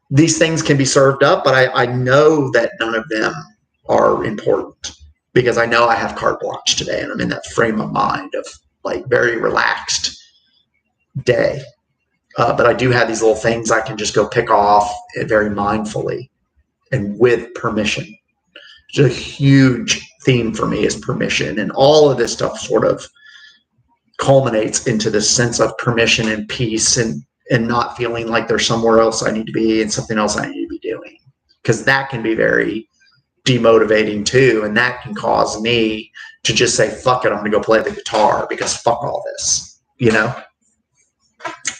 these things can be served up, but I know that none of them are important because I know I have carte blanche today and I'm in that frame of mind of like very relaxed day. But I do have these little things I can just go pick off very mindfully and with permission. It's a huge theme for me is permission, and all of this stuff sort of culminates into this sense of permission and peace and not feeling like there's somewhere else I need to be and something else I need to be doing, because that can be very demotivating too, and that can cause me to just say, fuck it, I'm gonna go play the guitar because fuck all this,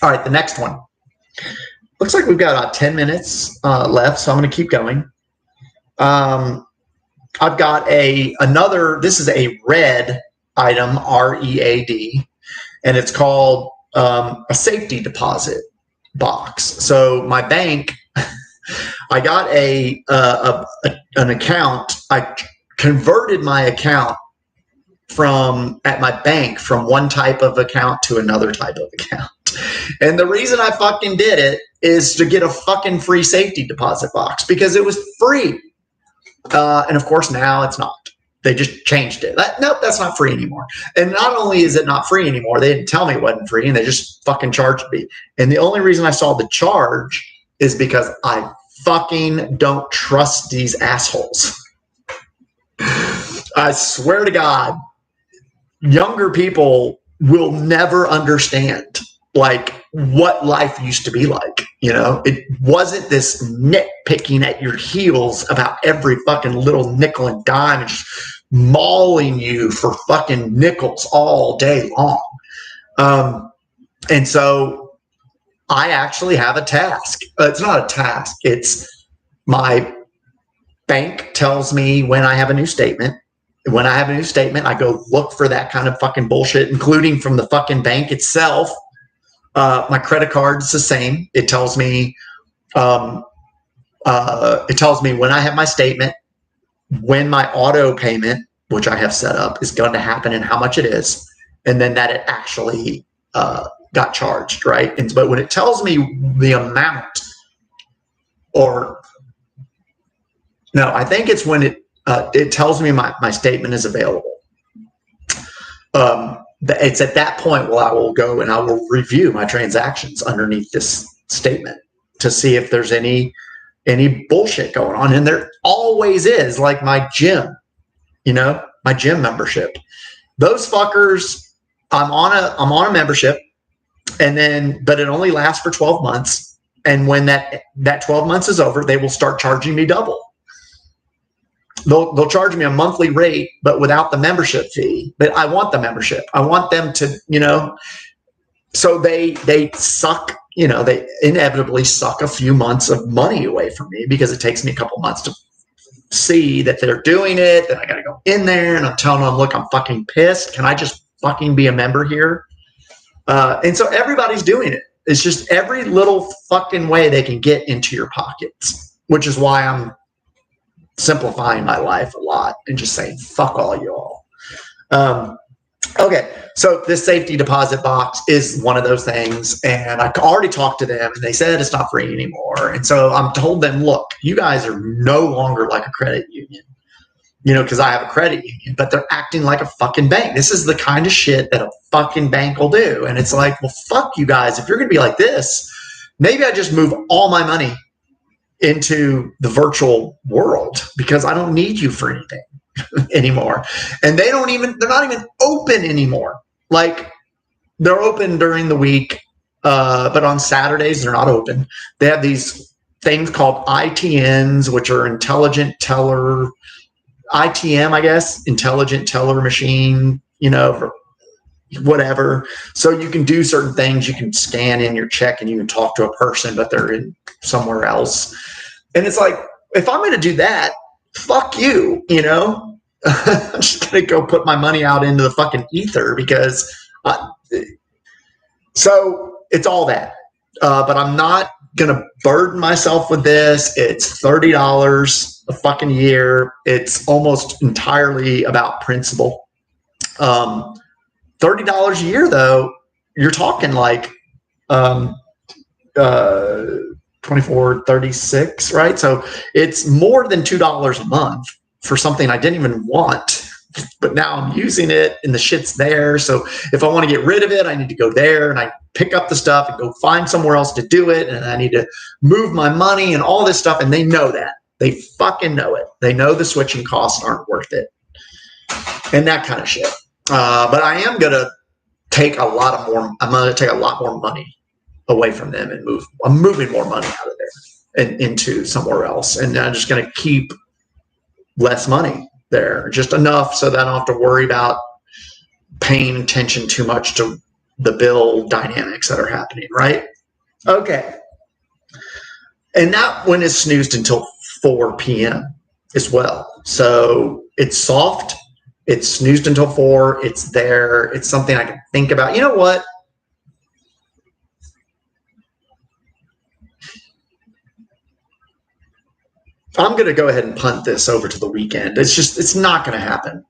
All right, the next one. Looks like we've got about 10 minutes left, so I'm gonna keep going. I've got this is a red item, READ, and it's called a safety deposit box. So my bank, I got an account. I converted my account at my bank from one type of account to another type of account. And the reason I fucking did it is to get a fucking free safety deposit box because it was free. And of course now it's not. They just changed it. Nope, that's not free anymore. And not only is it not free anymore, they didn't tell me it wasn't free, and they just fucking charged me. And the only reason I saw the charge is because I fucking don't trust these assholes. I swear to God, younger people will never understand like what life used to be like. It wasn't this nitpicking at your heels about every fucking little nickel and dime and just mauling you for fucking nickels all day long. And so I actually have a task. It's not a task. It's My bank tells me when I have a new statement. When I have a new statement, I go look for that kind of fucking bullshit, including from the fucking bank itself. My credit card's the same. It tells me when I have my statement, when my auto payment, which I have set up, is going to happen and how much it is, and then that it actually got charged, right? But when it tells me the amount, or no, I think it's when it tells me my statement is available. It's at that point where I will go and I will review my transactions underneath this statement to see if there's any bullshit going on. And there always is, like my gym, my gym membership. Those fuckers, I'm on a membership, but it only lasts for 12 months. And when that 12 months is over, they will start charging me double. They'll charge me a monthly rate, but without the membership fee. But I want the membership. I want them to, so they suck, they inevitably suck a few months of money away from me because it takes me a couple months to see that they're doing it. Then I got to go in there and I'm telling them, look, I'm fucking pissed. Can I just fucking be a member here? And so everybody's doing it. It's just every little fucking way they can get into your pockets, which is why I'm simplifying my life a lot and just saying, fuck all y'all. Okay. So this safety deposit box is one of those things. And I already talked to them and they said it's not free anymore. And so I'm told them, look, you guys are no longer like a credit union, because I have a credit union, but they're acting like a fucking bank. This is the kind of shit that a fucking bank will do. And it's like, well, fuck you guys. If you're going to be like this, maybe I just move all my money into the virtual world because I don't need you for anything anymore. And they're not even open anymore. Like, they're open during the week, but on Saturdays they're not open. They have these things called ITNs, which are intelligent teller, ITM, I guess, intelligent teller machine, whatever. So you can do certain things. You can scan in your check and you can talk to a person, but they're in somewhere else. And it's like, if I'm going to do that, fuck you, I'm just going to go put my money out into the fucking ether because, so it's all that. But I'm not going to burden myself with this. It's $30 a fucking year. It's almost entirely about principle. $30 a year, though, you're talking like 24, 36, right? So it's more than $2 a month for something I didn't even want, but now I'm using it and the shit's there. So if I want to get rid of it, I need to go there and I pick up the stuff and go find somewhere else to do it. And I need to move my money and all this stuff. And they know that. They fucking know it. They know the switching costs aren't worth it and that kind of shit. But I am going to take I'm going to take a lot more money away from them and I'm moving more money out of there and into somewhere else. And I'm just going to keep less money there, just enough so that I don't have to worry about paying attention too much to the bill dynamics that are happening, right? Okay. And that one is snoozed until 4 p.m. as well. So it's soft. It's snoozed until 4. It's there. It's something I can think about. You know what? I'm going to go ahead and punt this over to the weekend. It's not going to happen.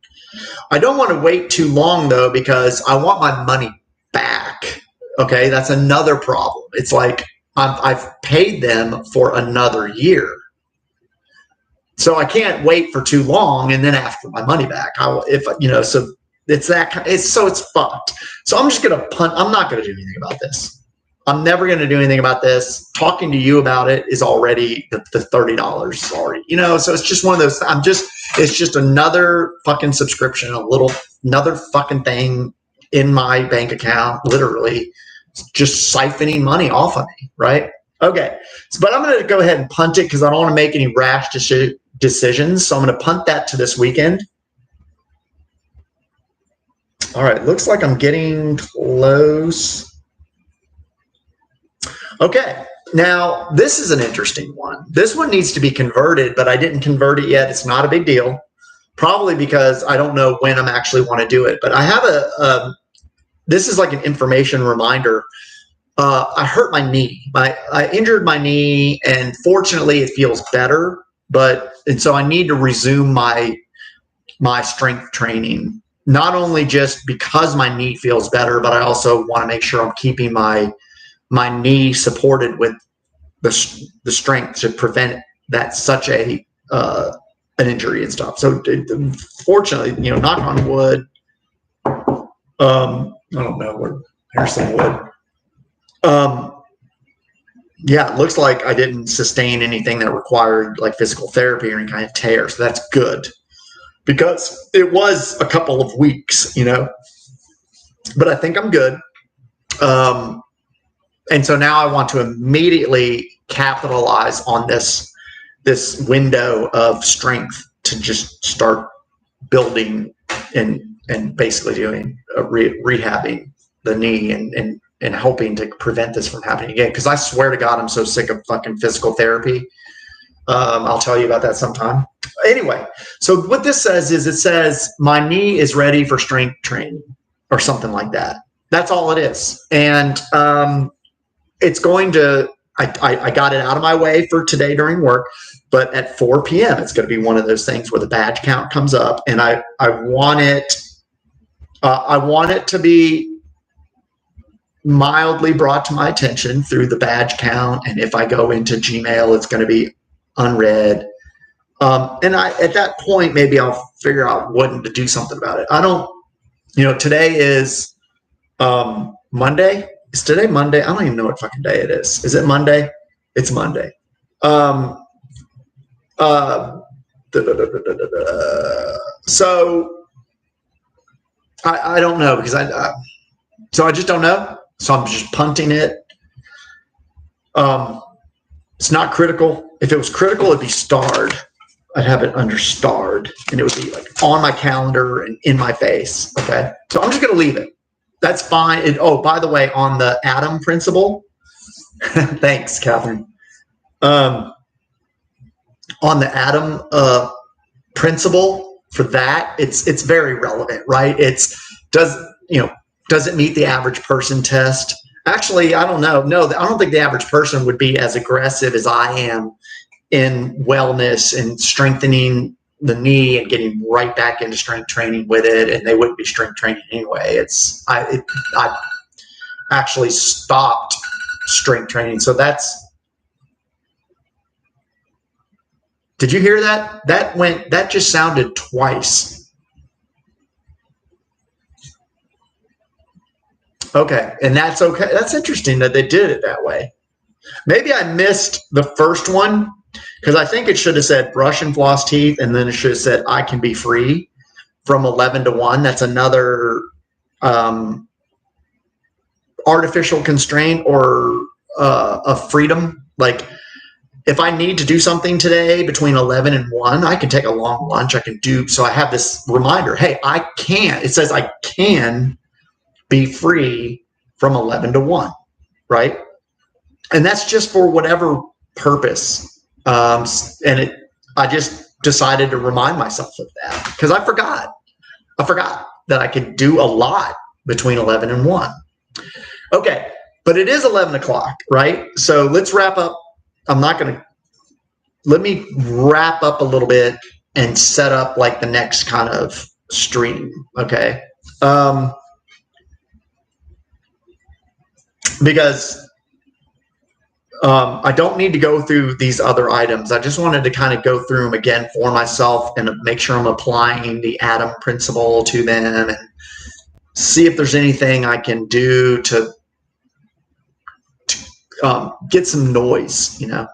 I don't want to wait too long, though, because I want my money back. Okay, that's another problem. It's like I've paid them for another year. So I can't wait for too long and then ask for my money back. So it's it's fucked. So I'm just going to punt. I'm not going to do anything about this. I'm never going to do anything about this. Talking to you about it is already the $30 is already, so it's just one of those. It's just another fucking subscription, another fucking thing in my bank account, literally just siphoning money off of me. Right. Okay. But I'm going to go ahead and punt it because I don't want to make any rash decisions. So I'm going to punt that to this weekend. All right. Looks like I'm getting close. Okay, Now, this is an interesting one. This one needs to be converted, but I didn't convert it yet. It's not a big deal. Probably because I don't know when I'm actually want to do it. But I have this is like an information reminder. I hurt my knee. I injured my knee, and fortunately it feels better. And so I need to resume my strength training, not only just because my knee feels better, but I also want to make sure I'm keeping my knee supported with the strength to prevent that such an injury and stuff. So fortunately, knock on wood. I don't know. Here's some wood. Yeah, it looks like I didn't sustain anything that required like physical therapy or any kind of tear. So that's good, because it was a couple of weeks, but I think I'm good. And so now I want to immediately capitalize on this window of strength to just start building and basically doing rehabbing the knee and hoping to prevent this from happening again. Because I swear to God, I'm so sick of fucking physical therapy. I'll tell you about that sometime. Anyway, so what this says is, it says my knee is ready for strength training or something like that. That's all it is. And it's going to, I got it out of my way for today during work, but at 4 p.m. it's going to be one of those things where the badge count comes up, and I want it to be mildly brought to my attention through the badge count. And if I go into Gmail, it's going to be unread. And at that point, maybe I'll figure out when to do something about it. I don't, today is Monday. Is today Monday? I don't even know what fucking day it is. Is it Monday? It's Monday. So I don't know, because so I just don't know. So I'm just punting it. It's not critical. If it was critical, it'd be starred. I'd have it under starred, and it would be like on my calendar and in my face. Okay. So I'm just going to leave it. That's fine. By the way, on the Atom principle, thanks, Catherine. On the Atom principle for that, it's very relevant, right? Does it meet the average person test? Actually, I don't know. No, I don't think the average person would be as aggressive as I am in wellness and strengthening the knee and getting right back into strength training with it, and they wouldn't be strength training anyway. I actually stopped strength training. So did you hear that? That just sounded twice. Okay, and that's okay. That's interesting that they did it that way. Maybe I missed the first one, because I think it should have said brush and floss teeth, and then it should have said I can be free from 11 to 1. That's another artificial constraint or a freedom. Like, if I need to do something today between 11 and 1, I can take a long lunch. I can do, so I have this reminder. Hey, it says I can be free from 11 to 1, right? And that's just for whatever purpose. I just decided to remind myself of that, because I forgot that I could do a lot between 11 and 1. Okay, but it is 11 o'clock, right? So let's wrap up. Let me wrap up a little bit and set up like the next kind of stream, okay? Because I don't need to go through these other items. I just wanted to kind of go through them again for myself and make sure I'm applying the Atom principle to them, and see if there's anything I can do to get some noise, to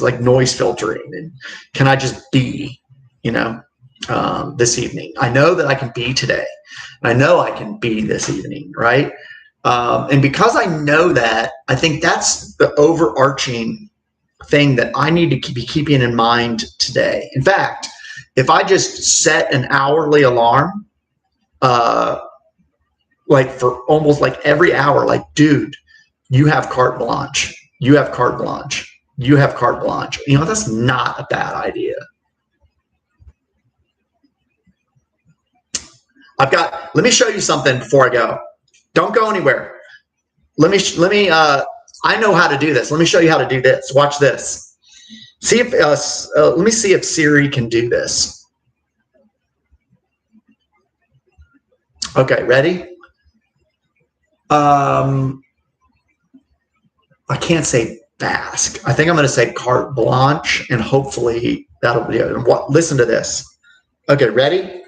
like noise filtering. And can I just be, this evening? I know that I can be today. I know I can be this evening, right? And because I know that, I think that's the overarching thing that I need to be keeping in mind today. In fact, if I just set an hourly alarm, like for almost like every hour, like, dude, you have carte blanche. You have carte blanche. You have carte blanche. You know, that's not a bad idea. Let me show you something before I go. Don't go anywhere. I know how to do this. Let me show you how to do this. Watch this. See if, let me see if Siri can do this. Okay, ready? I can't say Basque. I think I'm going to say carte blanche, and hopefully that'll be it. Listen to this. Okay, ready?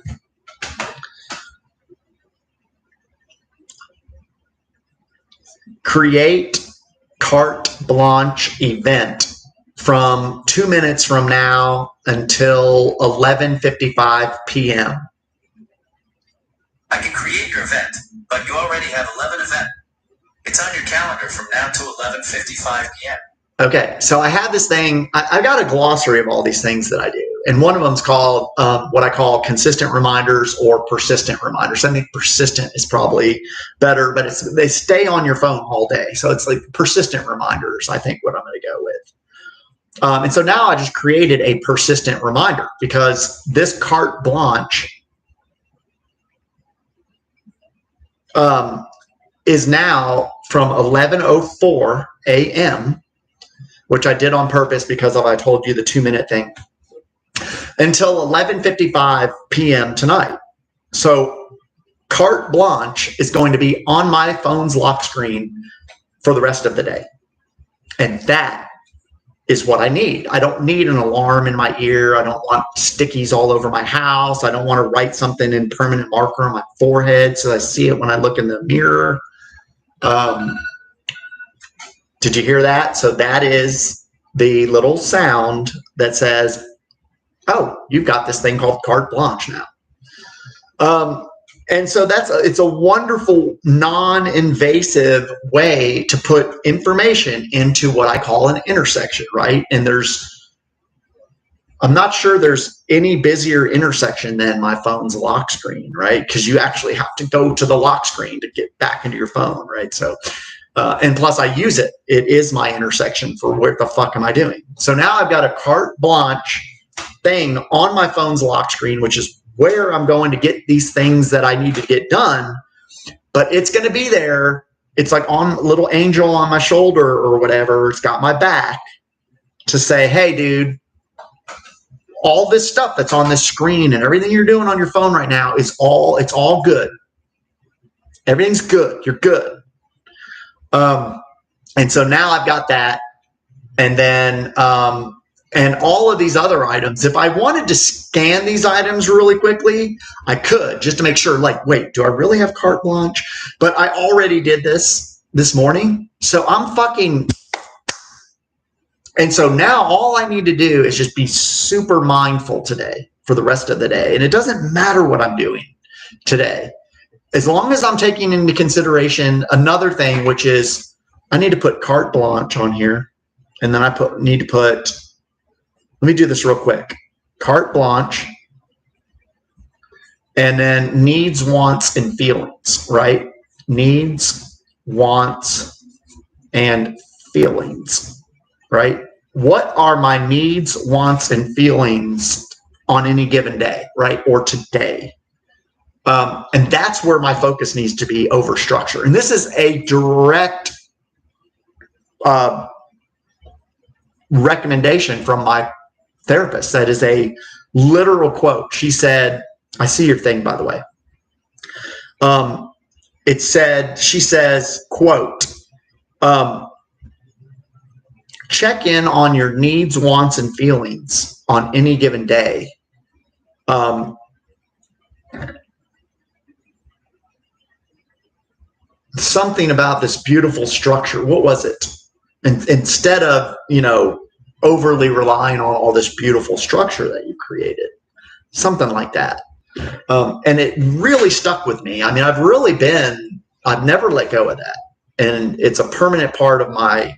Create carte blanche event from 2 minutes from now until 11:55 p.m. I can create your event, but you already have 11 events. It's on your calendar from now to 11:55 p.m. Okay, so I have this thing. I've got a glossary of all these things that I do. And one of them is called what I call consistent reminders or persistent reminders. I think persistent is probably better, but they stay on your phone all day. So it's like persistent reminders, I think, what I'm going to go with. And so now I just created a persistent reminder because this carte blanche is now from 11:04 a.m., which I did on purpose because I told you the 2-minute thing, until 11:55 p.m. tonight. So carte blanche is going to be on my phone's lock screen for the rest of the day. And that is what I need. I don't need an alarm in my ear. I don't want stickies all over my house. I don't want to write something in permanent marker on my forehead so I see it when I look in the mirror. Did you hear that? So that is the little sound that says, oh, you've got this thing called carte blanche now. And so it's a wonderful, non-invasive way to put information into what I call an intersection, right? And I'm not sure there's any busier intersection than my phone's lock screen, right? Because you actually have to go to the lock screen to get back into your phone, right? So, and plus I use it. It is my intersection for what the fuck am I doing? So now I've got a carte blanche thing on my phone's lock screen, which is where I'm going to get these things that I need to get done, but it's going to be there. It's like on a little angel on my shoulder or whatever. It's got my back to say, hey, dude, all this stuff that's on this screen and everything you're doing on your phone right now it's all good. Everything's good. You're good. And so now I've got that. And then, and all of these other items, if I wanted to scan these items really quickly, I could just to make sure, like, wait, do I really have carte blanche? But I already did this morning. So I'm fucking, and so now all I need to do is just be super mindful today for the rest of the day. And it doesn't matter what I'm doing today, as long as I'm taking into consideration another thing, which is I need to put carte blanche on here. And then need to put, let me do this real quick. Carte blanche, and then needs, wants, and feelings, right? Needs, wants, and feelings, right? What are my needs, wants, and feelings on any given day, right? Or today? And that's where my focus needs to be over structure. And this is a direct recommendation from my therapist. That is a literal quote. She said, I see your thing, by the way. She says, quote, check in on your needs, wants, and feelings on any given day. Something about this beautiful structure. What was it? And instead of, overly relying on all this beautiful structure that you created, something like that. And it really stuck with me. I mean, I've never let go of that. And it's a permanent part of my,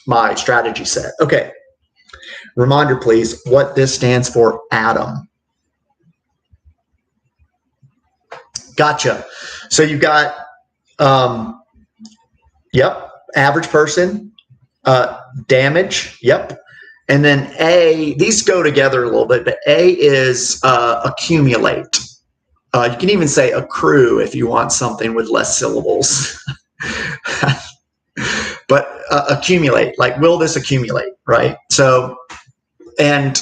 my strategy set. Okay. Reminder, please, what this stands for, Adam. Gotcha. So you've got, yep, average person, damage. Yep. And then A, these go together a little bit, but A is accumulate. You can even say accrue if you want something with less syllables. But accumulate, like, will this accumulate, right? So, and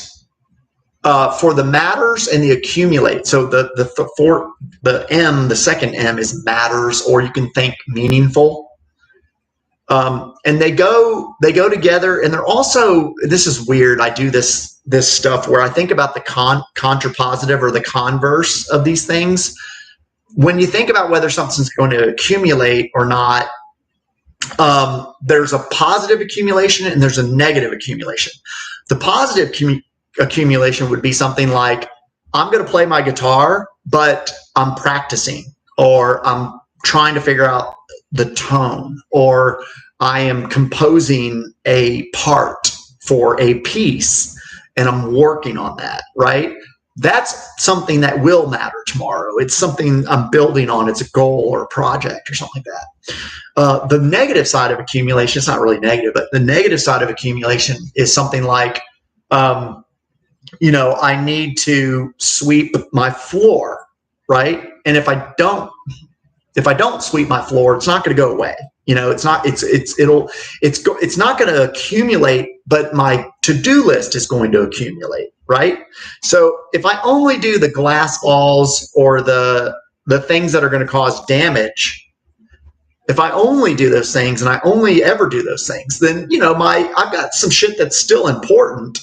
for the matters and the accumulate, so the M, the second M is matters, or you can think meaningful. And they go together, and they're also, this is weird, I do this stuff where I think about the contrapositive or the converse of these things. When you think about whether something's going to accumulate or not, there's a positive accumulation and there's a negative accumulation. The positive accumulation would be something like, I'm going to play my guitar, but I'm practicing, or I'm trying to figure out the tone, or I am composing a part for a piece and I'm working on that, right? That's something that will matter tomorrow. It's something I'm building on. It's a goal or a project or something like that. The negative side of accumulation, it's not really negative, but the negative side of accumulation is something like, I need to sweep my floor, right? And if I don't sweep my floor, it's not going to go away. It's not going to accumulate, but my to-do list is going to accumulate, right? So if I only do the glass balls or the things that are going to cause damage, if I only do those things and I only ever do those things, then, I've got some shit that's still important,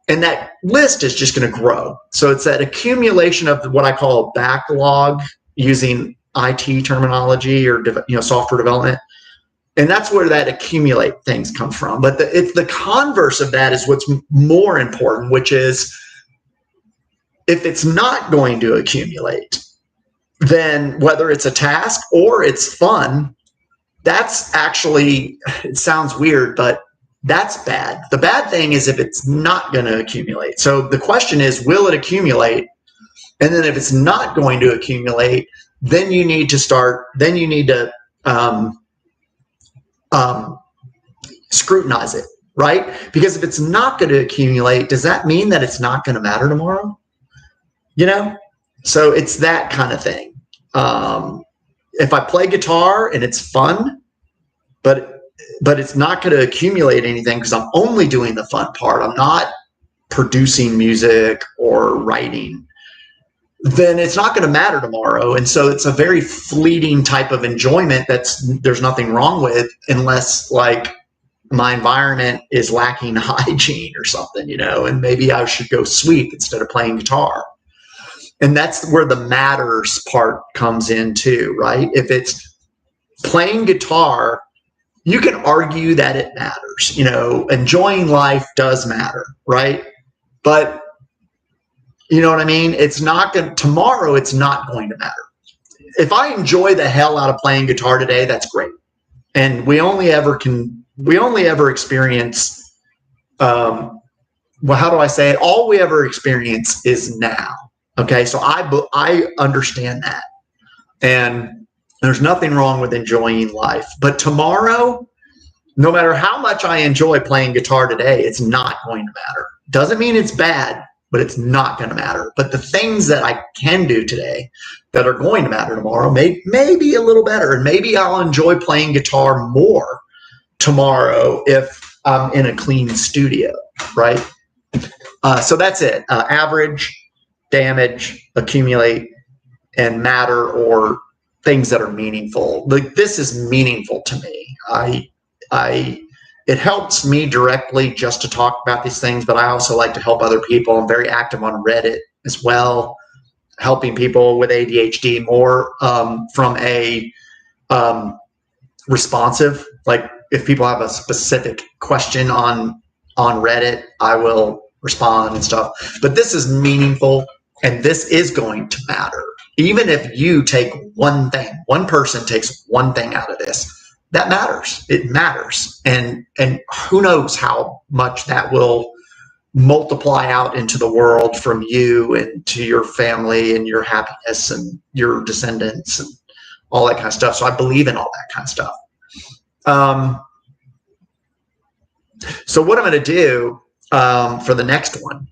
and that list is just going to grow. So it's that accumulation of what I call a backlog, using IT terminology or software development. And that's where that accumulate things come from. But it's the converse of that is what's more important, which is if it's not going to accumulate, then whether it's a task or it's fun, that's actually, it sounds weird, but that's bad. The bad thing is if it's not going to accumulate. So the question is, will it accumulate? And then if it's not going to accumulate, then you need to scrutinize it, right? Because if it's not going to accumulate, does that mean that it's not going to matter tomorrow? So it's that kind of thing. If I play guitar and it's fun, but it's not going to accumulate anything because I'm only doing the fun part, I'm not producing music or writing, then it's not going to matter tomorrow. And so it's a very fleeting type of enjoyment there's nothing wrong with, unless like my environment is lacking hygiene or something, and maybe I should go sweep instead of playing guitar. And that's where the matters part comes in too, right? If it's playing guitar, you can argue that it matters, enjoying life does matter, right? But you know what I mean? Tomorrow it's not going to matter. If I enjoy the hell out of playing guitar today, that's great. And we only ever experience, how do I say it? All we ever experience is now. Okay. So I understand that. And there's nothing wrong with enjoying life, but tomorrow, no matter how much I enjoy playing guitar today, it's not going to matter. Doesn't mean it's bad, but it's not going to matter. But the things that I can do today that are going to matter tomorrow may be a little better. And maybe I'll enjoy playing guitar more tomorrow if I'm in a clean studio, right? So that's it. Average, damage, accumulate, and matter, or things that are meaningful. Like, this is meaningful to me. It helps me directly just to talk about these things, but I also like to help other people. I'm very active on Reddit as well, helping people with ADHD more from a responsive. Like, if people have a specific question on Reddit, I will respond and stuff. But this is meaningful, and this is going to matter. Even if you take one person takes one thing out of this, that matters. It matters. And who knows how much that will multiply out into the world from you and to your family and your happiness and your descendants and all that kind of stuff. So I believe in all that kind of stuff. So what I'm going to do for the next one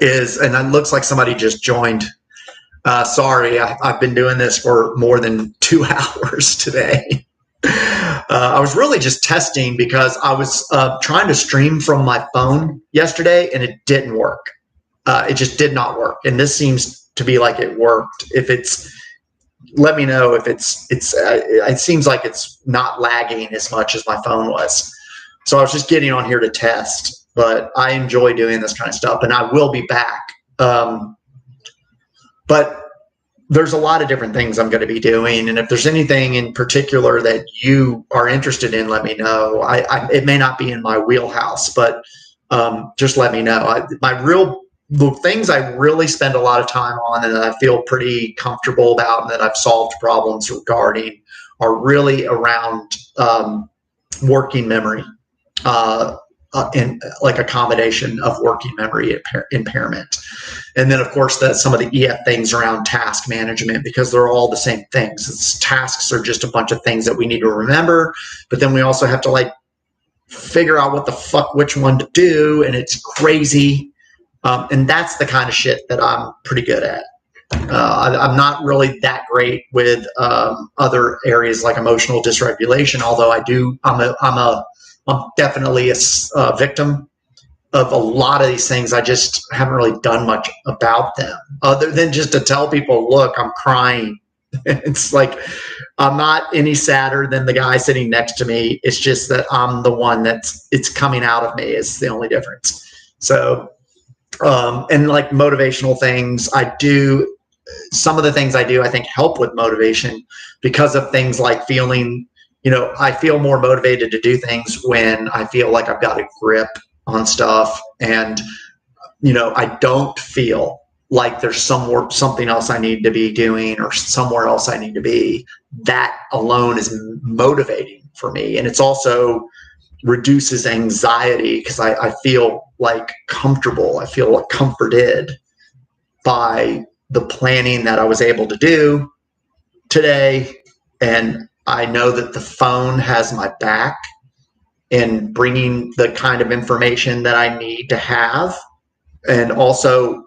is, and it looks like somebody just joined. Sorry, I've been doing this for more than 2 hours today. I was really just testing because I was trying to stream from my phone yesterday and it didn't work. It just did not work. And this seems to be like it worked. If it's, let me know if it seems like it's not lagging as much as my phone was. So I was just getting on here to test, but I enjoy doing this kind of stuff and I will be back. But there's a lot of different things I'm going to be doing. And if there's anything in particular that you are interested in, let me know. It may not be in my wheelhouse, but just let me know. The things I really spend a lot of time on and that I feel pretty comfortable about and that I've solved problems regarding are really around working memory. In like accommodation of working memory impairment. And then of course some of the EF things around task management, because they're all the same things. Tasks are just a bunch of things that we need to remember, but then we also have to like figure out what the fuck, which one to do. And it's crazy. And that's the kind of shit that I'm pretty good at. I'm not really that great with other areas like emotional dysregulation, although I'm definitely a victim of a lot of these things. I just haven't really done much about them other than just to tell people, look, I'm crying. It's like, I'm not any sadder than the guy sitting next to me. It's just that I'm the one it's coming out of me is the only difference. So, and like motivational things, some of the things I do, I think help with motivation because of things like feeling, I feel more motivated to do things when I feel like I've got a grip on stuff and, I don't feel like there's something else I need to be doing or somewhere else I need to be. That alone is motivating for me. And it's also reduces anxiety because I feel like comfortable. I feel like comforted by the planning that I was able to do today. And I know that the phone has my back in bringing the kind of information that I need to have. And also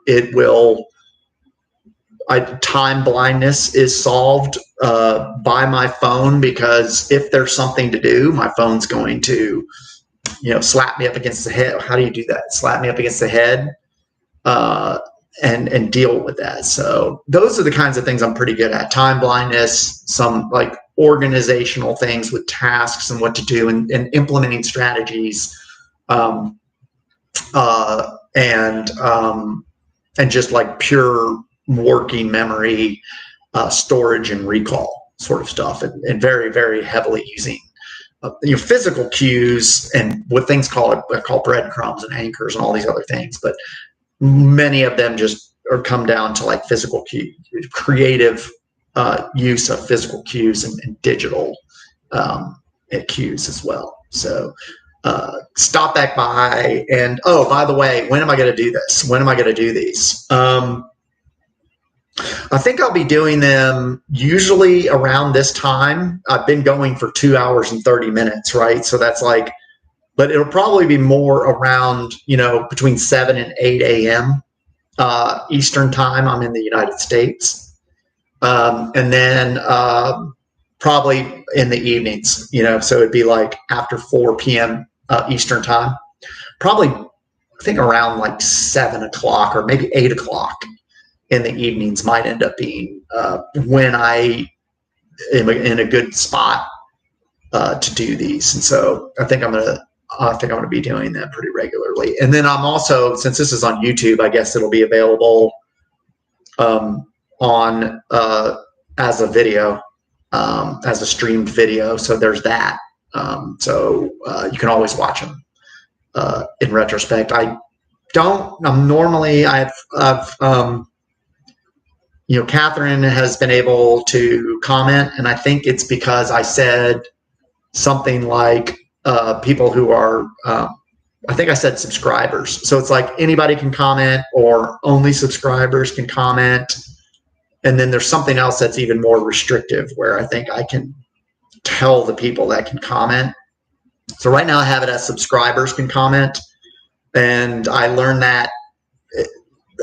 time blindness is solved by my phone, because if there's something to do, my phone's going to, slap me up against the head. How do you do that? Slap me up against the head and deal with that. So those are the kinds of things I'm pretty good at. Time blindness, some like organizational things with tasks and what to do and implementing strategies, and just like pure working memory, storage and recall sort of stuff, and very, very heavily using physical cues and what things call breadcrumbs and anchors and all these other things. But many of them just come down to like physical cues, creative use of physical cues and digital cues as well. So stop back by. And by the way, when am I going to do this? When am I going to do these? I think I'll be doing them usually around this time. I've been going for 2 hours and 30 minutes, right? So that's like, but it'll probably be more around, between 7 and 8 a.m. Eastern time. I'm in the United States. And then probably in the evenings, so it'd be like after 4 p.m. Eastern time, probably I think around like 7 o'clock or maybe 8 o'clock in the evenings might end up being when I am in a good spot to do these. And so I think I'm going to be doing that pretty regularly. And then I'm also, since this is on YouTube, I guess it'll be available on as a video, as a streamed video. So there's that. So you can always watch them in retrospect. Catherine has been able to comment, and I think it's because I said something like people who are, I think I said subscribers. So it's like anybody can comment or only subscribers can comment. And then there's something else that's even more restrictive where I think I can tell the people that can comment So right now I have it as subscribers can comment, and I learned that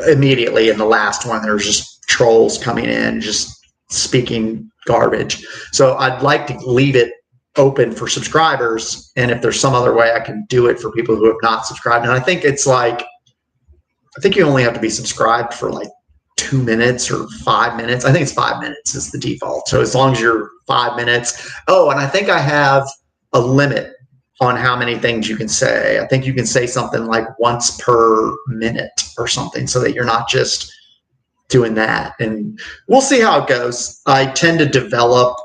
immediately in the last one. There's just trolls coming in, just speaking garbage. So I'd like to leave it open for subscribers, and if there's some other way I can do it for people who have not subscribed. And I think it's like, I think you only have to be subscribed for like 2 minutes or 5 minutes. I think it's 5 minutes is the default. So as long as you're 5 minutes. Oh, and I think I have a limit on how many things you can say. I think you can say something like once per minute or something, so that you're not just doing that. And we'll see how it goes. I tend to develop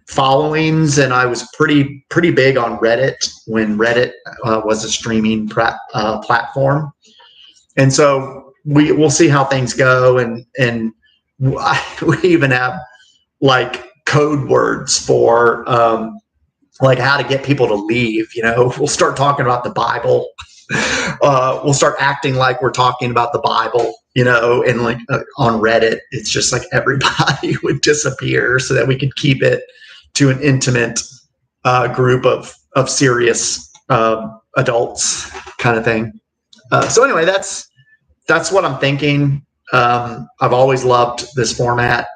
followings, and I was pretty big on Reddit when Reddit was a streaming platform. And so we'll see how things go. And we even have like code words for like how to get people to leave. We'll start talking about the Bible. We'll start acting like we're talking about the Bible, and like on Reddit, it's just like everybody would disappear so that we could keep it to an intimate group of serious adults kind of thing. So anyway, that's what I'm thinking. I've always loved this format,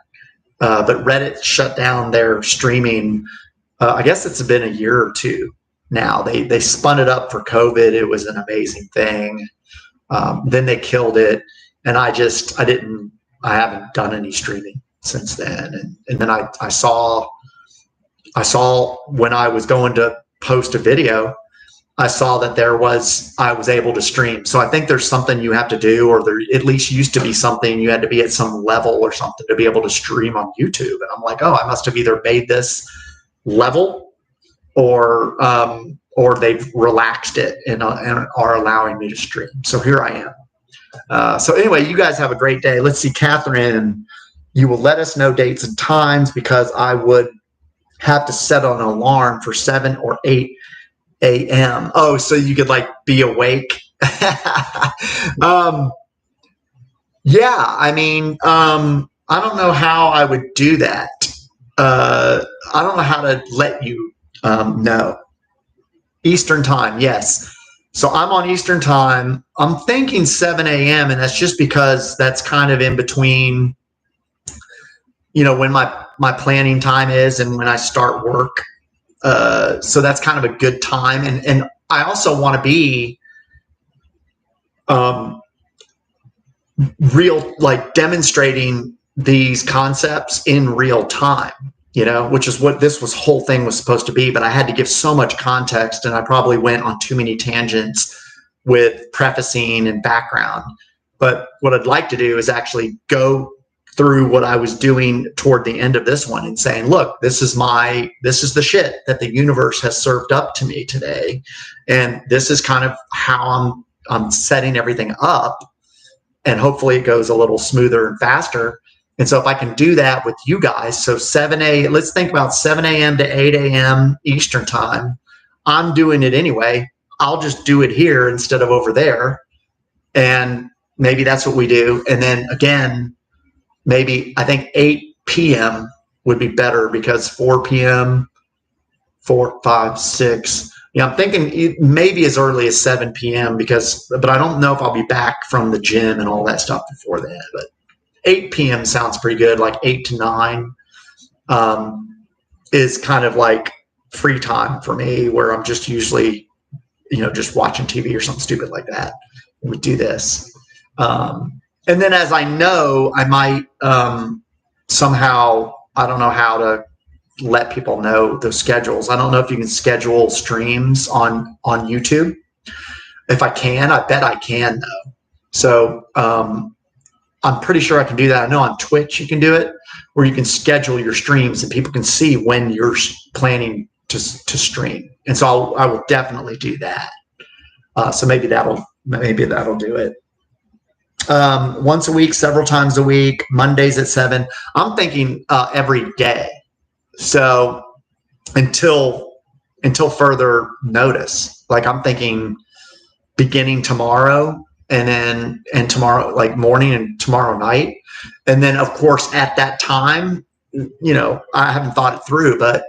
but Reddit shut down their streaming. I guess it's been a year or two now. They spun it up for COVID. It was an amazing thing. Then they killed it, and I haven't done any streaming since then. And then I saw when I was going to post a video, I saw that I was able to stream. So I think there's something you have to do, or there at least used to be something you had to be at some level or something to be able to stream on YouTube. And I'm like, oh, I must have either made this level or they've relaxed it and are allowing me to stream. So here I am. So anyway, you guys have a great day. Let's see, Catherine, you will let us know dates and times, because I would have to set an alarm for 7 or 8 a.m. Oh, so you could like be awake. Yeah, I mean, I don't know how I would do that. I don't know how to let you know. Eastern time, yes. So I'm on Eastern time. I'm thinking 7 a.m. and that's just because that's kind of in between, when my planning time is and when I start work. So that's kind of a good time. And I also want to be real, like demonstrating these concepts in real time, which is what this whole thing was supposed to be. But I had to give so much context, and I probably went on too many tangents with prefacing and background. But what I'd like to do is actually go through what I was doing toward the end of this one and saying, look, this is the shit that the universe has served up to me today. And this is kind of how I'm setting everything up. And hopefully it goes a little smoother and faster. And so if I can do that with you guys, so let's think about 7 a.m. to 8 a.m. Eastern time. I'm doing it anyway. I'll just do it here instead of over there. And maybe that's what we do. And then again, maybe I think 8 p.m. would be better, because 4 p.m., 4, 5, 6. Yeah, I'm thinking maybe as early as 7 p.m. but I don't know if I'll be back from the gym and all that stuff before then. But 8 p.m. sounds pretty good, like 8 to 9 is kind of like free time for me, where I'm just usually, just watching TV or something stupid like that. We do this. And then as I know, I might somehow, I don't know how to let people know those schedules. I don't know if you can schedule streams on YouTube. If I can, I bet I can though. So I'm pretty sure I can do that. I know on Twitch you can do it, where you can schedule your streams and people can see when you're planning to stream. And so I will definitely do that. So maybe that'll do it. Once a week, several times a week, Mondays at 7. I'm thinking every day. So until further notice, like I'm thinking beginning tomorrow, and tomorrow, like morning and tomorrow night. And then of course at that time, I haven't thought it through, but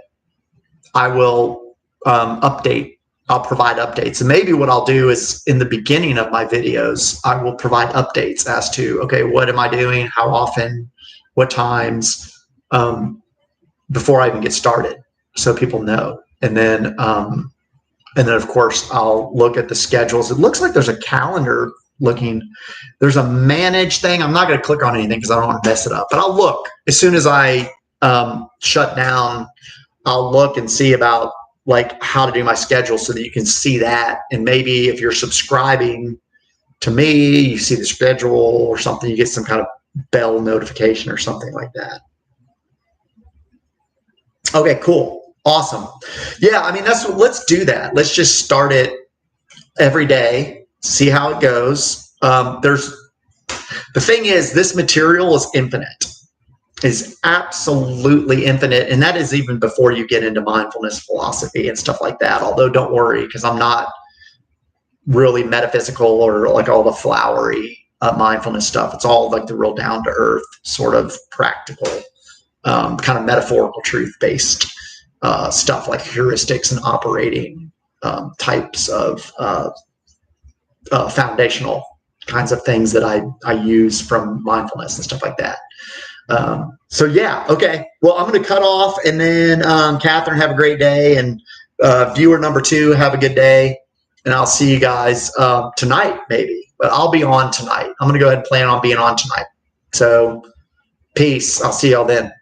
I will update. I'll provide updates. And maybe what I'll do is in the beginning of my videos, I will provide updates as to, okay, what am I doing? How often? What times? Before I even get started, so people know. And then of course, I'll look at the schedules. It looks like there's a calendar looking. There's a manage thing. I'm not going to click on anything because I don't want to mess it up. But I'll look as soon as I shut down. I'll look and see about like how to do my schedule so that you can see that. And maybe if you're subscribing to me, you see the schedule or something, you get some kind of bell notification or something like that. Okay, cool. Awesome. Yeah, I mean, let's do that. Let's just start it every day, see how it goes. The thing is, this material is infinite. Is absolutely infinite, and that is even before you get into mindfulness philosophy and stuff like that. Although don't worry, because I'm not really metaphysical or like all the flowery mindfulness stuff. It's all like the real down to earth sort of practical kind of metaphorical truth based stuff, like heuristics and operating types of foundational kinds of things that I use from mindfulness and stuff like that. So yeah, okay. Well, I'm going to cut off, and then Catherine, have a great day, and viewer number 2, have a good day, and I'll see you guys tonight maybe. But I'll be on tonight. I'm going to go ahead and plan on being on tonight. So peace. I'll see y'all then.